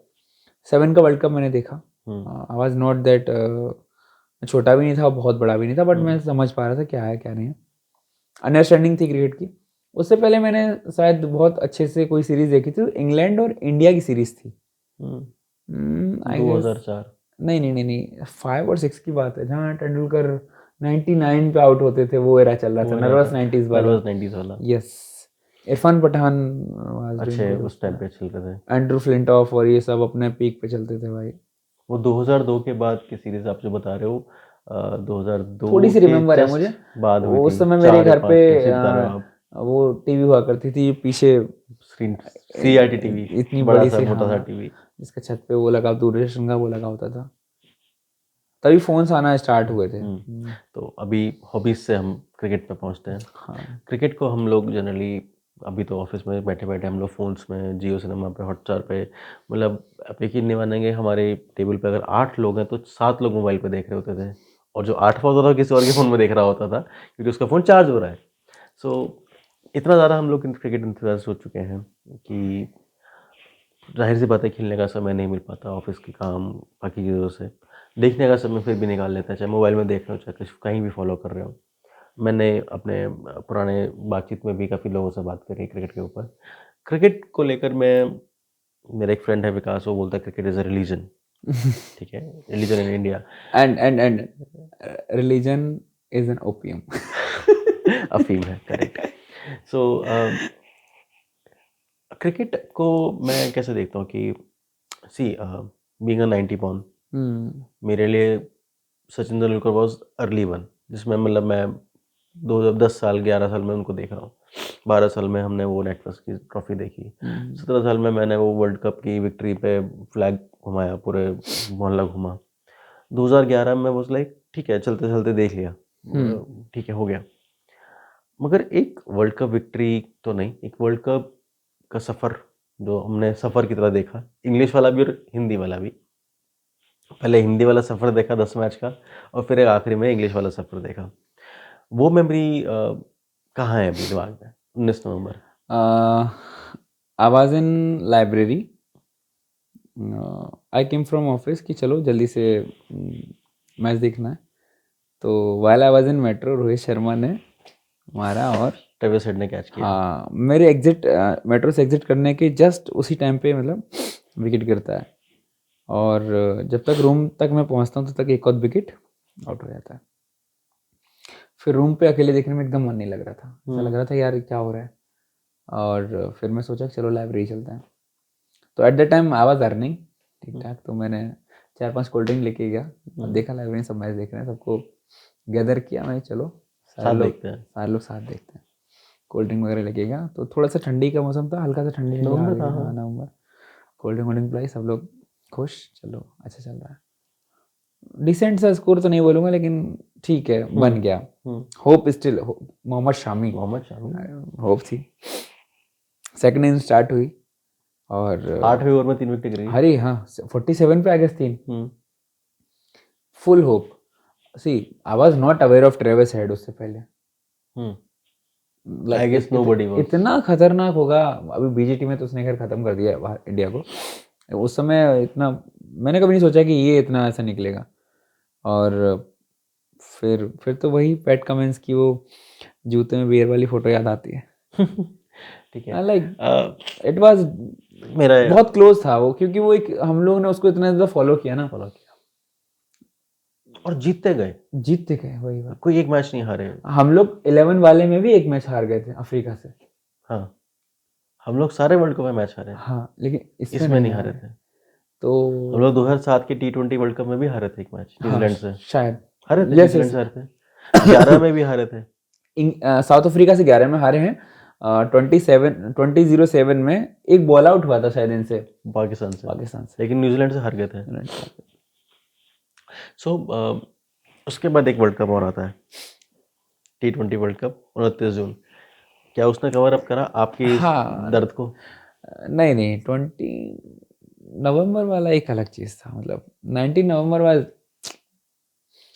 7 का वर्ल्ड कप मैंने देखा। आई वाज नॉट दैट, छोटा भी नहीं था, बहुत बड़ा भी नहीं था, बट मैं समझ पा रहा था क्या है क्या नहीं है, अंडरस्टैंडिंग थी क्रिकेट की। उससे पहले मैंने शायद बहुत अच्छे से कोई सीरीज देखी थी, इंग्लैंड और इंडिया की सीरीज थी। 2004 नहीं नहीं नहीं नहीं, 5 और 6 की बात है, जहाँ तेंदुलकर 99 पे आउट होते थे, वो एरा चल रहा था, नर्वस 90s वाला। नर्वस 90s वाला यस, इरफान पठान अच्छे उस टाइम पे चल रहे थे एंड्रू फ्लिंटॉफ और ये सब अपने पीक पे चलते थे भाई। वो 2002 के बाद की सीरीज आप जो बता रहे हो 2002 थोड़ी सी के रिमेम्बर है just मुझे, बाद हुई उस थी समय मेरे 4 या घर 5 पे कैसे बता रहे हो आप वो टीवी हुआ करती थी पीछे, स्क्रीन CRT टीवी इतनी बड़ा बड़ी सा सी, मोटा सा हाँ, टीवी जिसका छत पे वो लगा, दूरदर्शन का वो लगा होता था, तभी फोन्स आना स्टार्ट हुए थे। तो अभी हॉबीज से हम क्रिकेट पे पहुंचते हैं हाँ, क्रिकेट को हम लोग जनरली अभी तो ऑफिस में बैठे बैठे हम लोग फ़ोन्स में जियो सिनेमा पे हॉटस्टार पे मतलब आप यकीन नहीं मानेंगे हमारे टेबल पे अगर 8 लोग हैं तो 7 लोग मोबाइल पे देख रहे होते थे और जो 8वां होता था किसी और के फ़ोन में देख रहा होता था क्योंकि उसका फ़ोन चार्ज हो रहा है सो इतना ज़्यादा हम लोग क्रिकेट इंतजार हो चुके हैं कि जाहिर सी बात है खेलने का समय नहीं मिल पाता ऑफिस के काम बाकी चीज़ों से देखने का समय फिर भी निकाल लेते हैं चाहे मोबाइल में देख रहे हो चाहे कहीं भी फॉलो कर रहे हो मैंने अपने पुराने बातचीत में भी काफ़ी लोगों से बात करी क्रिकेट के ऊपर क्रिकेट को लेकर मैं मेरा एक फ्रेंड है विकास, वो बोलता है क्रिकेट इज अ रिलीजन। ठीक है, religion in India. and religion is an opium. अफीम है, करेक्ट। सो क्रिकेट को मैं कैसे देखता हूँ कि सी बीइंग अ 90 बॉर्न, मेरे लिए Sachin Tendulkar was early one, जिसमें मतलब मैं 10 साल 11 साल में उनको देख रहा हूँ। 12 साल में हमने वो नेटवर्क की ट्रॉफी देखी। 17 साल में मैंने वो वर्ल्ड कप की विक्ट्री पे फ्लैग घुमाया, पूरे मोहल्ला घुमा। 2011 में वो लाइक ठीक है, चलते चलते देख लिया, ठीक है, हो गया। मगर एक वर्ल्ड कप विक्ट्री तो नहीं, एक वर्ल्ड कप का सफ़र जो हमने सफ़र की तरह देखा, इंग्लिश वाला भी और हिंदी वाला भी। पहले हिंदी वाला सफ़र देखा 10 मैच का, और फिर एक आखिरी में इंग्लिश वाला सफ़र देखा। वो मेमोरी कहाँ है अभी दिमाग में? 19 नवंबर। I was in library. I came from office कि चलो जल्दी से मैच देखना है। तो while I was in metro, Rohit Sharma ने मारा और ट्रेविस हेड ने कैच किया। हाँ, मेरे एग्जिट मेट्रो से एग्जिट करने के जस्ट उसी टाइम पे मतलब विकेट गिरता है, और जब तक रूम तक मैं पहुंचता हूँ तब तक एक और विकेट आउट हो जाता है। फिर रूम पे अकेले देखने में एकदम मन नहीं लग रहा था, ऐसा लग रहा था यार क्या हो रहा है। और फिर मैं सोचा कि चलो लाइब्रेरी चलते हैं। तो at the time I was earning ठीक ठाक, तो मैंने 4-5 कोल्ड ड्रिंक लेके गया और देखा लाइब्रेरी सब मैच देख रहे हैं, सबको गैदर किया। मैं चलो सारे लोग साथ देखते हैं। कोल्ड ड्रिंक वगैरह लेके गया, तो थोड़ा सा ठंडी का मौसम था, हल्का सा ठंडी नवंबर। कोल्ड ड्रिंक पिलाई, सब लोग खुश, चलो अच्छा चल रहा है। डिसेंट सा स्कोर तो नहीं बोलूँगा, लेकिन ठीक है, बन गया। Hope still, Mohammed Shami hope थी। सेकंड इनिंग स्टार्ट हुई और 8वें ओवर में 3 विकेट गिरी। अरे हाँ, 47 पे आ गए 3। Full hope. See I was not aware of Travis Head उससे पहले। I guess nobody was. इतना खतरनाक होगा। अभी बीजेटी में तो उसने खैर खत्म कर दिया बाहर इंडिया को। उस समय इतना मैंने कभी नहीं सोचा कि ये इतना ऐसा निकलेगा। और फिर तो वही पैट कमिंस की वो जूते में बियर वाली फोटो याद आती है। ठीक है, लाइक इट वाज मेरा बहुत क्लोज था वो, क्योंकि वो एक हम लोगों ने उसको इतना ज़्यादा फॉलो किया ना, और जीतते गए, वही बात। कोई एक मैच नहीं हारे। हम लोग 11 वाले में भी एक मैच हार गए थे अफ्रीका से। हाँ, हम लोग सारे वर्ल्ड कप में मैच हारे। हाँ, लेकिन इसमें नहीं हारे थे। तो हम लोग 2007 के T20 वर्ल्ड कप में भी हारे थे एक मैच, न्यूजीलैंड से शायद हारे थे। न्यूजीलैंड से हारे थे। 11 में भी हारे थे। साउथ अफ्रीका से 11 में हारे हैं। 2007 में एक बॉल आउट हुआ था शायद इनसे, पाकिस्तान से, लेकिन न्यूजीलैंड से हार गए थे। सो उसके बाद एक वर्ल्ड कप और आता है, T20 वर्ल्ड कप, 29 जून। क्या उसने कवर अप करा आपकी इस दर्द को? नहीं, 20 नवंबर वाला एक अलग चीज था। मतलब 19 नवंबर वाला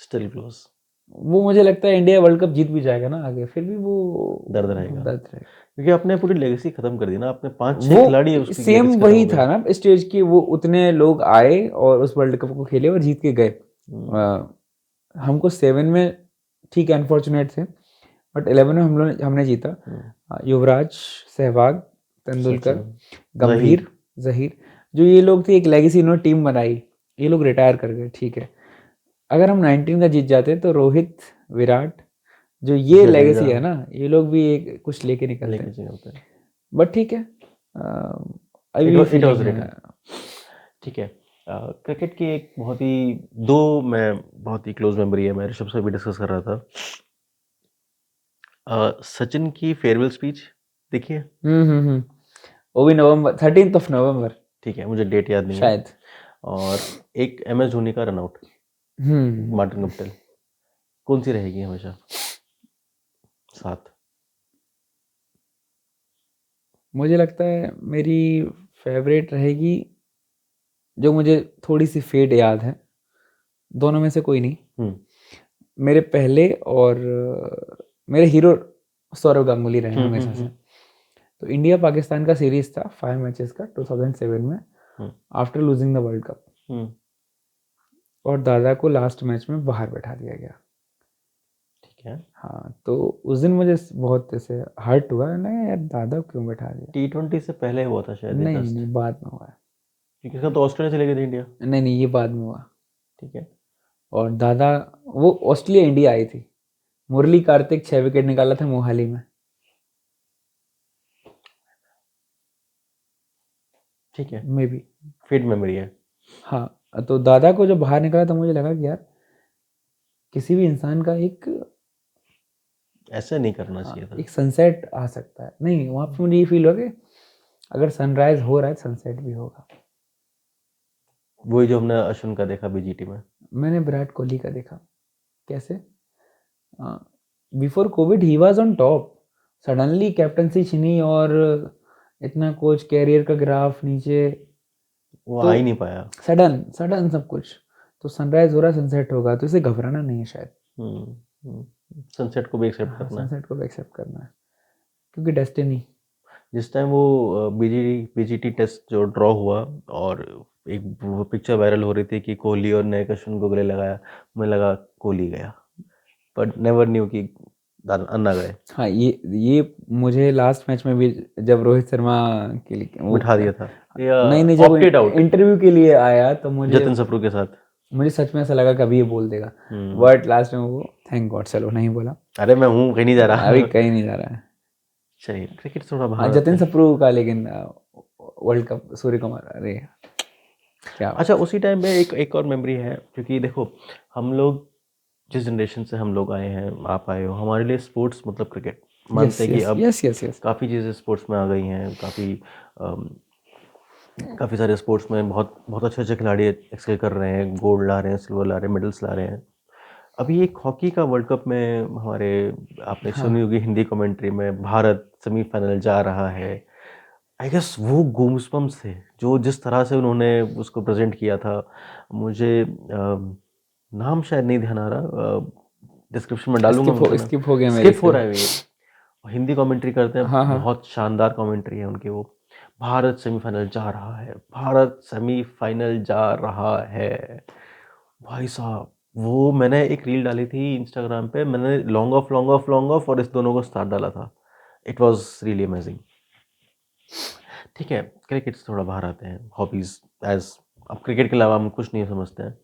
स्टिल क्लोज। वो मुझे लगता है इंडिया वर्ल्ड कप जीत भी जाएगा ना आगे, फिर भी वो दर्द रहेगा, क्योंकि आपने पूरी लेगेसी खत्म कर दी ना। आपने 5-6 खिलाड़ी उसकी सेम वही था ना स्टेज की, वो उतने लोग आए और उस वर्ल्ड कप को खेले और जीत के गए। हमको 7 में ठीक है अनफॉर्चुनेट थे, बट 11 में हमने जीता। युवराज, सहवाग, तेंदुलकर, गंभीर, जहीर, जो ये लोग थे, एक लेगेसी इन्होंने टीम बनाई। ये लोग रिटायर कर गए, ठीक है। अगर हम 19 का जीत जाते तो रोहित, विराट, जो ये लेगेसी है ना, ये लोग भी एक कुछ लेके निकलते हैं। बट ठीक है, ठीक है। क्रिकेट की एक बहुत ही क्लोज मेमोरी है, मैं ऋषभ से भी डिस्कस कर रहा था। सचिन की फेयरवेल स्पीच देखिए। वो भी नवंबर 13 नवंबर, ठीक है, मुझे डेट याद नहीं शायद। और एक MS धोनी का रनआउट, मार्टिन गुप्टिल, कौन सी रहेगी हमेशा साथ? मुझे लगता है मेरी फेवरेट रहेगी, जो मुझे थोड़ी सी फेड याद है, दोनों में से कोई नहीं। मेरे पहले और मेरे हीरो सौरव गांगुली रहे हमेशा से। तो इंडिया पाकिस्तान का सीरीज था 5 मैचेस का 2007 में, after losing the world cup, और दादा को लास्ट मैच में बाहर बैठा दिया गया। ठीक ठीक है। हाँ, तो उस दिन मुझे बहुत ऐसे हर्ट हुआ ना यार, दादा को क्यों बैठा दिया। T20 से पहले हुआ था शायद ये नहीं नहीं टेस्ट, नहीं, बाद में हुआ है। क्योंकि इसका तो ऑस्ट्रेलिया चले गए थे इंडिया। नहीं नहीं, ये बाद में हुआ। ठीक है। और दादा, वो ऑस्ट्रेलिया इंडिया आई थी, मुरली कार्तिक 6 विकेट निकाला था मोहाली में। ठीक है, मे बी। फिट मेमोरी है। हाँ, तो दादा को जब बाहर निकाला तो मुझे लगा कि यार किसी भी इंसान का एक, ऐसे नहीं करना हाँ, चाहिए था। एक सनसेट आ सकता है। नहीं, वहाँ पे मुझे ये फील हो कि अगर सनराइज हो रहा है सनसेट भी होगा। वही जो हमने अश्विन का देखा बीजीटी में। मैंने विराट कोहली का देखा। कैसे? Before Covid he was on top, suddenly captaincy छिनी और इतना कोच कैरियर का ग्राफ नीचे, वो तो आ ही नहीं पाया। सडन सडन सब कुछ। तो सनराइज हो रहा है सनसेट होगा, तो इसे घबराना नहीं है शायद। सनसेट को भी एक्सेप्ट हाँ, करना है। सनसेट को भी एक्सेप्ट करना है, क्योंकि डेस्टिनी। जिस टाइम वो बीजीटी टेस्ट जो ड्रॉ हुआ और एक वो पिक्चर वायरल हो रही थी कि कोहली और नायक अश्विन को गले लगाया, मुझे लगा कोहली गया, बट नेवर न्यू कि अन्ना गए। हाँ, ये मुझे लास्ट मैच में भी, जब रोहित शर्मा के लिए वो, बिठा दिया था नहीं नहीं, या जब ऑप्टेड आउट इंटरव्यू के लिए आया तो जतिन सप्रू के साथ। मुझे सच में ऐसा लगा कभी ये बोल देगा, हम्म। बट लास्ट में वो थैंक गॉड चलो नहीं बोला। अरे मैं हूँ, कहीं नहीं जा रहा। अभी कहीं नहीं जा रहा है। चलिए, क्रिकेट थोड़ा हाँ, बाहर आते जतिन हैं। सप्रू का, लेकिन वर्ल्ड कप सूर्य कुमार, अरे क्या अच्छा, उसी टाइम में एक और मेमोरी है, क्योंकि देखो हम लोग जिस जनरेशन से हम लोग आए हैं, आप आए हो, हमारे लिए स्पोर्ट्स मतलब क्रिकेट मानते हैं कि अब यस यस यस। काफ़ी चीज़ें स्पोर्ट्स में आ गई हैं, काफ़ी सारे स्पोर्ट्स में बहुत बहुत अच्छे अच्छे खिलाड़ी एक्सेल कर रहे हैं, गोल्ड ला रहे हैं, सिल्वर ला रहे हैं, मेडल्स ला रहे हैं। अभी एक हॉकी का वर्ल्ड कप में हमारे, आपने हाँ, सुनी होगी हिंदी कमेंट्री में, भारत सेमीफाइनल जा रहा है। आई गेस वो गूम्सबम्स थे, जो जिस तरह से उन्होंने उसको प्रेजेंट किया था। मुझे नाम शायद नहीं ध्यान आ रहा, डिस्क्रिप्शन में डालूंगा मैं उनका नाम। स्किप हो गया मेरे स्किप हो से। रहा है ये, हिंदी कमेंट्री करते हैं, हाँ हाँ, बहुत शानदार कमेंट्री है उनकी वो। भारत सेमीफाइनल जा रहा है, भारत सेमीफाइनल जा रहा है। भाई साहब, वो मैंने एक रील डाली थी इंस्टाग्राम पे, मैंने long off long off long off और इस दोनों को साथ डाला था। It was really amazing. ठीक है, क्रिकेट से थोड़ा बाहर आते हैं। हॉबीज़ एज, अब क्रिकेट के अलावा हम कुछ नहीं समझते हैं।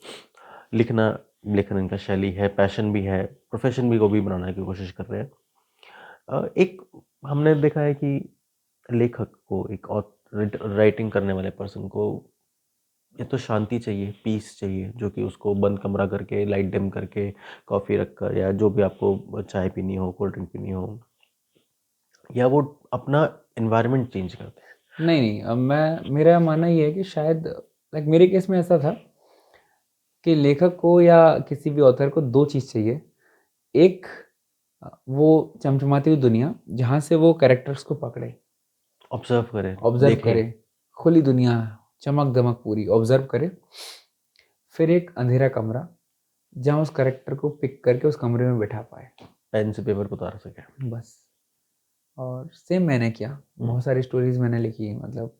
लिखना, लेखन इनका शैली है, पैशन भी है, प्रोफेशन भी को भी बनाने की कोशिश कर रहे हैं। एक हमने देखा है कि लेखक को, एक राइटिंग करने वाले पर्सन को या तो शांति चाहिए, पीस चाहिए, जो कि उसको बंद कमरा करके, लाइट डिम करके, कॉफ़ी रखकर, या जो भी आपको चाय पीनी हो, कोल्ड ड्रिंक पीनी हो, या वो अपना एनवायरनमेंट चेंज करते हैं। नहीं नहीं, अब मेरा मानना ये है कि शायद, लाइक मेरे केस में ऐसा था कि लेखक को या किसी भी ऑथर को दो चीज़ चाहिए। एक, वो चमचमाती हुई दुनिया जहाँ से वो कैरेक्टर्स को पकड़े, ऑब्जर्व करें, ऑब्जर्व देखें। करे, खुली दुनिया, चमक दमक पूरी ऑब्जर्व करे। फिर एक अंधेरा कमरा जहाँ उस कैरेक्टर को पिक करके उस कमरे में बैठा पाए, पेन से पेपर को उतार सके। बस। और सेम मैंने किया, बहुत सारी स्टोरीज मैंने लिखी, मतलब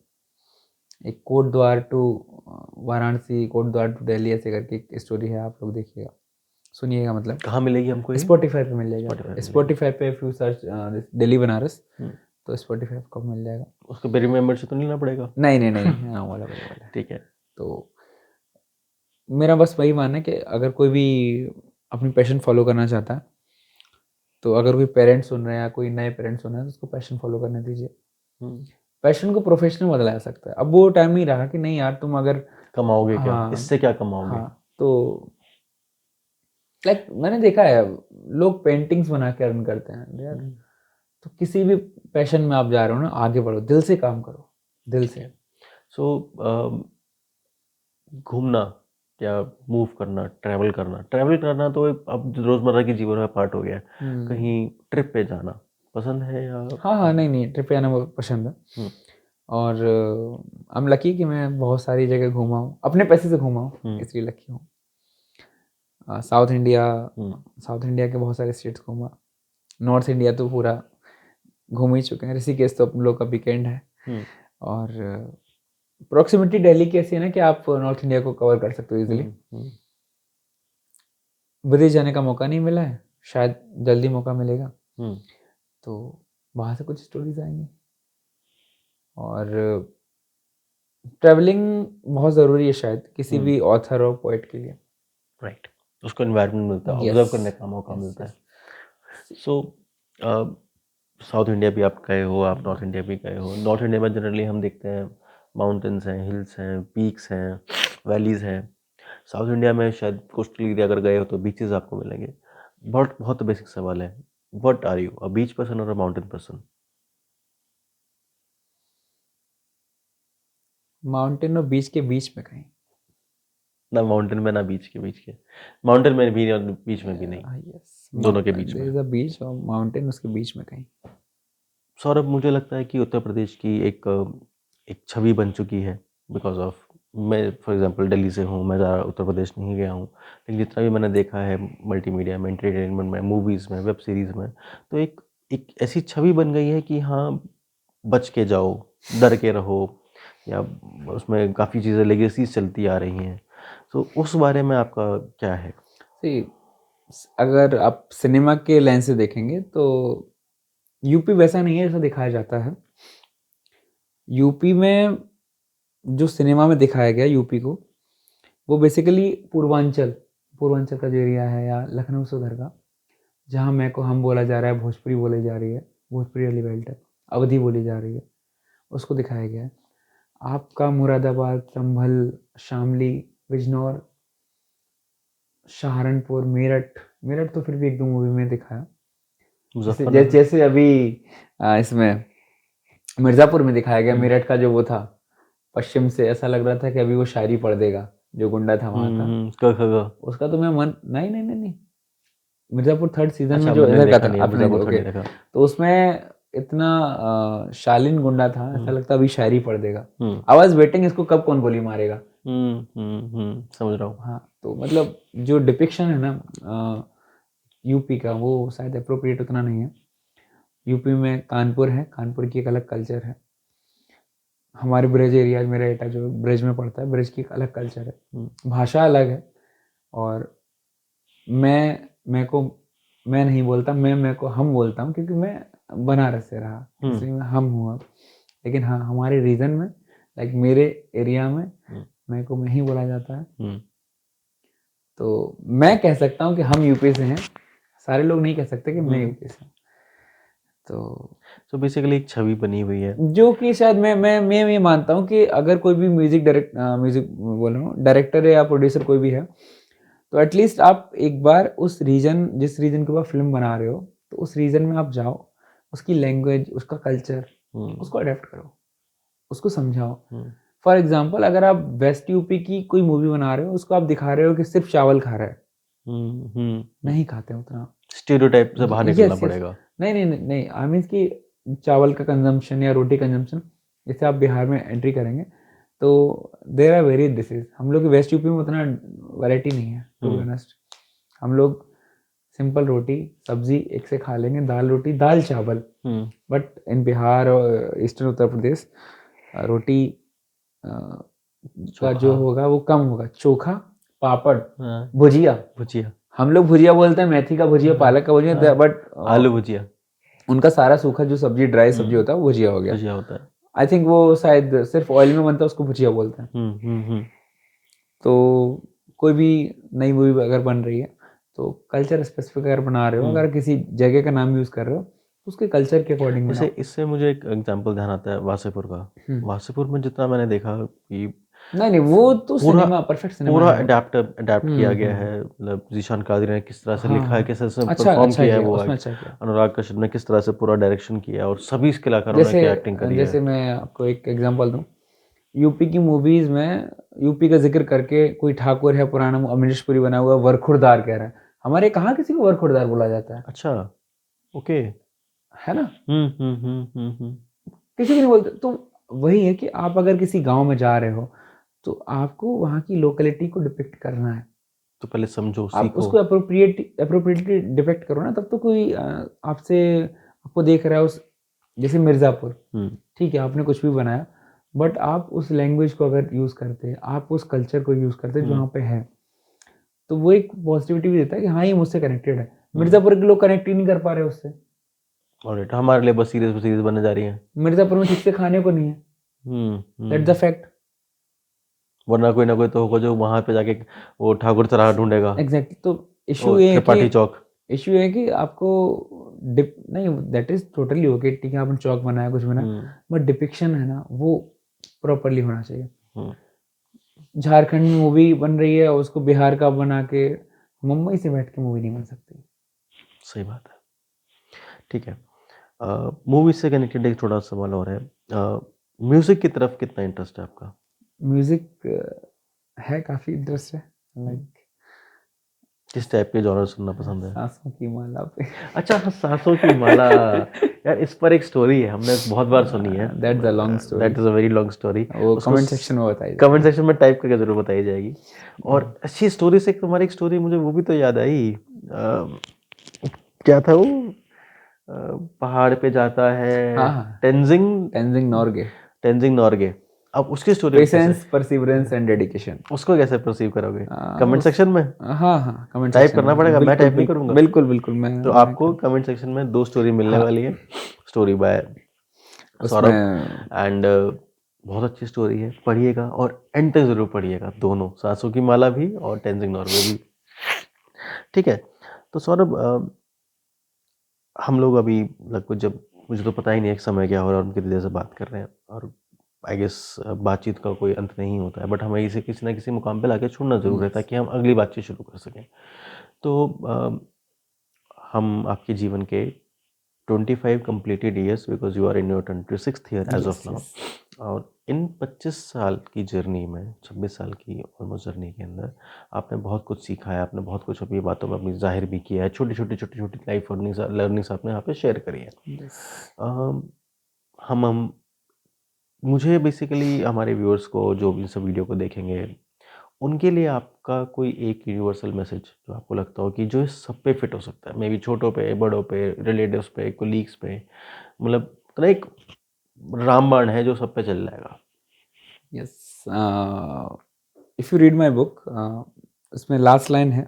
एक कोट द्वार टू वाराणसी, कोट द्वार टू दिल्ली, ऐसे करके एक स्टोरी है, आप लोग देखिएगा, सुनिएगा। मतलब कहाँ मिलेगी हमको ये? स्पॉटिफाई पे मिल Spotify जाएगा, मिलेगी। स्पॉटिफाई पे if you search Delhi Banaras, hmm, तो स्पॉटिफाई को मिल जाएगा। उसको पेरी मेंबरशिप तो नहीं लेना पड़ेगा? नहीं नहीं नहीं, हाँ वाला वाला वाला। ठीक है। तो मेरा बस वही मानना है कि अगर कोई भी अपनी पैशन फॉलो करना चाहता है, तो अगर कोई पेरेंट्स सुन रहे हैं या कोई नए पेरेंट्स सुन रहे हैं, तो उसको पैशन फॉलो करने दीजिए। हम्म, पैशन को प्रोफेशन में बदला जा सकता है। अब वो टाइम नहीं रहा कि नहीं यार तुम अगर, कमाओगे क्या हाँ इससे, क्या कमाओगे? हाँ, तो लाइक मैंने देखा है लोग पेंटिंग्स बना के अर्न करते हैं यार। तो किसी भी पैशन में आप जा रहे हो ना, आगे बढ़ो, दिल से काम करो, दिल से। सो घूमना या मूव करना, ट्रैवल करना तो अब रोज़मर्रा की जीवन का पार्ट हो गया है। कहीं ट्रिप पे जाना पसंद है या? हाँ हाँ, नहीं नहीं, ट्रिप पे जाना बहुत पसंद है। हम्म, और आई एम लकी कि मैं बहुत सारी जगह घूमा हूँ, अपने पैसे से घूमा हूँ, हम्म, इसलिए लकी हूँ। साउथ इंडिया, हम्म, साउथ इंडिया के बहुत सारे स्टेट्स घूमा। नॉर्थ इंडिया तो पूरा घूम ही चुके हैं। ऋषिकेश तो अपन लोग का वीकेंड है। हम्म, और प्रॉक्सिमिटी दिल्ली की ऐसी है ना कि आप नॉर्थ इंडिया को कवर कर सकते हो इजीली। हम्म, हम्म, विदेश जाने का मौका नहीं मिला है, शायद जल्दी मौका मिलेगा हम्म, तो वहाँ से कुछ स्टोरीज आएंगी। और ट्रैवलिंग बहुत ज़रूरी है शायद किसी भी ऑथर और पोएट के लिए। राइट, उसको एनवायरनमेंट मिलता है, यस ऑब्जर्व करने का मौका यस मिलता है। यस। सो साउथ इंडिया भी आप गए हो, आप नॉर्थ इंडिया भी गए हो। नॉर्थ इंडिया में जनरली हम देखते हैं माउंटेन्स हैं, हिल्स हैं, पीक्स हैं, वैलीज हैं। साउथ इंडिया में शायद कोस्टल एरिया अगर गए हो तो बीचेस आपको मिलेंगे। बहुत बहुत बेसिक सवाल है, what are you, a beach person और अ माउंटेन पर्सन? माउंटेन और बीच के बीच में कहीं। ना माउंटेन में ना बीच के बीच के, माउंटेन में भी नहीं और बीच में भी नहीं, यस, दोनों के बीच देयर में। इज अ बीच और माउंटेन उसके बीच में कहीं। सौरभ, मुझे लगता है कि उत्तर प्रदेश की एक छवि बन चुकी है बिकॉज ऑफ, मैं फॉर एग्जांपल दिल्ली से हूँ, मैं ज़्यादा उत्तर प्रदेश नहीं गया हूँ, लेकिन जितना भी मैंने देखा है मल्टीमीडिया में, एंटरटेनमेंट में, मूवीज़ में, वेब सीरीज़ में, तो एक एक ऐसी छवि बन गई है कि हाँ, बच के जाओ, डर के रहो, या उसमें काफ़ी चीज़ें लेगेसीज चलती आ रही हैं। तो उस बारे में आपका क्या है? See, अगर आप सिनेमा के लेंस से देखेंगे तो यूपी वैसा नहीं है जैसा दिखाया जाता है। यूपी में जो सिनेमा में दिखाया गया यूपी को, वो बेसिकली पूर्वांचल पूर्वांचल का जो एरिया है या लखनऊ से उधर का, जहाँ मैं को हम बोला जा रहा है, भोजपुरी बोली जा रही है, भोजपुरी वाली बेल्ट है, अवधी बोली जा रही है, उसको दिखाया गया है। आपका मुरादाबाद, संभल, शामली, बिजनौर, सहारनपुर, मेरठ, मेरठ तो फिर भी एक दो मूवी में दिखाया, जैसे मुजफ्फरनगर? जैसे अभी इसमें मिर्ज़ापुर में दिखाया गया। हम्म, मेरठ का जो वो था, पश्चिम से ऐसा लग रहा था कि अभी वो शायरी पढ़ देगा, जो गुंडा था वहाँ का। उसका तो मैं मन नहीं नहीं नहीं नहीं, मिर्ज़ापुर थर्ड सीजन में अच्छा, जो मैंने इधर का देखा था, नहीं है, अपने मिर्ज़ापुर थोड़ी ओके, देखा। तो उसमें इतना शालीन गुंडा था, ऐसा हम्म, लगता अभी शायरी पढ़ देगा। हम्म, आई वाज वेटिंग इसको कब कौन गोली मारेगा। समझ रहा हूँ। हाँ, तो मतलब जो डिपिक्शन है ना यूपी का, वो शायद अप्रोप्रिएट उतना नहीं है। यूपी में कानपुर है, कानपुर की एक अलग कल्चर है। हमारे ब्रज एरिया, मेरा एटा जो ब्रज में पड़ता है, ब्रज की एक अलग कल्चर है, भाषा अलग है। और मैं को मैं नहीं बोलता, मैं को हम बोलता हूँ, क्योंकि मैं बनारस से रहा, इसलिए मैं हम हूँ अब। लेकिन हाँ, हमारे रीजन में, लाइक मेरे एरिया में, मैं को मैं ही बोला जाता है। तो मैं कह सकता हूँ कि हम यूपी से हैं, सारे लोग नहीं कह सकते कि मैं यूपी से हूँ। तो बेसिकली एक छवि बनी हुई है। जो कि शायद मैं ये मानता हूँ कि अगर कोई भी म्यूजिक बोल रहा हूँ, डायरेक्टर या प्रोड्यूसर कोई भी है, तो एटलीस्ट आप एक बार उस रीजन, जिस रीजन के ऊपर फिल्म बना रहे हो, तो उस रीजन में आप जाओ, उसकी लैंग्वेज, उसका कल्चर, उसको अडेप्ट करो, उसको समझाओ। फॉर एग्जाम्पल, अगर आप वेस्ट यूपी की कोई मूवी बना रहे हो, उसको आप दिखा रहे हो कि सिर्फ चावल खा रहा है, नहीं खाते उतना, स्टीरियोटाइप से बाहर निकलना यस यस, पड़ेगा। नहीं नहीं नहीं नहीं, आई मीन कि चावल का कंजम्पशन या रोटी कंजम्पशन, जैसे आप बिहार में एंट्री करेंगे तो देर आर वेरी डिशेज। हम लोग वेस्ट यूपी में उतना वैरायटी नहीं है, टू बी ऑनेस्ट। हम लोग सिंपल रोटी सब्जी एक से खा लेंगे, दाल रोटी दाल चावल। बट इन बिहार और ईस्टर्न उत्तर प्रदेश रोटी का जो होगा वो कम होगा, चोखा, पापड़, भुजिया। भुजिया, हम लोग भुजिया बोलते हैं, मेथी का भुजिया, पालक का भुजिया, बट आलू भुजिया, उनका सारा सूखा जो सब्जी, ड्राई सब्जी होता है, वो भुजिया हो गया। भुजिया होता है। आई थिंक वो शायद सिर्फ ऑयल में बनता है, उसको भुजिया बोलते हैं। तो कोई भी नई मूवी अगर बन रही है, तो कल्चर स्पेसिफिक अगर बना रहे हो, अगर किसी जगह का नाम यूज कर रहे हो, तो उसके कल्चर के अकॉर्डिंग बनाओ। इससे मुझे एक एग्जांपल ध्यान आता है वासेपुर का। वासेपुर में जितना मैंने देखा कि नहीं नहीं, वो तो सिनेमा, परफेक्ट सिनेमा पूरा है। अडेप्ट किया गया है। मतलब जीशान कादरी ने किस तरह से लिखा है, किस तरह से अच्छा परफॉर्म अच्छा किया है किया, वो, उसमें अच्छा किया। अनुराग कश्यप ने किस तरह से पूरा डायरेक्शन किया, और सभी इस कलाकारों ने क्या एक्टिंग करी है। जैसे मैं आपको एक एग्जांपल दूं, यूपी की मूवीज में यूपी का जिक्र करके कोई ठाकुर है पुराना, अमरीशपुरी बना हुआ, वरखुरदार कह रहा है। हमारे कहाँ किसी को वरखुरदार बोला जाता है? अच्छा, ओके, है ना? किसी को नहीं बोलते। तो वही है कि आप अगर किसी गांव में जा रहे हो, तो आपको वहाँ की लोकेलिटी को डिपिक्ट करना है। तो पहले समझो, आप सीखो। उसको अप्रोप्रिएटली डिपिक्ट करो ना, तब तो कोई आपसे, आपको देख रहा है उस, जैसे मिर्ज़ापुर, ठीक है, आपने कुछ भी बनाया, बट आप उस लैंग्वेज को अगर यूज़ करते, आप उस कल्चर को यूज़ करते जो वहाँ पे है, तो वो एक पॉजिटिविटी भी देता है कि हाँ, ये मुझसे कनेक्टेड है। मिर्जापुर के लोग कनेक्ट ही नहीं कर पा रहे उससे। और हमारे लिए बस सीरीज बनने जा रही है। मिर्जापुर में ठीक से खाने को नहीं है, दैट्स द फैक्ट। वरना कोई ना कोई तो होगा जो वहां पे जाके वो ठाकुर चराहा ढूंढेगा। एग्जैक्टली। तो इशू वो ये है त्रिपाठी कि चौक। आपको डिप नहीं, दैट इज टोटली ओके, ठीक है आपने चौक बनाया कुछ बनाया, बट डिपिक्शन है ना वो प्रॉपरली होना चाहिए। झारखंड में मूवी बन रही है, उसको बिहार का बना के मुंबई से बैठ के मूवी नहीं बन सकती। सही बात है। ठीक है, मूवी से कनेक्टेड एक थोड़ा सवाल और है, म्यूजिक की तरफ कितना इंटरेस्ट है आपका? म्यूजिक है, काफी इंटरेस्ट है। लाइक किस टाइप के जॉनर सुनना पसंद है? सांसों की माला पे। अच्छा हाँ, सांसों की माला। यार इस पर एक स्टोरी है, हमने बहुत बार सुनी है। That's a long story, that is a very long story. वो उसको कमेंट सेक्शन में बताइए। कमेंट सेक्शन में टाइप करके जरूर बताई जाएगी। और अच्छी स्टोरी से तुम्हारी एक स्टोरी मुझे वो भी तो याद आई, क्या था वो, पहाड़ पे जाता है, हाँ, तेंजिंग नॉर्गे। नॉर्गे। अब उसकी story patience, perseverance and dedication. उसको कैसे परसीव करोगे? कमेंट सेक्शन में हाँ हाँ, कमेंट टाइप सेक्शन करना में पड़ेगा, मैं बिल्कुल टाइप नहीं करूंगा। बिल्कुल बिल्कुल मैं तो आपको कमेंट सेक्शन में 2 स्टोरी मिलने हाँ, वाली है, स्टोरी बाय सौरभ उसमें एंड बहुत अच्छी स्टोरी है, पढ़िएगा और एंड तक जरूर पढ़िएगा, दोनों सांसों की माला भी और तेंजिंग नॉर्गे भी। ठीक है, तो सौरभ हम लोग अभी लगभग, जब मुझे तो पता ही नहीं है कि समय क्या हो रहा है और हम कितनी देर से बात कर रहे हैं, और आई गेस बातचीत का कोई अंत नहीं होता है, बट हमें इसे किसी ना किसी मुकाम पे लाके छोड़ना जरूर है ताकि हम अगली बातचीत शुरू कर सकें। तो हम आपके जीवन के 25 completed years because you are in your 26th year as of now, और इन 25 साल की जर्नी में, 26 साल की ऑलमोस्ट जर्नी के अंदर आपने बहुत कुछ सीखा है, आपने बहुत कुछ अपनी बातों में अपनी जाहिर भी किया है, छोटी छोटी लाइफ लर्निंग्स आपने यहाँ पे शेयर करी है। हम मुझे बेसिकली हमारे व्यूअर्स को जो भी इस वीडियो को देखेंगे, उनके लिए आपका कोई एक यूनिवर्सल मैसेज जो आपको लगता हो कि जो इस सब पे फिट हो सकता है, मे बी छोटों पे, बड़ों पे, रिलेटिव्स पे, कोलीग्स पे, मतलब तो एक रामबाण है जो सब पे चल जाएगा। Yes, if you read my book, उसमें लास्ट लाइन है,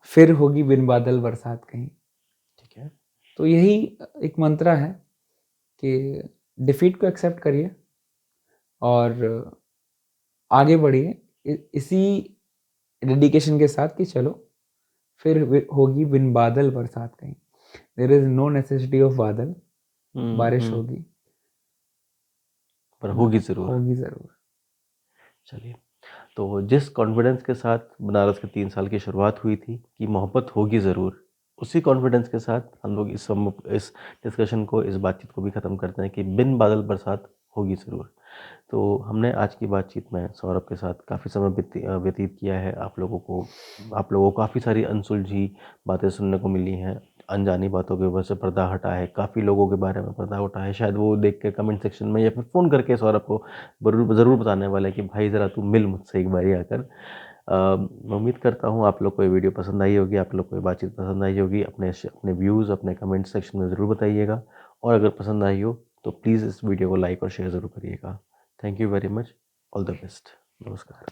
फिर होगी बिन बादल बरसात कहीं। ठीक है, तो यही एक मंत्रा है कि डिफीट को एक्सेप्ट करिए और आगे बढ़िए इसी डेडिकेशन के साथ कि चलो फिर होगी बिन बादल बरसात कहीं। There is no necessity of बादल, बारिश होगी पर होगी जरूर। चलिए, तो जिस कॉन्फिडेंस के साथ बनारस के 3 साल की शुरुआत हुई थी कि मोहब्बत होगी ज़रूर, उसी कॉन्फिडेंस के साथ हम लोग इस डिस्कशन को, इस बातचीत को भी ख़त्म करते हैं कि बिन बादल बरसात होगी ज़रूर। तो हमने आज की बातचीत में सौरभ के साथ काफ़ी समय व्यतीत किया है। आप लोगों को काफ़ी सारी अनसुलझी बातें सुनने को मिली हैं, अनजानी बातों की वजह से पर्दा हटा है, काफ़ी लोगों के बारे में पर्दा उठा है, शायद वो देख के कमेंट सेक्शन में या फिर फ़ोन करके सौरभ को ज़रूर बताने वाला है कि भाई ज़रा तू मिल मुझसे एक बारी आकर। मैं उम्मीद करता हूँ आप लोग को ये वीडियो पसंद आई होगी, आप लोग को ये बातचीत पसंद आई होगी। अपने व्यूज़ अपने कमेंट सेक्शन में ज़रूर बताइएगा, और अगर पसंद आई हो तो प्लीज़ इस वीडियो को लाइक और शेयर ज़रूर करिएगा। Thank you very much, all the best, नमस्कार।